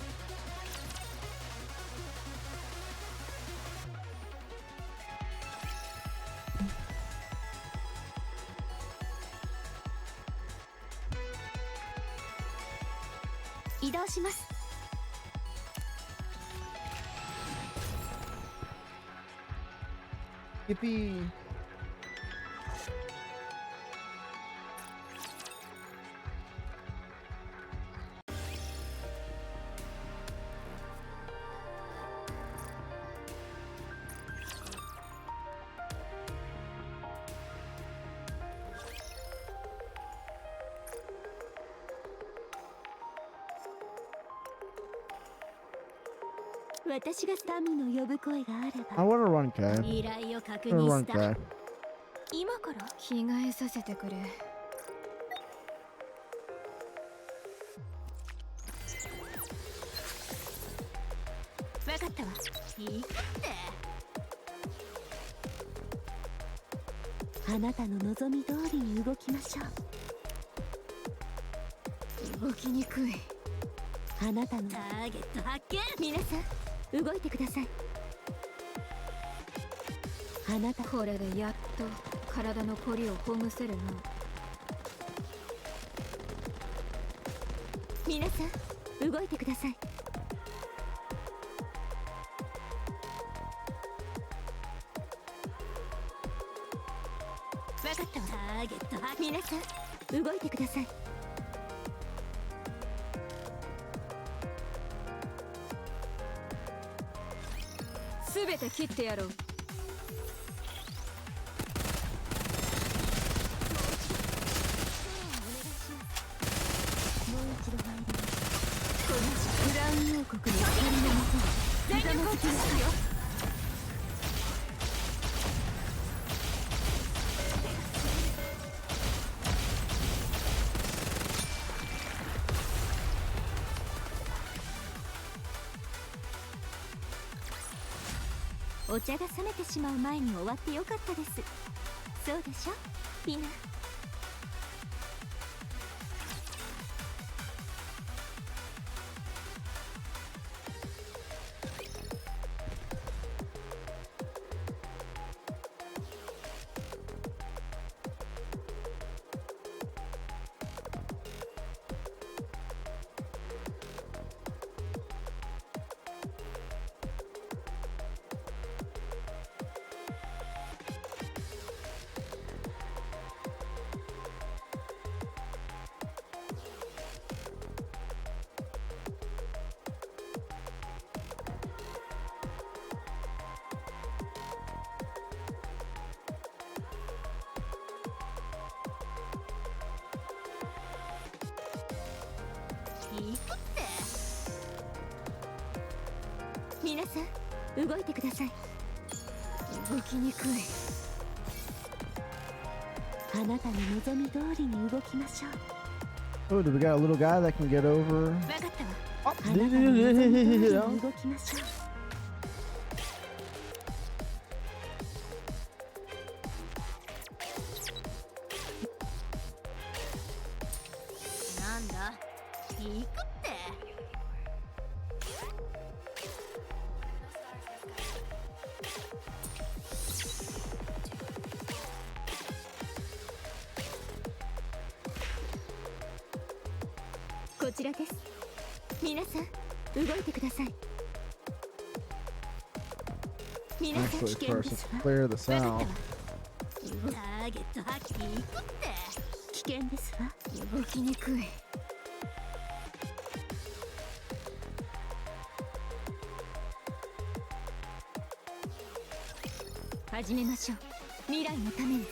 Yippee! I want to run K. I want to run K. 今から着替えさせてくれ。わかったわ。いいって。あなたの望み通りに動きましょう。動きにくい。あなたのターゲット発見。皆さん動いてください。あなたこれでやっと体のこりをほぐせるな。皆さん動いてください。わかったわ。ターゲット発見。皆さん動いてください。すべて切ってやろう。お茶が冷めてしまう前に終わってよかったです。そうでしょ、ピナ。皆さん動いてください。動きにくい。あなたの望み通りに動きましょう。 Oh, do we got a little guy that can get over? わかったわ。 Oh, あなたの望み通りに動きましょう。なんだ行くって。こちらです。皆さん動いてください。皆さん actually, 危険 first で let's すわ。 clear this わかった out. わ。ターゲット発見。行くって。危険ですわ。動きにくい。始めましょう。未来のために。こ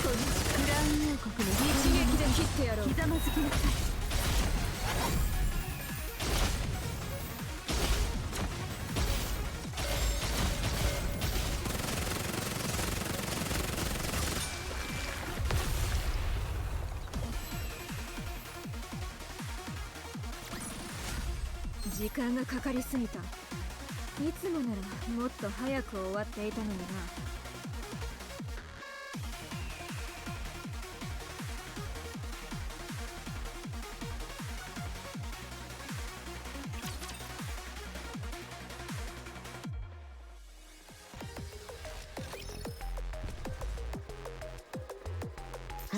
のクラウン王国の一撃で切ってやろう。ひざまずきなさい。時間がかかりすぎた。いつもならもっと早く終わっていたのにな。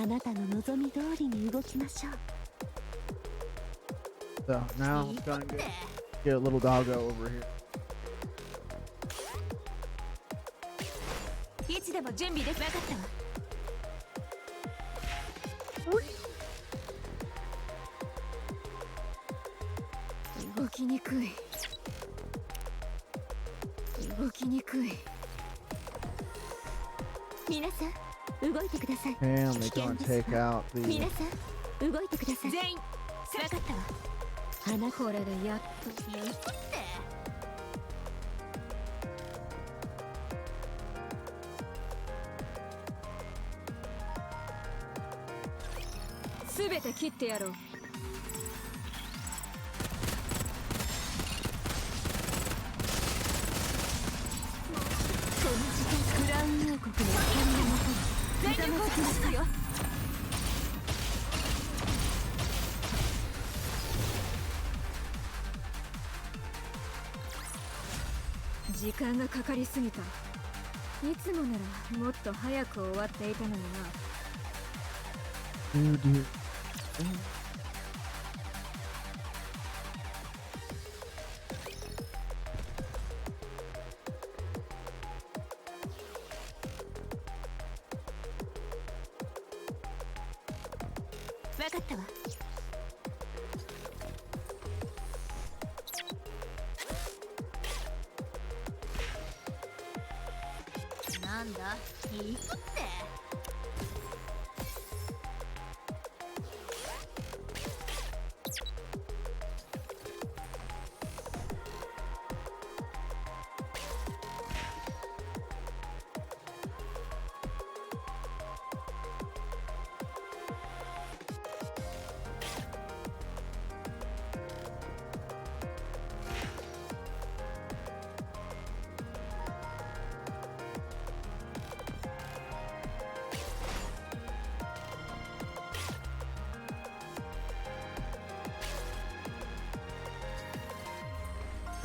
あなたの望み通りに動きましょう。 So now let's go and get a little doggo over here. いつでも準備できなかったわ。動きにくい。動きにくい。皆さん動いてください。 And they're gonna take out 皆 the さん動いてください。全員分かったわ。あなこれでやっと言うってすべて切ってやろう。この時間クラウン王国の光のもとに全力を尽くすよ。時間がかかりすぎた。いつもならもっと早く終わっていたのにな。 dude. 分かったわ。なんだいい子って。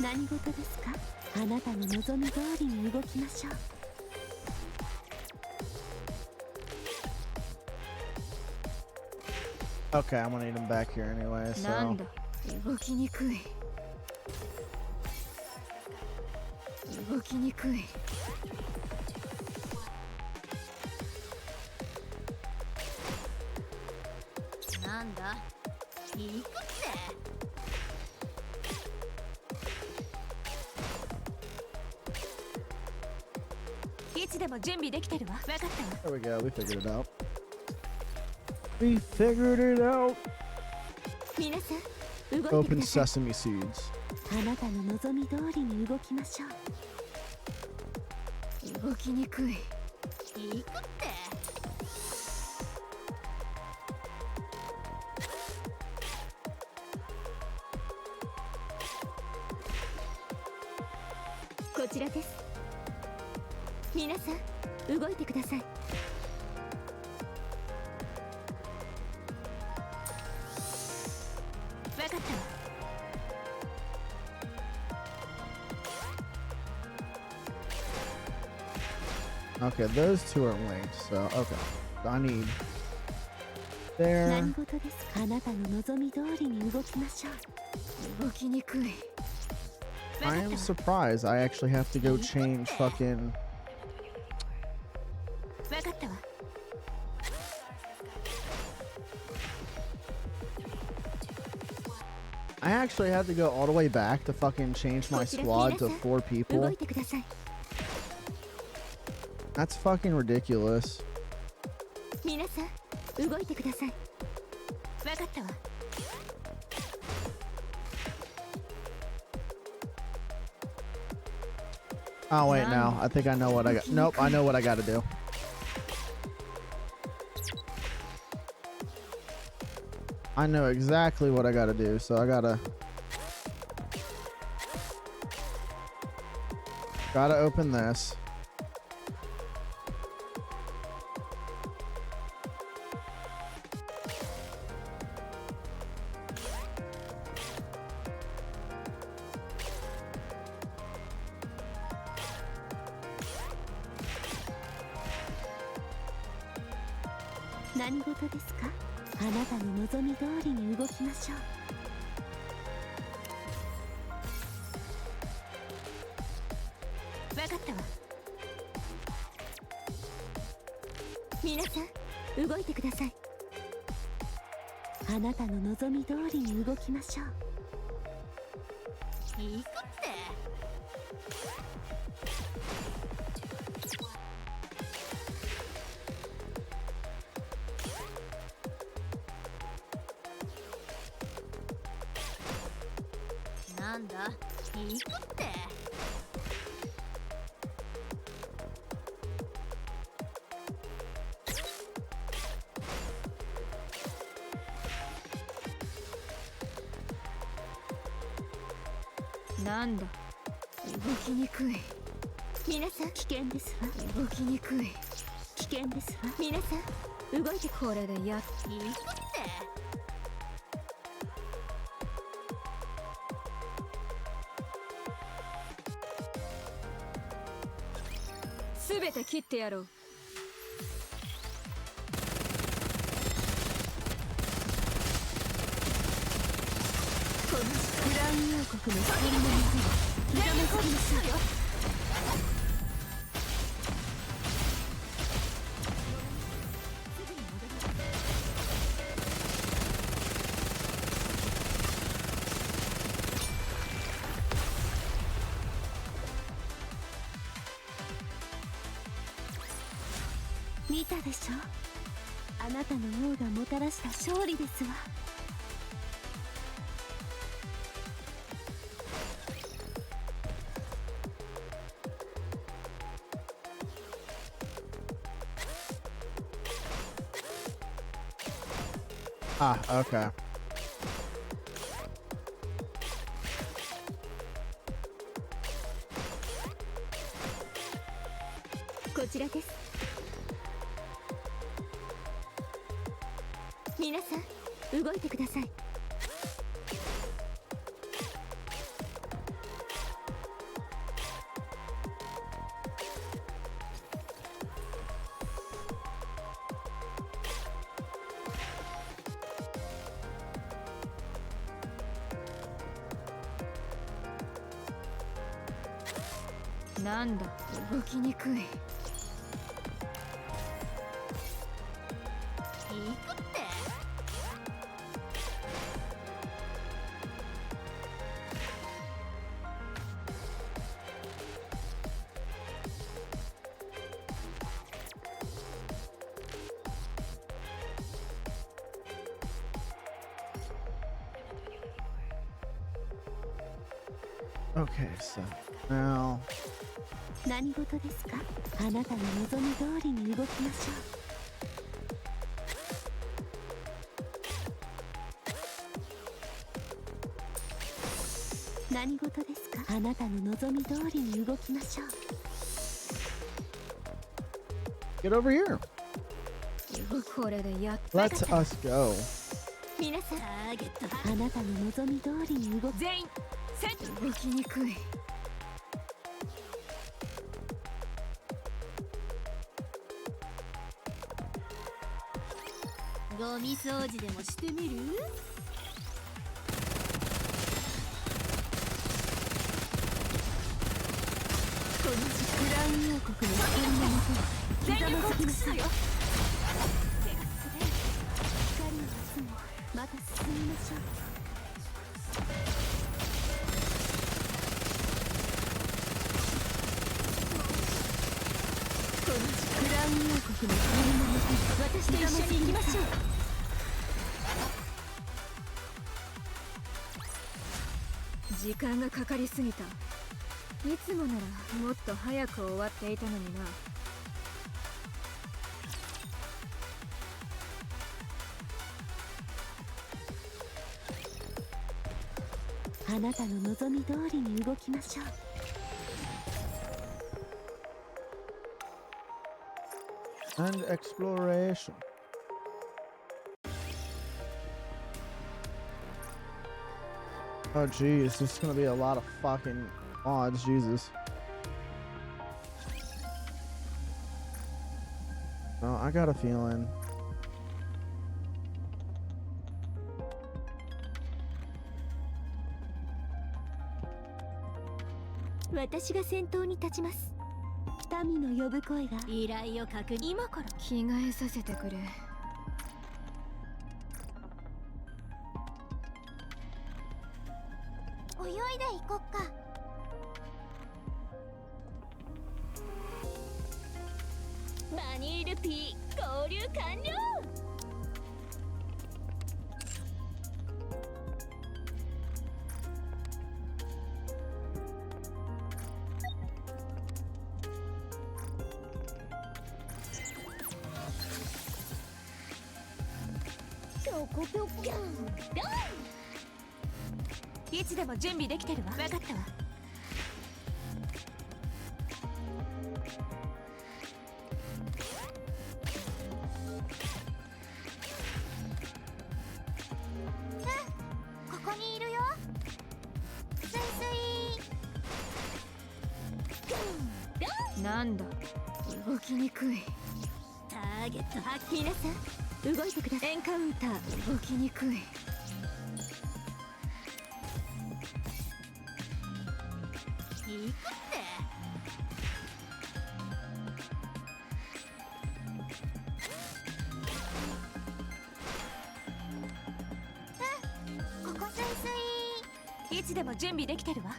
何事ですか。あなたの望み通りに動きましょう。 Okay, I'm gonna need him back here anyway, なん so だ動きにくい。動きにくい。なんだいい子って。 いつでも準備できてるわ。分かったわ。 there we go, we figured it out. We figured it out. 皆さん動いて Open ください。 sesame seeds. あなたの望み通りに動きましょう。動きにくい。いい子って。こちらです。皆さん動いてください。分かったわ。 Okay, those two are linked, so okay. So I need there. 何事ですか。あなたの望み通りに動きましょう。動きにくい。 I am surprised I actually have to go change fucking. 分かったわ。 I actually had to go all the way back to fucking change my squad to 4 動 people. いてください。 That's fucking ridiculous. 皆さん動いてください。分かったわ。 Oh wait, now I think I know what I got. Nope, I know what I got to do. I know exactly what I got to do, so I gotta open this. 何事ですか？あなたの望み通りに動きましょう。分かったわ。皆さん動いてください。あなたの望み通りに動きましょう。行くって。なんだ、行くって。なんだ、動きにくい。皆さん危険ですわ。動きにくい。危険ですわ。皆さん動いて。これでやっ行くって。すべて切ってやろう。このクラウン王国の光の水が目覚めすぎますよ。見たでしょ、あなたの王がもたらした勝利ですわ。Ah, okay. こちらです。皆さん動いてください。なんだ、動きにくい。行くって。Okay, so now 何事ですか？あなたの望み通りに動きましょう。何事ですか？あなたの望み通りに動きましょう。 get over here. これでやっと Let us go. 皆さんターゲット。あなたの望み通りに動く。全員セット。動きにくい。ゴミ掃除でもしてみる？このクラウン王国の光のもと全力を尽くすのよ。手が滑る。光の夏もまた進みましょう。このクラウン王国の光のもと私と一緒に行きましょう。時間がかかりすぎた。いつもならもっと早く終わっていたのにな。あなたの望み通りに動きましょう。 And exploration. Oh geez, this is gonna be a lot of fucking mods, Jesus. No, I got a feeling 私が先頭に立ちます。民の呼ぶ声が依頼を確認。今から着替えさせてくれ。泳いで行こっか。バニールピー合流完了。ぴょこぴょぴょん。いつでも準備できてるわ。分かったわ。ここにいるよ。スイスイ。なんだ、動きにくい。ターゲット発見。皆さん動いてください。エンカウンター。動きにくい。行くって。ここスイスイ。いつでも準備できてるわ。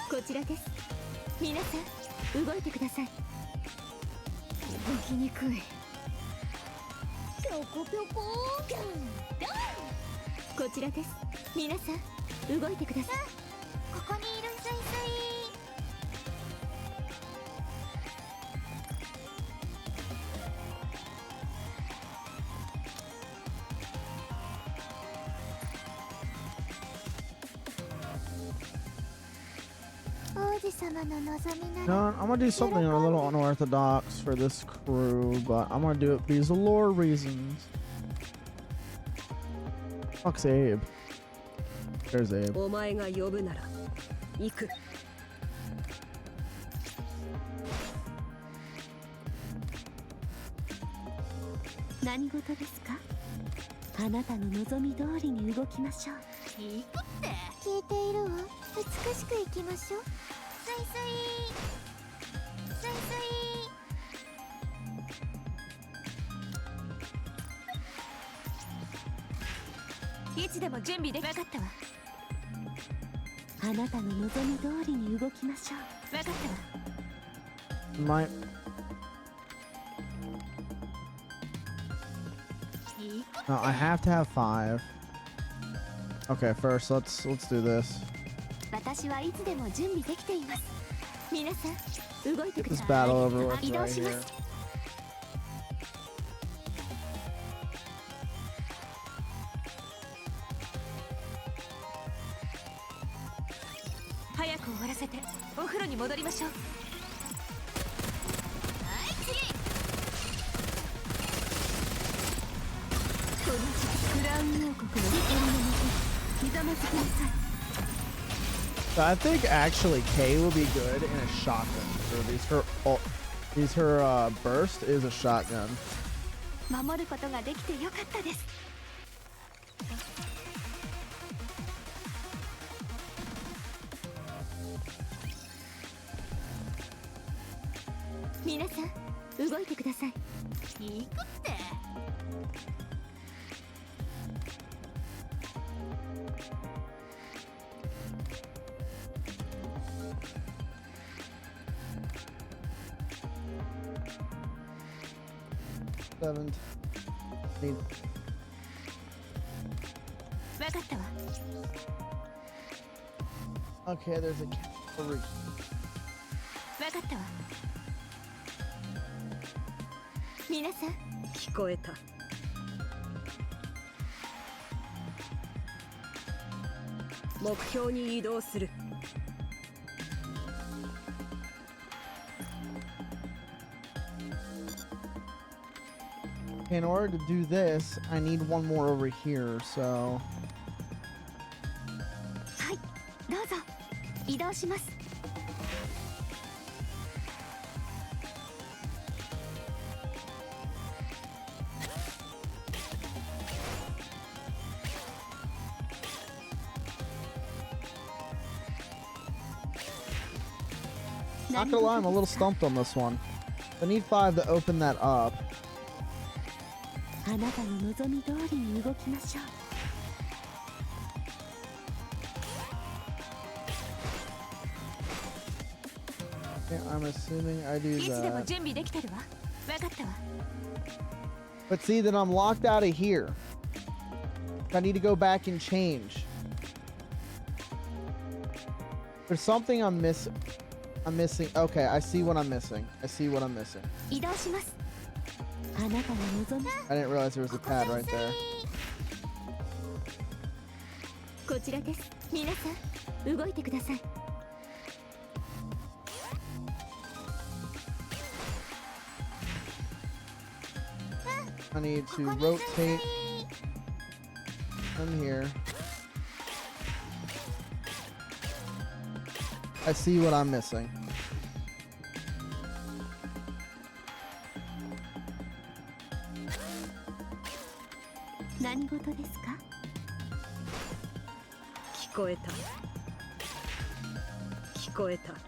こちらです。皆さん動いてください。動きにくい。ぴょこぴょこー。こちらです。皆さん動いてください。ここにいる。スイスイ。王子様の望みなら。 No, I'm gonna do something a little unorthodox for this crew, but I'm gonna do it because of lore reasons. Fuck's Abe. There's Abe. お前が呼ぶなら行く。何事ですか。あなたの望み通りに動きましょう。行くって聞いているわ。美しく行きましょう。スイスイスイスイ。いつでも準備で分かったわ。あなたの望み通りに動きましょう。分かったわ。 Might. No, I have to have 5. Okay, first let's do this. 私はいつでも準備できています。皆さん動いて Get くだ this さい。 battle over with 移動 right しま here. す。早く終わらせてお風呂に戻りましょう。このクラウン王国の光のもとひざまずきなさい。 So I think actually Kay will be good in a shotgun. So her burst is a shotgun. 守ることができてよかったです。皆さん動いてください。行くって。7. 8. 分かったわ。 Okay, there's a 3. 分かったわ。皆さん聞こえた。目標に移動する。 In order to do this, I need one more over here, so... はい、どうぞ移動します。Not gonna lie, I'm a little stumped on this one. I need 5 to open that up. あなたの望み通りに動きましょう。 Okay, I'm assuming I do いつでも that. 準備できてるわ。わかったわ。 But see, then I'm locked out of here. I need to go back and change. There's something I'm missing. I'm missing. Okay, I see what I'm missing. I see what I'm missing. 移動します。あなたの望み。 I didn't realize there was a pad right there. こちらです。皆さん、動いてください。 I need to rotate from here. I see what I'm missing.聞こえた。聞こえた。 は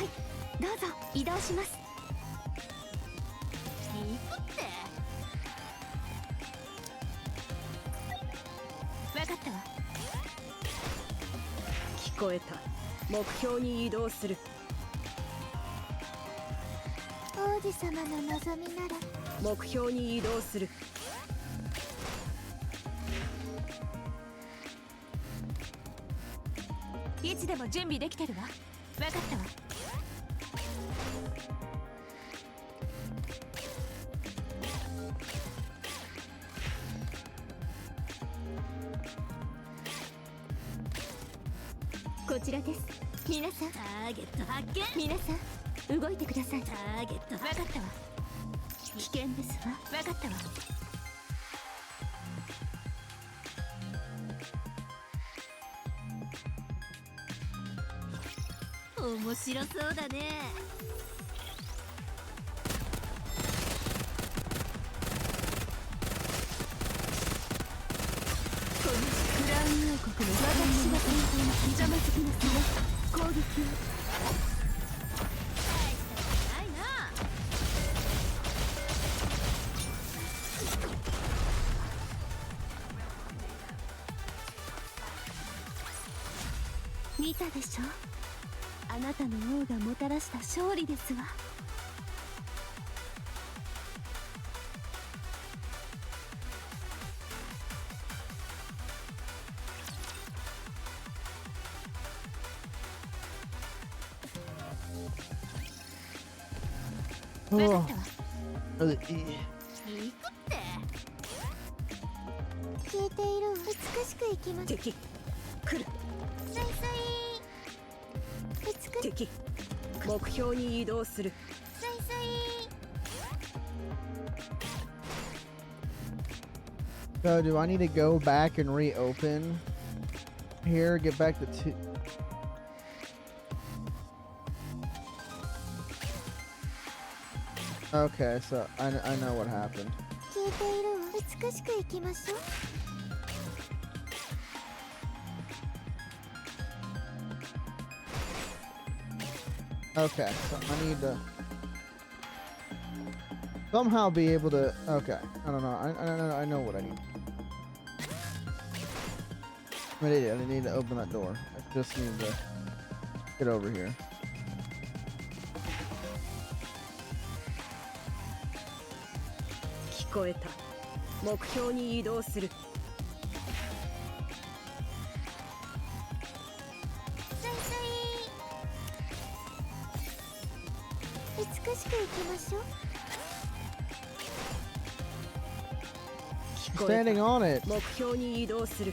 い、どうぞ移動します。わかったわ。聞こえた。目標に移動する。王子様の望みなら。目標に移動する。いつでも準備できてるわ。わかったわ。 こちらです。皆さん、ターゲット発見。皆さん、動いてください。ターゲット。わかったわ。危険ですわ。わかったわ。面白そうだね。このクラウン王国の私が天才にひざまずきますね。攻撃を。大したないな。見たでしょ。あなたの王がもたらした勝利ですわ。わかったわ。いいって消えているわ。美しくいきます。敵来る。スイスイ。敵目標に移動する。スイスイ。 So do I need to go back and reopen here? Get back to 2. Okay, so I know what happened. 消えているわ。美しくいきましょう。 Okay, so I need to somehow be able to. Okay, I don't know. I know what I need. I'm an idiot. I need to open that door. I just need to get over here. 聞こえた。目標に移動する。スイスイ。美しくいきましょう。聞こえ Standing た。 on it. 目標に移動する。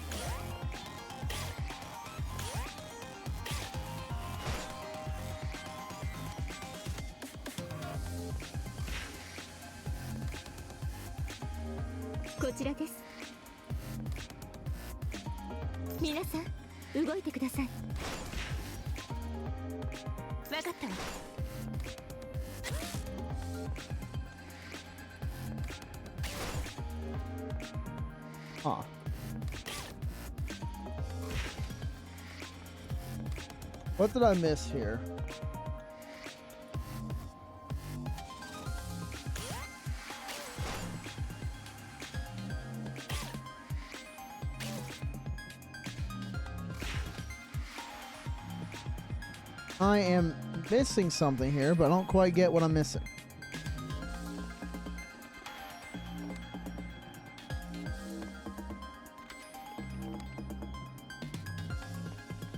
こちらです。皆さん、動いてください。わかったわ。Huh. What did I miss here? I am missing something here, but I don't quite get what I'm missing.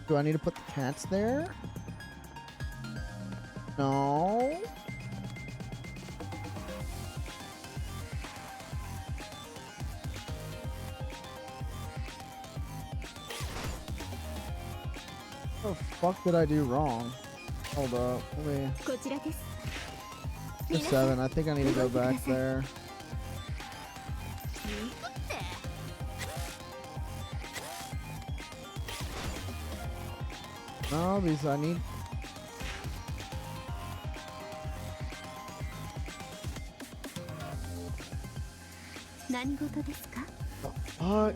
Do I need to put the cats there? No. What the fuck did I do wrong? Hold up. Let me. こちらです。 There's 7. I think I need to go back there. No, because I need. Fuck.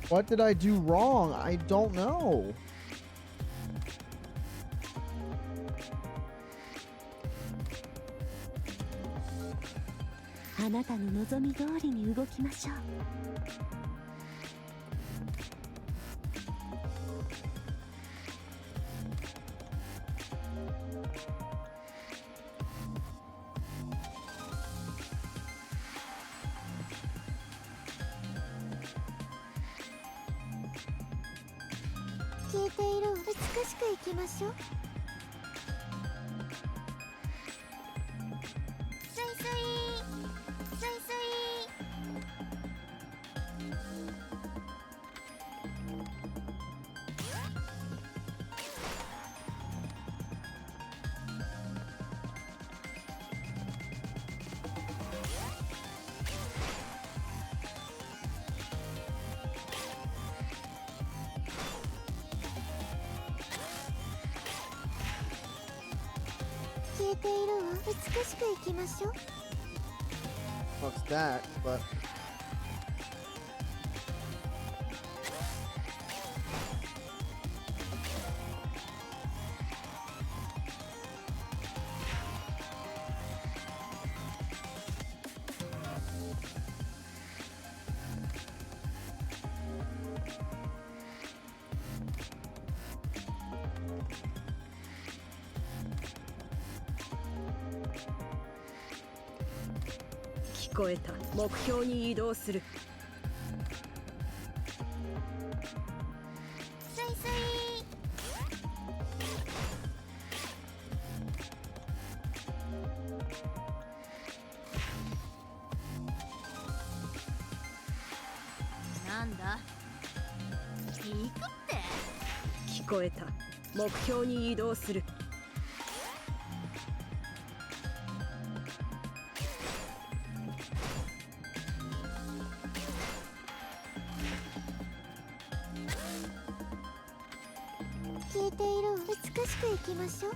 What did I do wrong? I don't know. What's that? But.聞こえた。目標に移動する。なんだ。行くって。聞こえた。目標に移動する。消えている美しく行きましょう。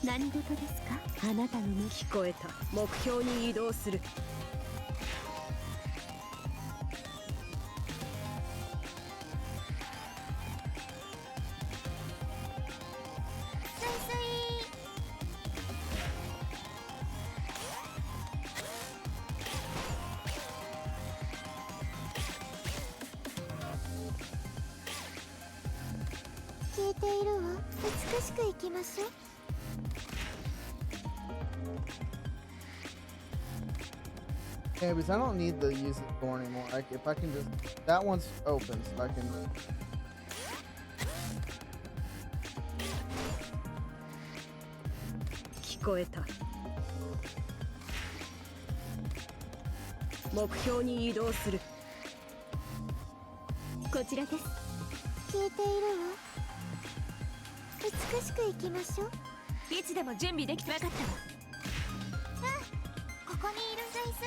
何事ですか？あなたの目聞こえた。目標に移動する。消えているわ。美しく行きましょう。Yeah, because I don't need to use the door anymore. Like, if I can just... That one's open, so I can... 聞こえた。目標に移動する。こちらです。消えているわ。美しく行きましょう。いつでも準備できて分かったわ。ここにいるスイスイ。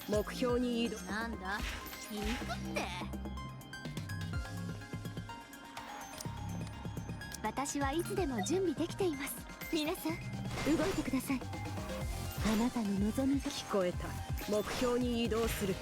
目標に移動。なんだ行くって私はいつでも準備できています。皆さん動いてください。あなたの望みが聞こえた。目標に移動する。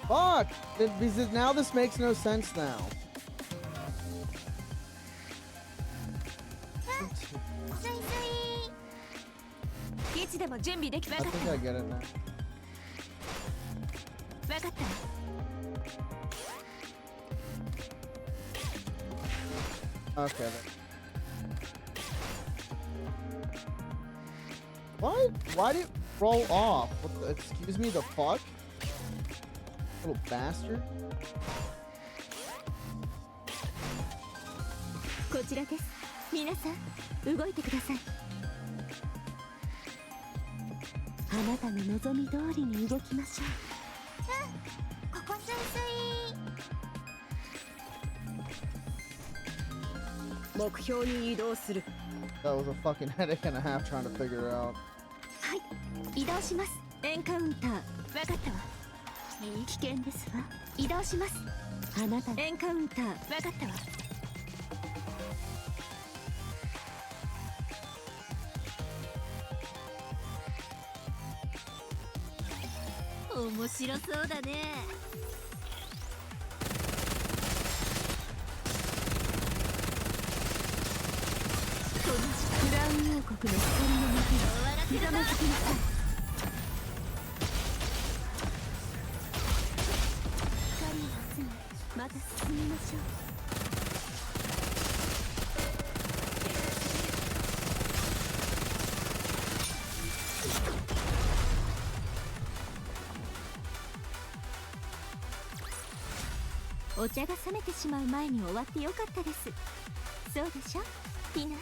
Fuck! Because now this makes no sense now. スイスイいつでも準備でき。 I 分かっ think I get it now. た分かった Okay. What? Why did it roll off? What the, excuse me, the fuck? Little bastard. こちらです。皆さん動いてください。あなたの望み通りに動きましょう。ここスイスイ目標に移動する。 That was a fucking headache and a half trying to figure it out. はい移動します。エンカウンター分かったわ。危険ですわ。移動します。あなたエンカウンター分かったわ。面白そうだね。このクラウン王国の光の中にひざまずきなさい。光を集めまた進みましょう。お茶が冷めてしまう前に終わってよかったです。そうでしょティナ。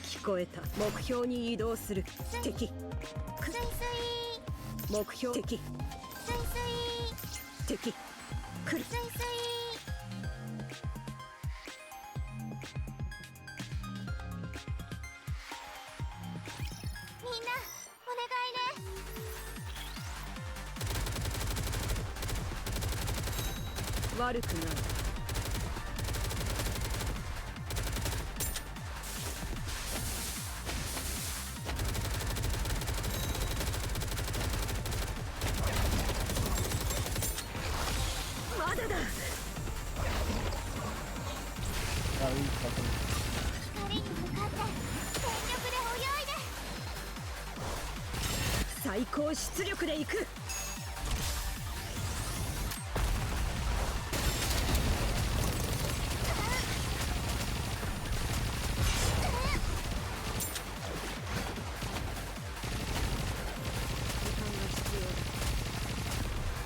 聞こえた。目標に移動する。敵。スイスイ目標敵。スイスイ敵。来る。スイスイみんなお願いね。悪くない。まだだ。 Gotta eat fucking. 光に向かって全力で泳いで。最高出力で行く。時間が必要だ。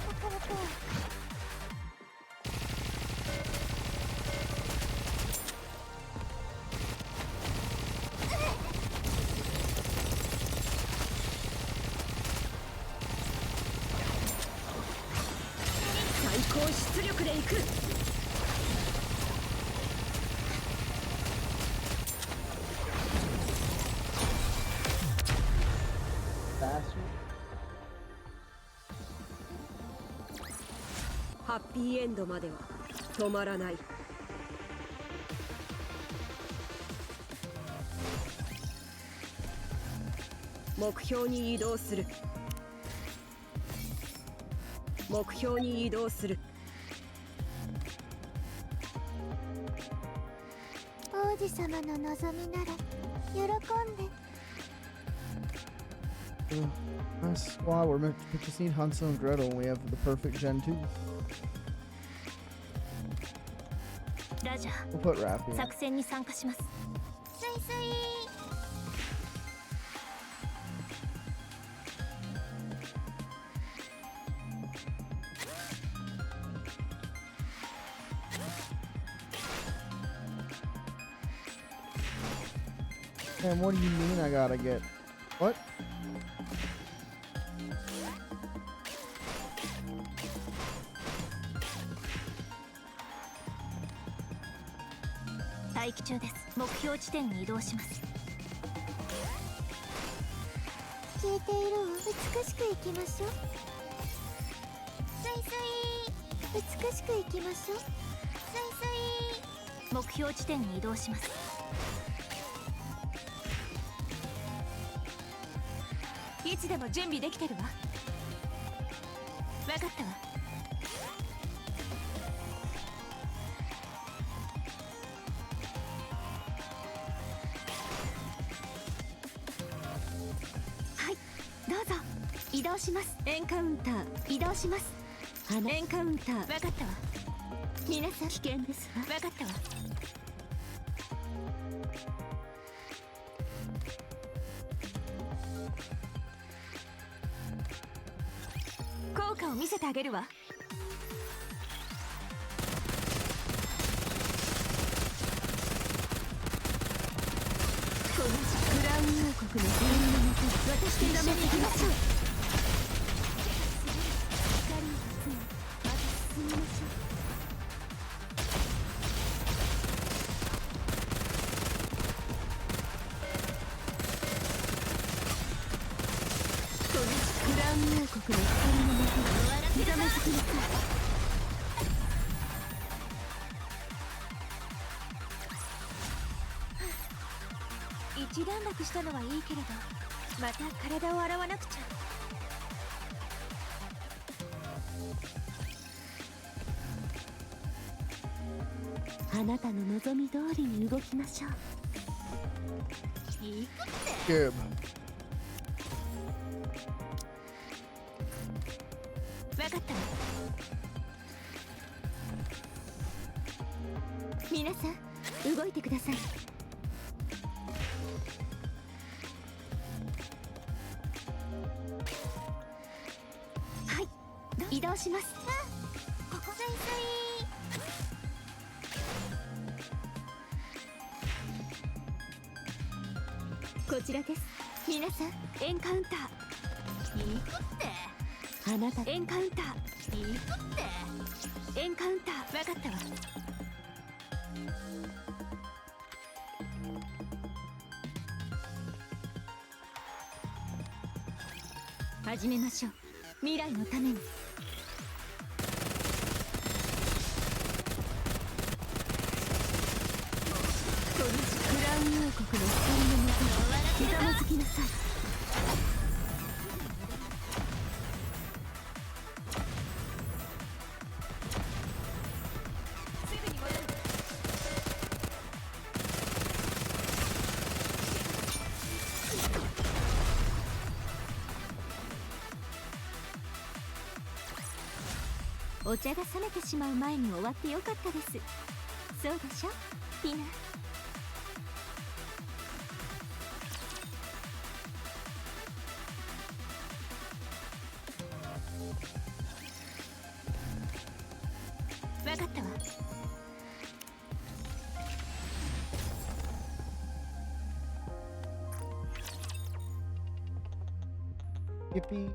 わかるか。最高出力で行く。 Bastard. ハッピーエンドまでは止まらない。目標に移動する。目標に移動する。司様の望みなら喜んで。 Nice squad. We just need Hansel and Gretel, and we have the perfect Gen 2. ラジャ We'll put Rappy ー、 in. 作戦に参加します。スイスイ。 Man, what do you mean I gotta get... What? 待機中です。目標地点に移動します。消えているわ。美しく行きましょう。スイスイ。美しく行きましょう。スイスイ。目標地点に移動します。いつでも準備できてるわ。分かったわ。どうぞ。移動します。エンカウンター。移動します。エンカウンター。分かったわ。皆さん危険ですわ。分かったわ。効果を見せてあげるわ。このクラウン王国の全員のもと、私と一緒に行きましょう。光を集め、また進みましょう。このクラウン王国の光のもと、ひざまずきなさい。一段落したのはいいけれど、また体を洗わなくちゃ。あなたの望み通りに動きましょう。行くって。 Gib. 分かったわ。皆さん動いてください。はい、移動します。ここスイスイ。こちらです。皆さんエンカウンター。行くって。あなたエンカウンター。行くって。エンカウンター。分かったわ。始めましょう。未来のために。このクラウン王国の光のもと、ひざまずきなさい。お茶が冷めてしまう前に終わってよかったです。そうでしょ、ピナ。分かったわ。Yippee.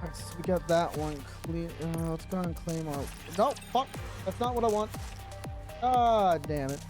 Alright, so we got that one Let's go ahead and claim our... No, fuck. That's not what I want. Ah, damn it.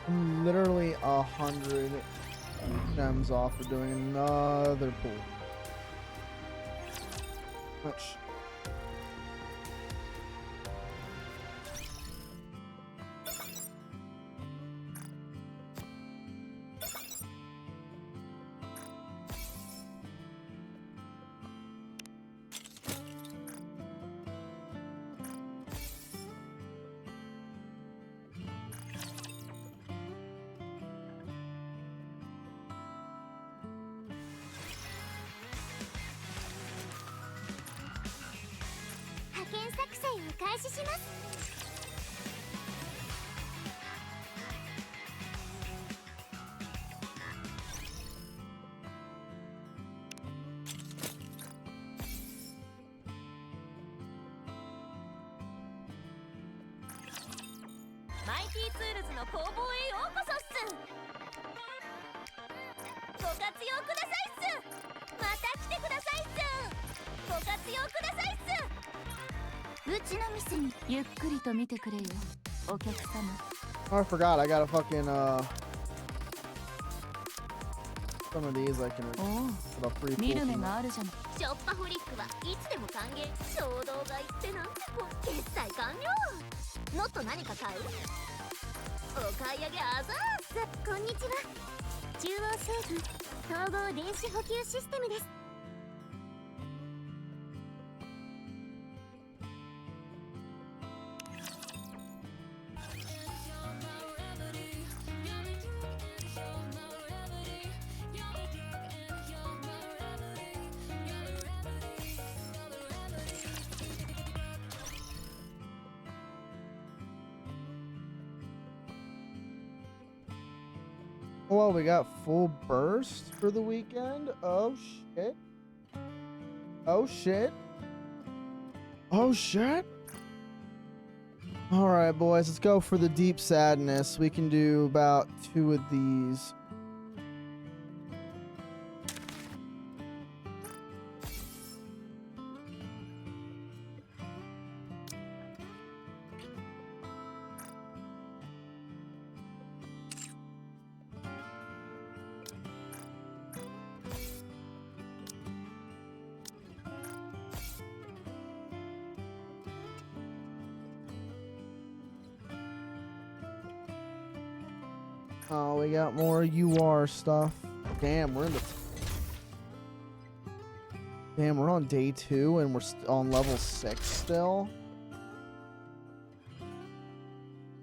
I'm literally 100 gems off of doing another pool. Which...マイティツールズの工房へようこそっす。ご活用くださいっす。また来てくださいっす。ご活用くださいっす。うちの店にゆっくりと見てくれよ、お客様。Oh, I forgot. I got a fucking some of these I can get a free pool. 見る目があるじゃない。ショッパフリックはいつでも歓迎。衝動買いってなんてこう決済完了。もっと何か買う？お買い上げあざーす。こんにちは。中央政府統合電子補給システムです。Well, we got full burst for the weekend. Oh shit. Oh shit. Oh shit. All right, boys, let's go for the deep sadness. We can do about 2 of these. Oh, we got more UR stuff. Damn, we're in the... Damn, we're on day 2 and we're on level 6 still.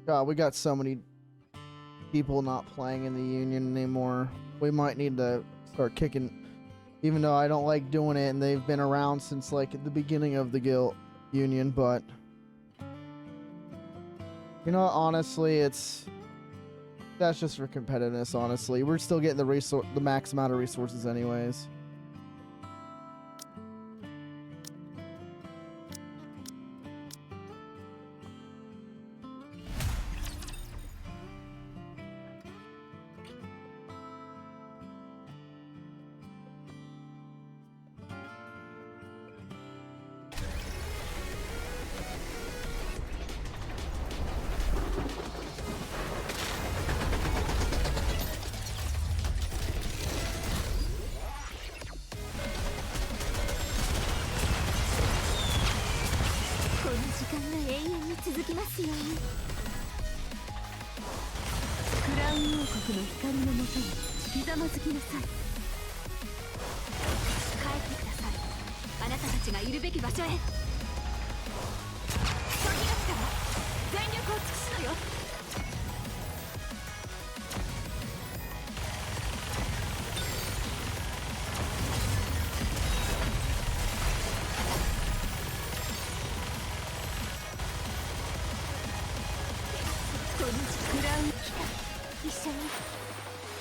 God, we got so many people not playing in the Union anymore. We might need to start kicking... Even though I don't like doing it and they've been around since like the beginning of the guild Union, but... You know what, honestly, that's just for competitiveness, honestly. We're still getting the max amount of resources anyways.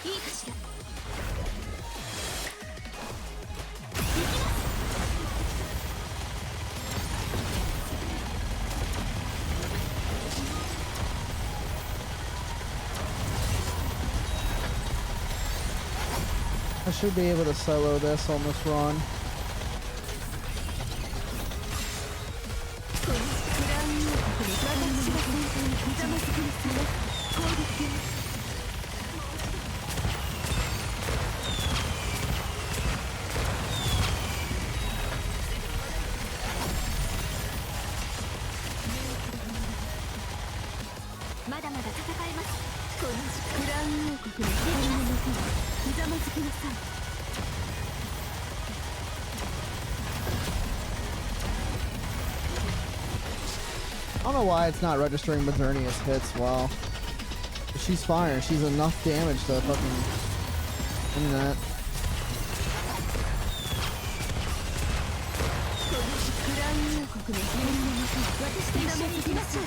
いいかしら。I should be able to solo this on this run. このクラウン王国で私が戦闘にひざまずきますよ。攻撃を。まだまだ戦えます。このクラウン王国の光のもとにひざまずきなさい。I don't know why it's not registering Modernia's hits well. But she's fire. She's enough damage to fucking win that. このクラウン王国の光のもとに私と一緒に行きましょう。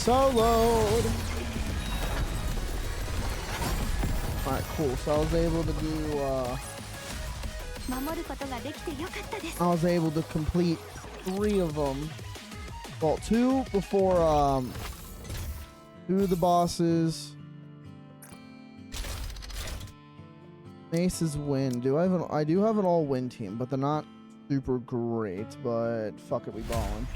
Soloed. Alright, cool. So I was able to do, I was able to complete 3 of them. Well, 2 before, 2 of the bosses. Aces win. I do have an all-win team, but they're not super great, but fuck it, we ballin'.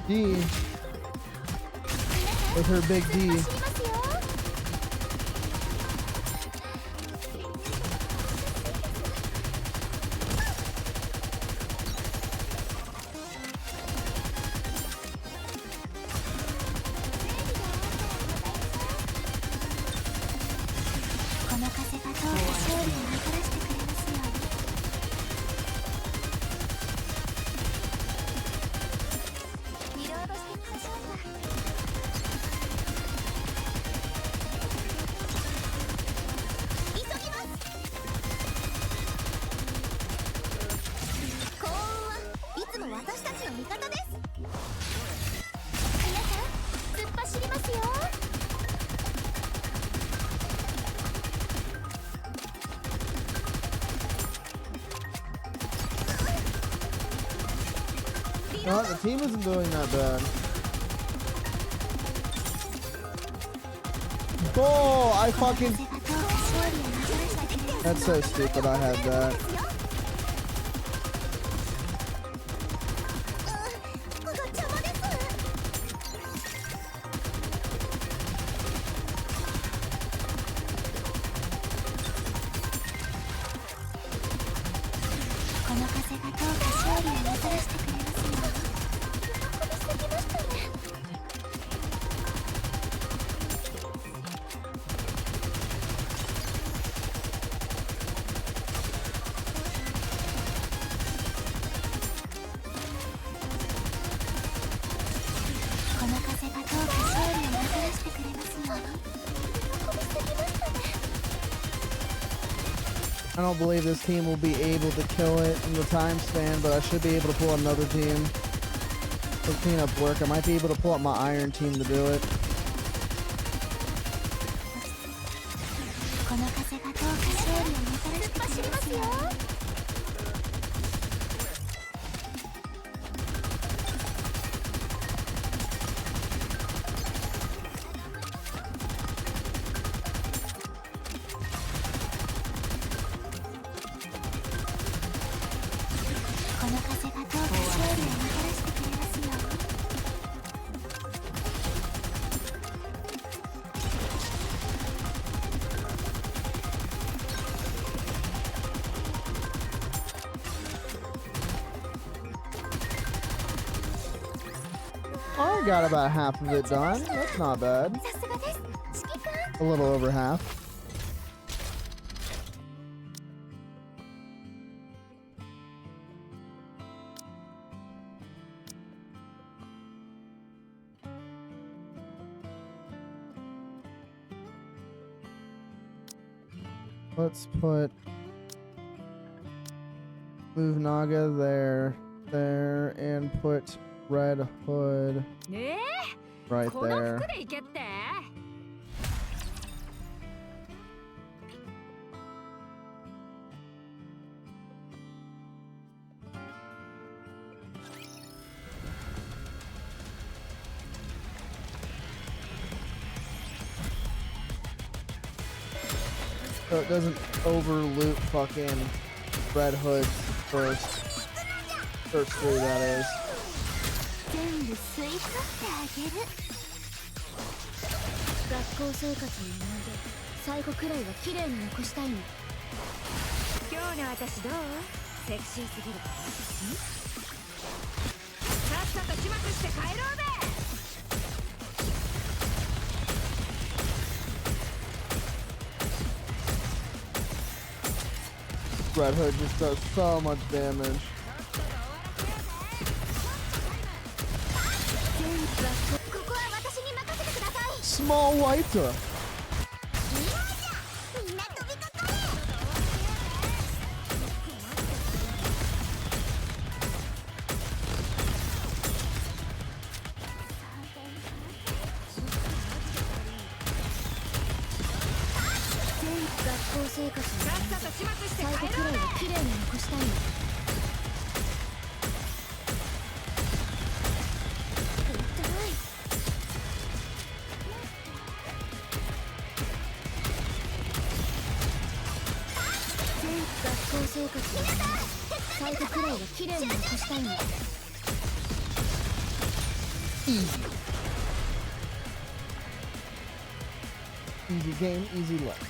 D with her big D. No, the team isn't doing that bad. Oh, I fucking... That's so stupid, I had that. I don't believe this team will be able to kill it in the time span, but I should be able to pull another team for cleanup work. I might be able to pull up my iron team to do it. この風がどうか勝利をもたらしてくれますよ。この風がどうか勝利をもたらしてくれますよ。I got about half of it done. That's not bad. さすがです。指揮官。 A little over half. Let's put move Naga there, and put Red Hood ね right えこの there. 服でいけって So it doesn't overloot fucking Red Hood's first three, that is. 全部吸い取ってあげる。学校生活の思い出、最後くらいは綺麗に残したいの。今日の私どうセクシーすぎるさっさと始末して帰ろうぜ Red Hood just does so much damage. ここは私に任せてください。 Small Whiter. みんな飛びかかれ。 学校生活のさっさと始末して最後帰ろうぜくらいは綺麗に残したいの。学校生活の最後くらいは綺麗に残したいの。 Easy. Easy game, easy life.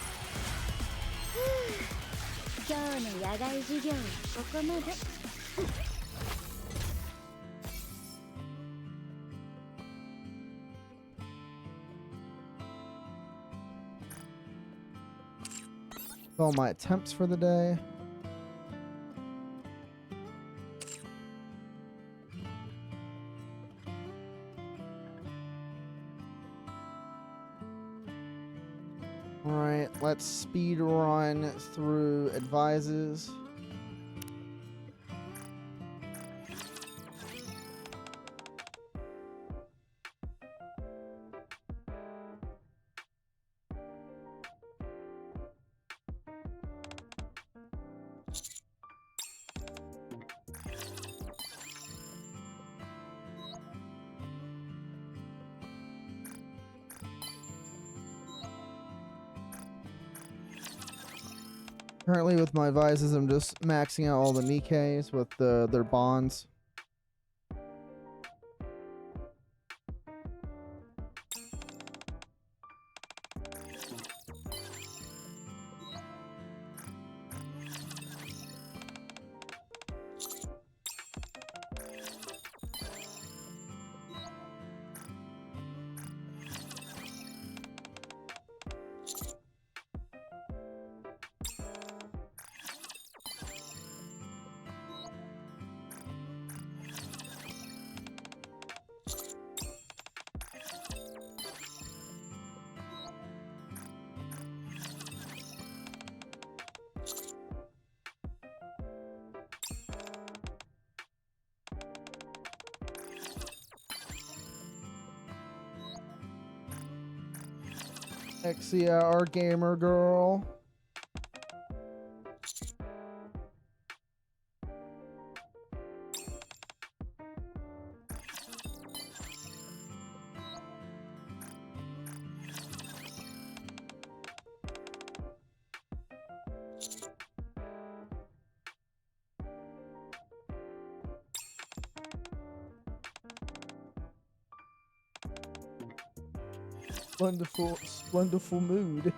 今日の野外授業はここまで。All my attempts for the day. Alright, let's speed run through advises. Currently with my advices, I'm just maxing out all the Nikes with their bonds. Exia, our gamer girl. Wonderful, wonderful mood.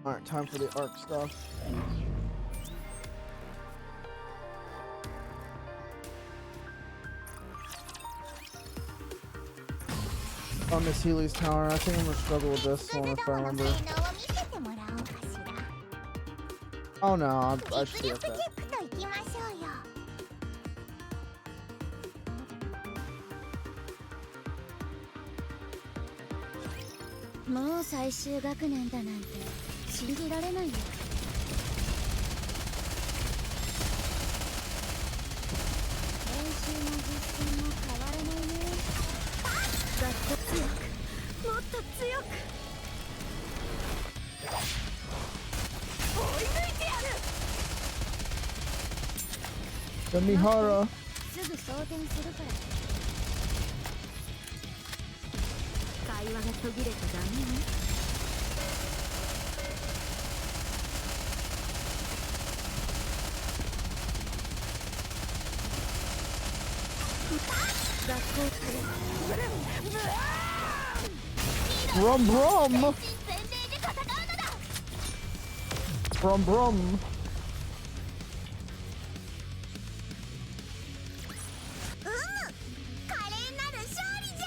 Alright, time for the arc stuff. On Miss Healy's tower, I think I'm gonna struggle with this one if I remember. Oh no, I should be okay. もう最終学年だなんて信じられないよ。練習も実践も変わらないね。だって強く、もっと強く。追い抜いてやる。Mihara. すぐ装填するから。会話が途切れちゃダメね。学校って Brum brum. Brum brum. 華麗なる勝利じゃ。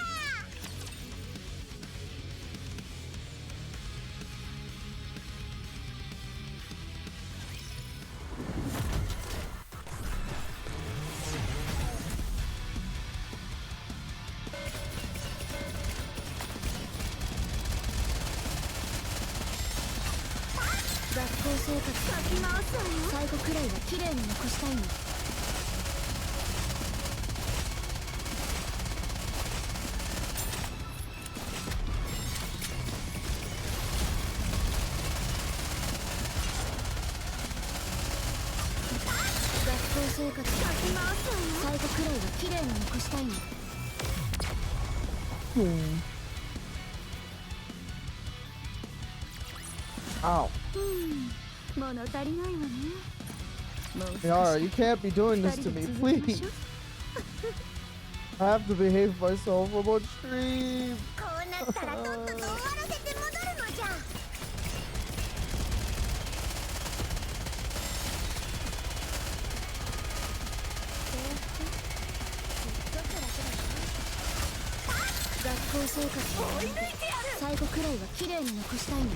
学校生活かき回すわよ。最後くらいは綺麗に残したいの。学校生活かき回すわよ。最後くらいは綺麗に残したいの。Ow. 物足りないわね。Mihara, you can't be doing this to me, please. I have to behave myself. I'm on stream. こうなったらとっとと終わらせて戻るのじゃ。学校生活を終えて最後くらいは綺麗に残したいの。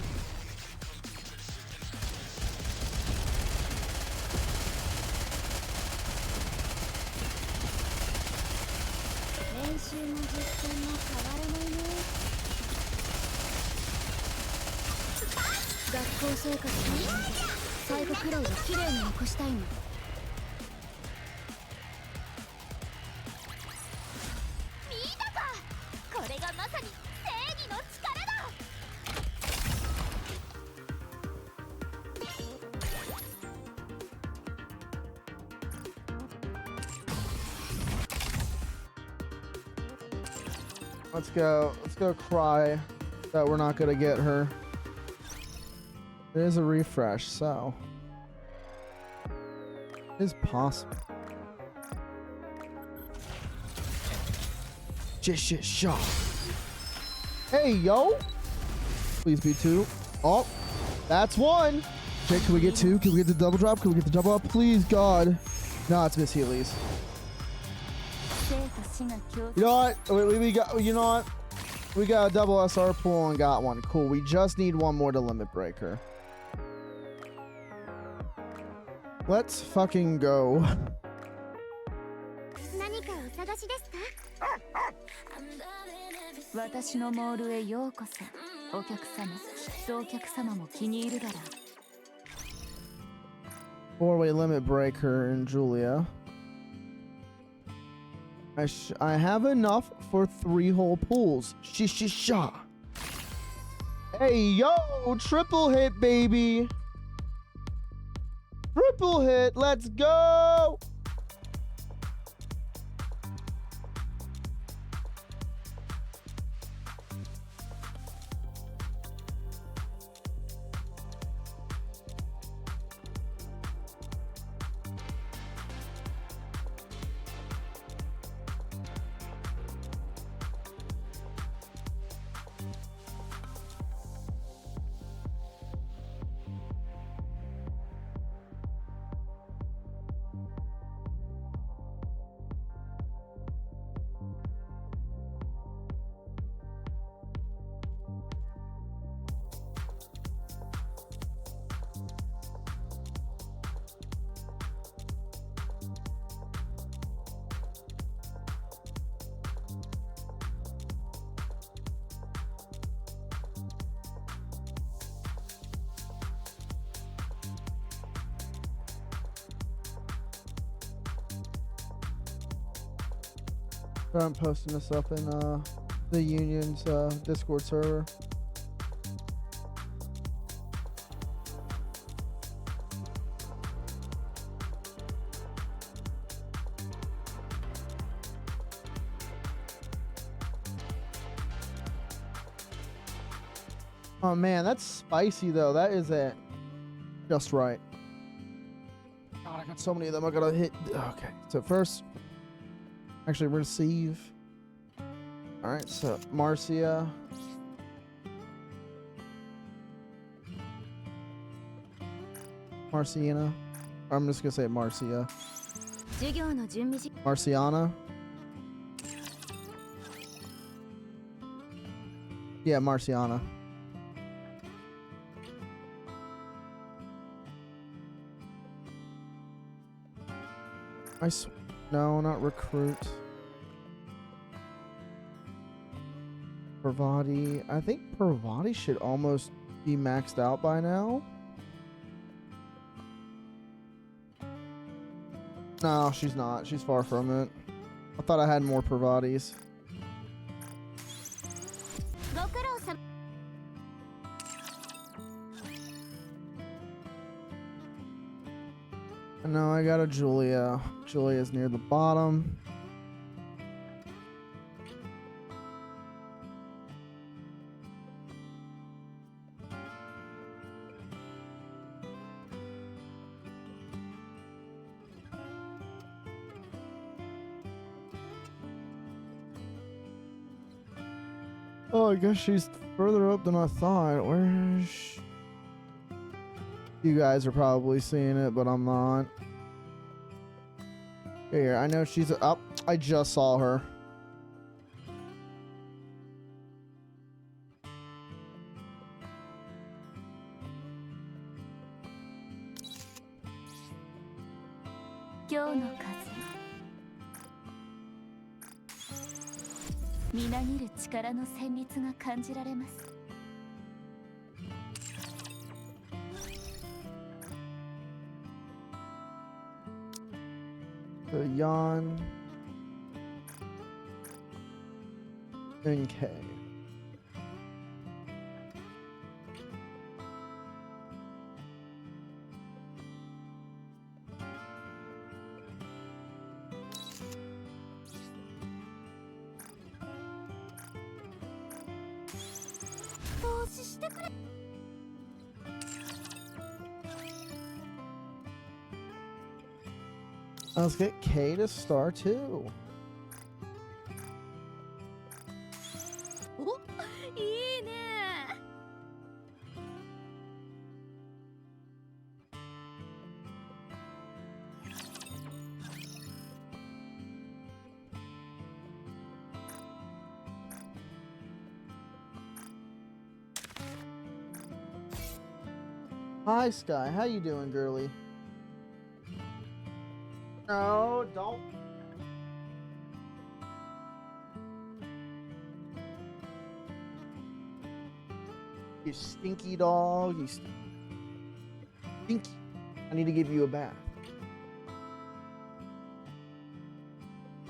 練習も実践も変わらないね。学校生活の最後くらいは綺麗に残したいの。見たか、これがまさに正義の力だ。Let's go. Let's go cry that we're not gonna get her. It is a refresh, so it is possible. Shit, shot. Hey, yo. Please be two. Oh, that's one. Okay, can we get two? Can we get the double drop? Can we get the double up? Please, God. No, it's Miss Healy's. You know what? We got. You know what? We got a double SR pull and got one. Cool. We just need one more to limit breaker. Let's fucking go. 何かお探しですか？私のモールへようこそ。お客様、きっとお客様も気に入るだろう。Four-way limit breaker and Julia. I have enough for 3 whole pools. Sha. Hey, yo, triple hit, baby. Triple hit, let's go. I'm posting this up in the union's Discord server. Oh man, that's spicy though. That is it. Just right. God, I got so many of them. I gotta hit. Okay, so first. Actually, receive. Alright, so Marcia. Marciana. I'm just gonna say Marcia. Marciana. Yeah, Marciana. No, not recruit. Parvati. I think Parvati should almost be maxed out by now. No, she's not. She's far from it. I thought I had more Parvatis. No, I got a Julia. Julia's near the bottom. Oh, I guess she's further up than I thought. Where is she? You guys are probably seeing it, but I'm not. Here, I know she's up. I just saw her. The Yan and K. Let's get K to star 2. Hi Sky, how you doing, girly? No, don't. You stinky dog. You stinky. I need to give you a bath.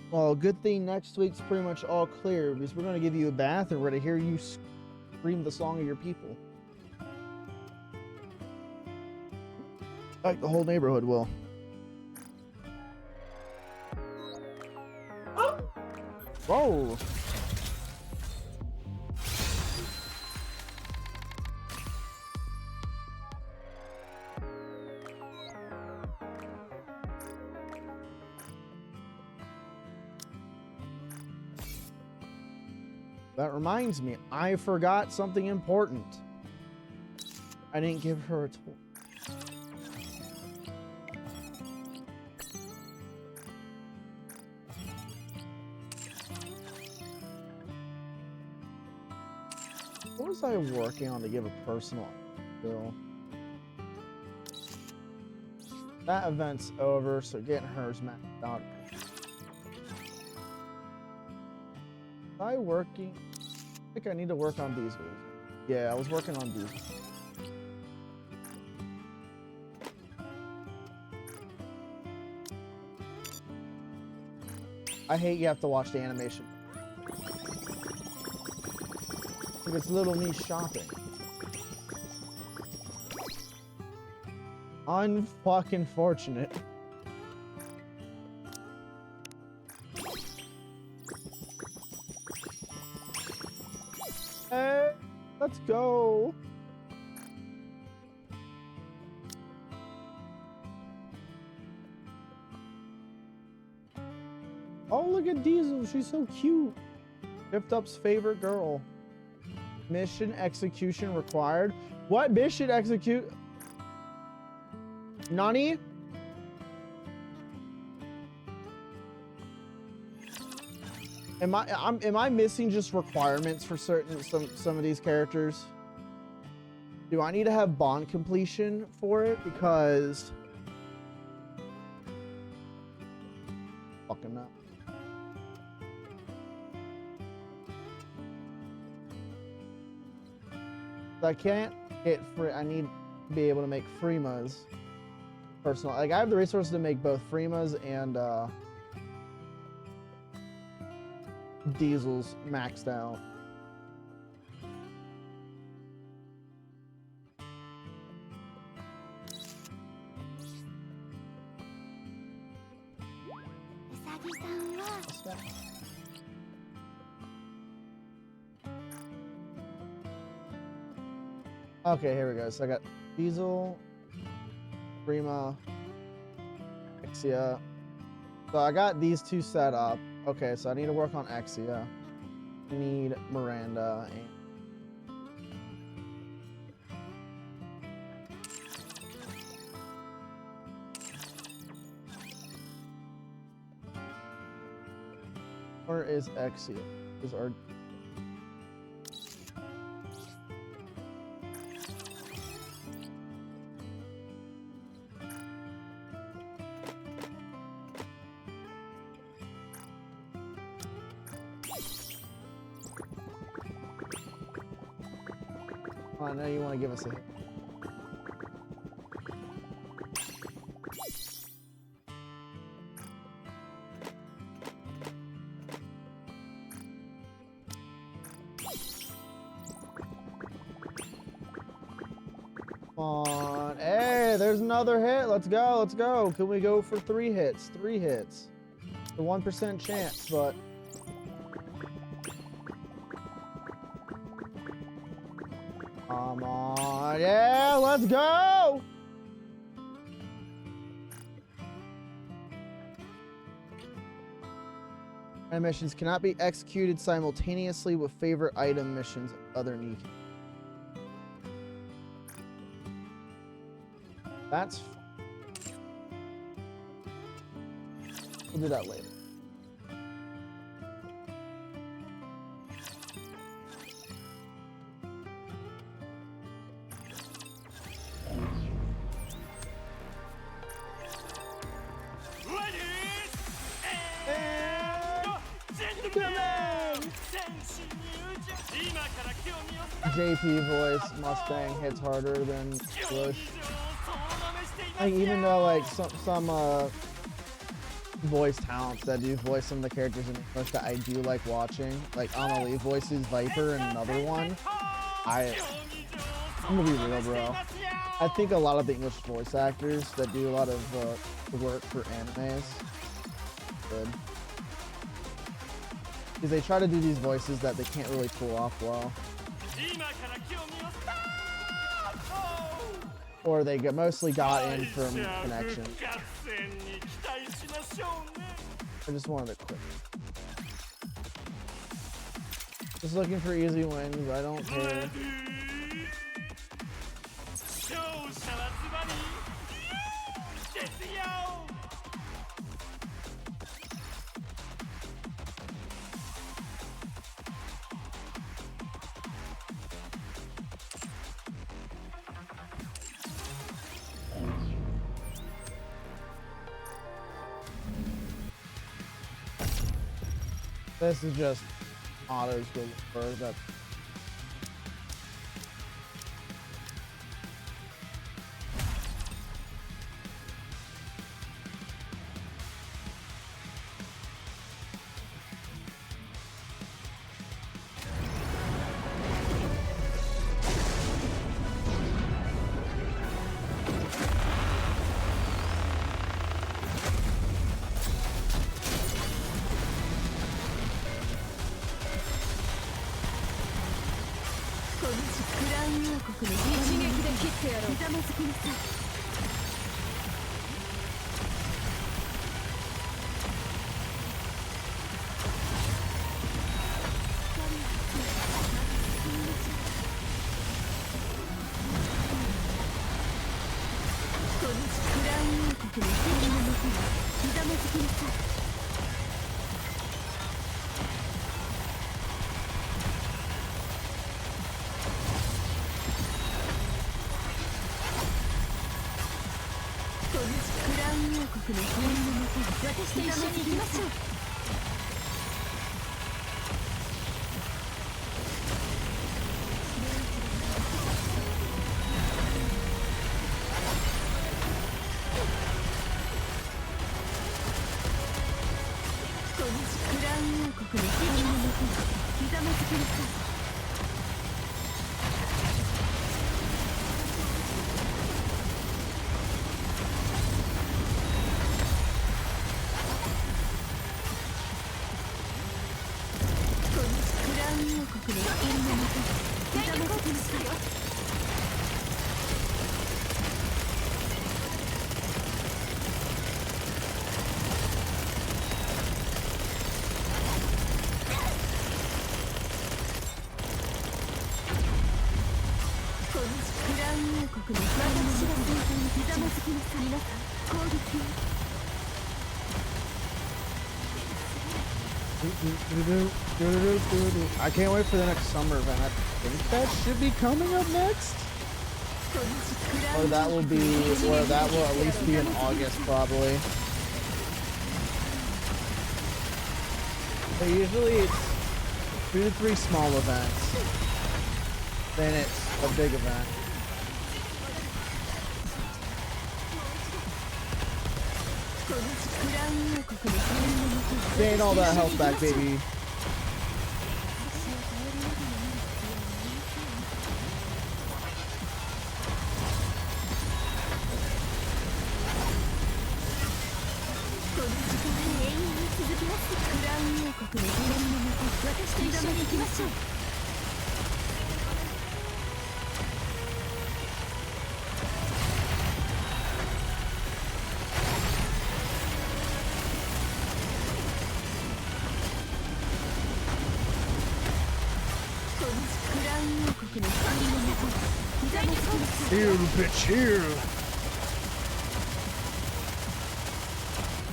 Well, good thing next week's pretty much all clear because we're going to give you a bath and we're going to hear you scream the song of your people. Like the whole neighborhood will. Whoa. That reminds me, I forgot something important. I didn't give her a toy. What was I working on to give a personal bill? That event's over, so getting hers maxed out. Was I working? I think I need to work on diesels. Yeah, I was working on diesels. I hate you have to watch the animation. Look, it's little me shopping. Unfucking fortunate. Hey, let's go. Oh, look at Diesel. She's so cute. Shift Up's favorite girl. Mission execution required. What mission execute? Nani? Am I missing just requirements for some of these characters? Do I need to have bond completion for it? Because fucking no. I can't get free. I need to be able to make Freema's personal. Like I have the resources to make both Freema's and Diesel's maxed out. Okay, here we go. So I got Diesel, Prima, Exia. So I got these two set up. Okay, so I need to work on Exia. I need Miranda and where is Exia? Is our I know you want to give us a hit. Come on. Hey, there's another hit. Let's go. Let's go. Can we go for 3 hits? 3 hits. The 1% chance, but come on. Yeah, let's go. And missions cannot be executed simultaneously with favorite item missions other need. That's we'll do that later. JP voice Mustang hits harder than Bush. Like even though like some voice talents that do voice some of the characters in English that I do like watching, like Amelie voices Viper and another one. I'm gonna be real, bro. I think a lot of the English voice actors that do a lot of work for animes good. Because they try to do these voices that they can't really pull off well. Or they mostly got in from connection. I just wanted to quit. Just looking for easy wins, I don't care. This is just autos go first. That's I can't wait for the next summer event. I think that should be coming up next. Or that will at least be in August probably. But usually it's 2 to 3 small events. Then it's a big event. Gain all that health back, baby. Here, bitch, here.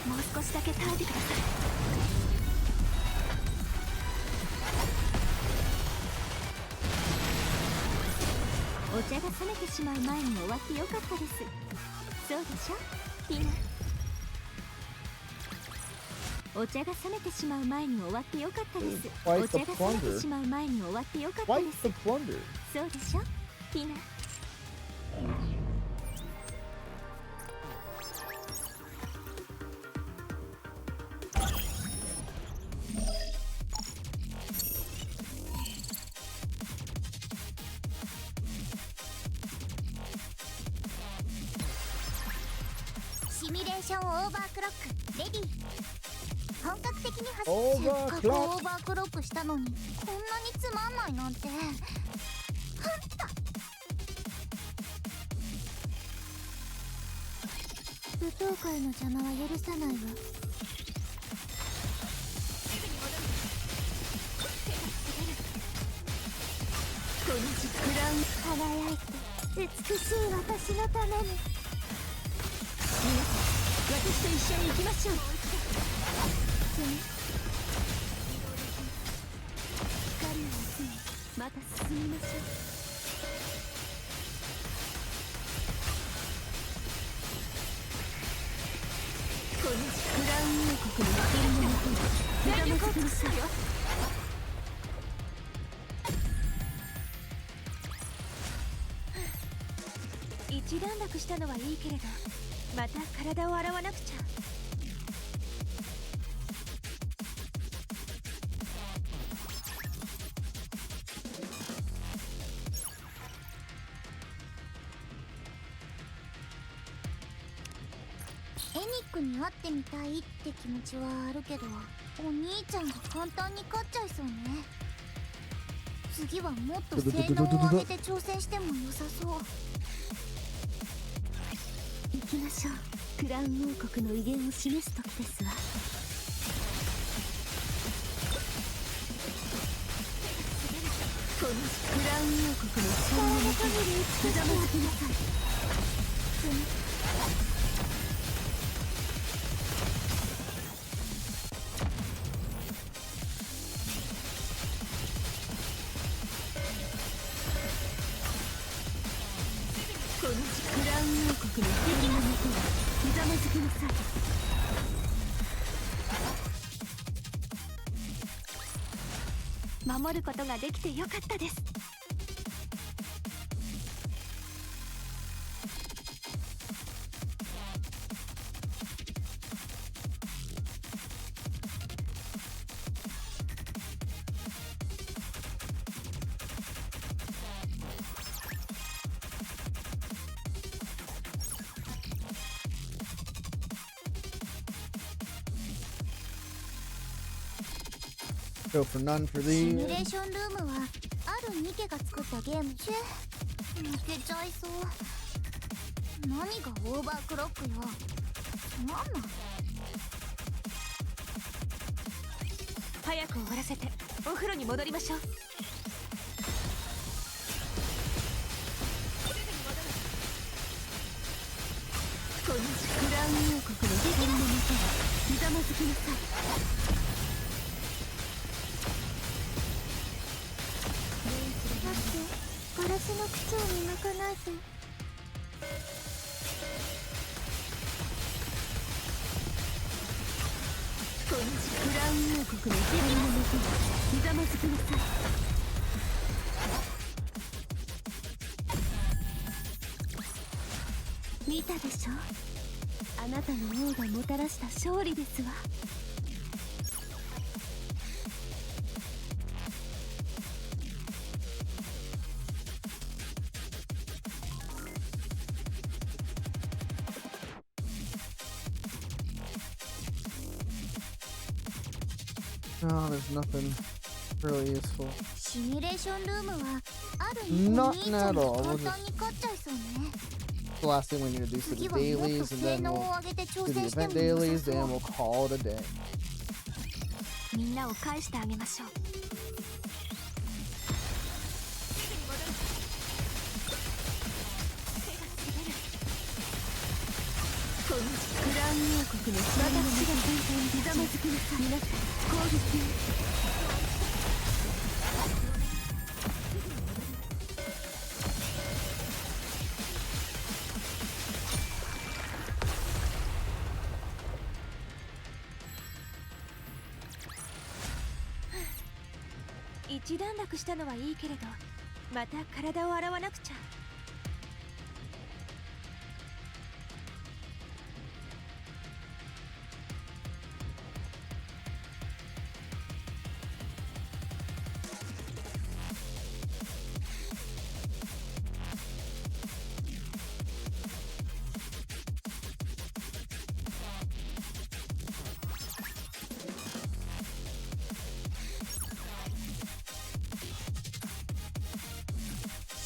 もう少しだけ耐えてください。お茶が冷めてしまう前に終わってよかったです。そうでしょ、ティナ。お茶が冷めてしまう前に終わってよかったです。 Quite お the 茶が冷めて plunder. しまう前に終わってよかった Quite です。 the plunder. そうでしょティナ。シミュレーションオーバークロックレディー。本格的に走っちゃう。過去オーバークロックしたのにこんなにつまんないなんて。舞踏会の邪魔は許さないわ。この時クラウン輝いて美しい私のために。皆さん、私と一緒に行きましょう。光を集めまた進みましょう。このクラウン王国の光のもとに全力を尽くすよ。一段落したのはいいけれど、また体を洗わなくちゃ。エニックに会ってみたいって気持ちはあるけど、お兄ちゃんが簡単に勝っちゃいそうね。次はもっと性能を上げて挑戦しても良さそう。行きましょう。クラウン王国の威厳を示す時ですわ。このクラウン王国の力のもとにひざまずきなさい。このクラウン王国の敵のもとにひざまずきなさい。守ることができてよかったです。Go for none for シミュ these. レーションルームはあるニケが作ったゲームし抜けちゃいそう。何がオーバークロックよ。なんなん。早く終わらせてお風呂に戻りましょう。このクラウン王国の光のもとにひざまずきなさい。ガラスの靴を磨かないと。このクラウン王国の光のもとにひざまずきなさい。見たでしょ。あなたの王がもたらした勝利ですわ。No, there's nothing really useful. シミュレーションルームはある意味お Not 兄ちゃん at が all. 簡 We'll 単 just に勝っちゃいそうね。the last thing we need to do is the 次はもっと dailies, and 性 then 能を we'll 上げて挑 do the 戦して event も良 dailies, さそ and う。 we'll call it a day. みんなを返してあげましょう。このクラウン王国の私が先頭にひざまずきなさい。皆さん攻撃を。一段落したのはいいけれど、また体を洗わなくちゃ。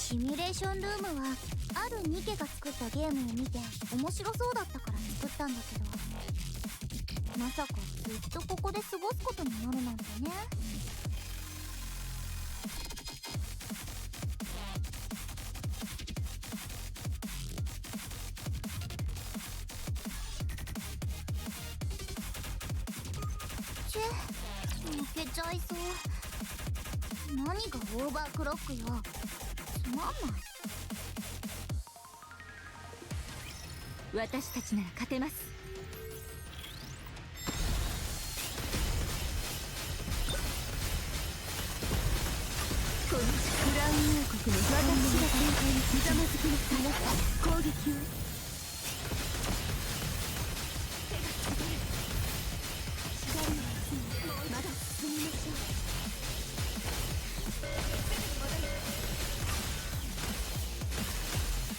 シミュレーションルームはあるニケが作ったゲームを見て面白そうだったから作ったんだけど、まさかずっとここで過ごすことになるなんてね。チェ、抜けちゃいそう。何がオーバークロックよ、つまんない。私たちなら勝てます。このクラウン王国の私が戦闘にひざまずきの攻撃を。まだ進みましょう。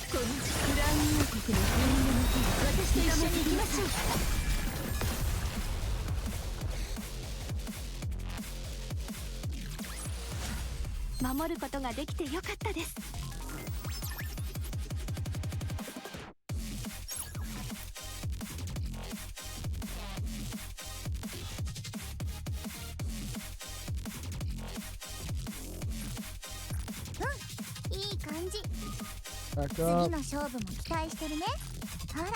このクラウン王国の住民のもとに私と一緒に行きましょう。守ることができてよかったです。うん、いい感じ。次の勝負も期待してるね。ほら、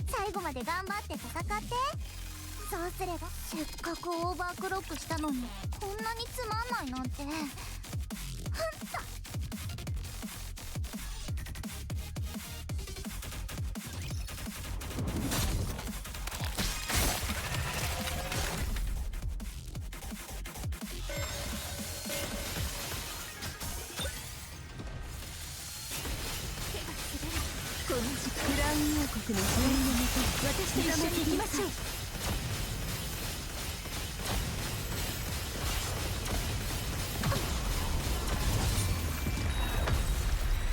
最後まで頑張って戦って。そうすればせっかくオーバークロックしたのにこんなにつまんないなんて。ほんとこのクラウン王国の住民のもとに私と一緒に行きましょう。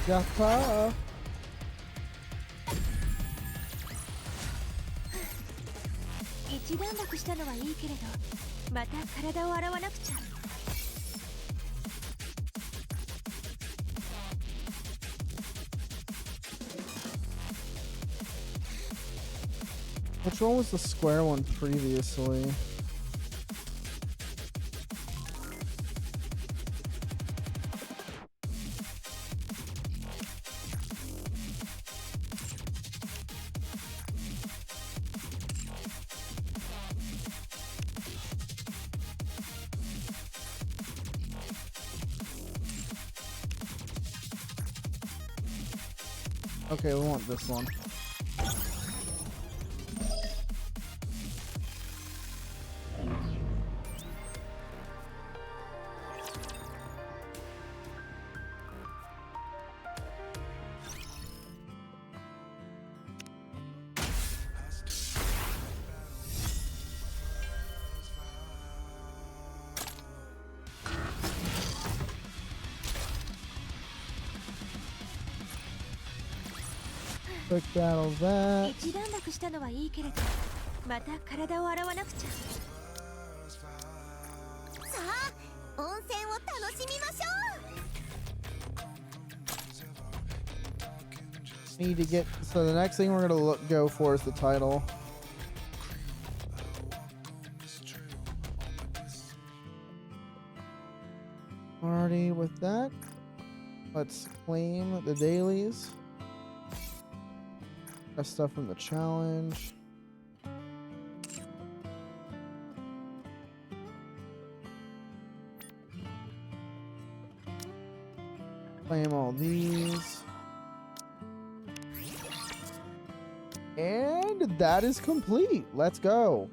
やったー。一段落したのはいいけれど、また体を洗わなくちゃ。Which one was the square one previously? Okay, we want this one. Quick battle that. 一段落したのはいいけれど、また体を洗わなくちゃ。さあ、温泉を楽しみましょう。 Need to get. So the next thing we're gonna go for is the title. Already with that, let's claim the dailies. Got stuff from the challenge. Claim all these. And that is complete. Let's go.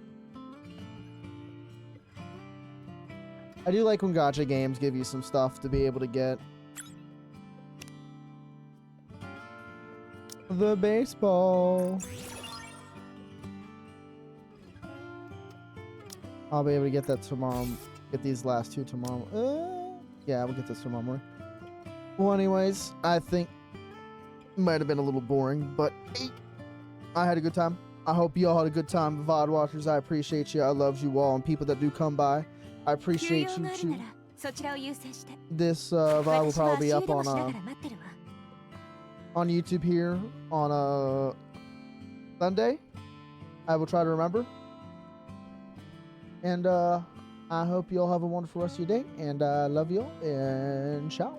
I do like when gacha games give you some stuff to be able to get. The baseball. I'll be able to get that tomorrow. Get these last two tomorrow. Yeah, we'll get this tomorrow morning. Well, anyways, I think it might have been a little boring, but I had a good time. I hope you all had a good time, VOD watchers. I appreciate you. I love you all, and people that do come by. I appreciate you too. This VOD will probably be up on YouTube here on Sunday. I will try to remember. And I hope you all have a wonderful rest of your day. And I love you all. And ciao.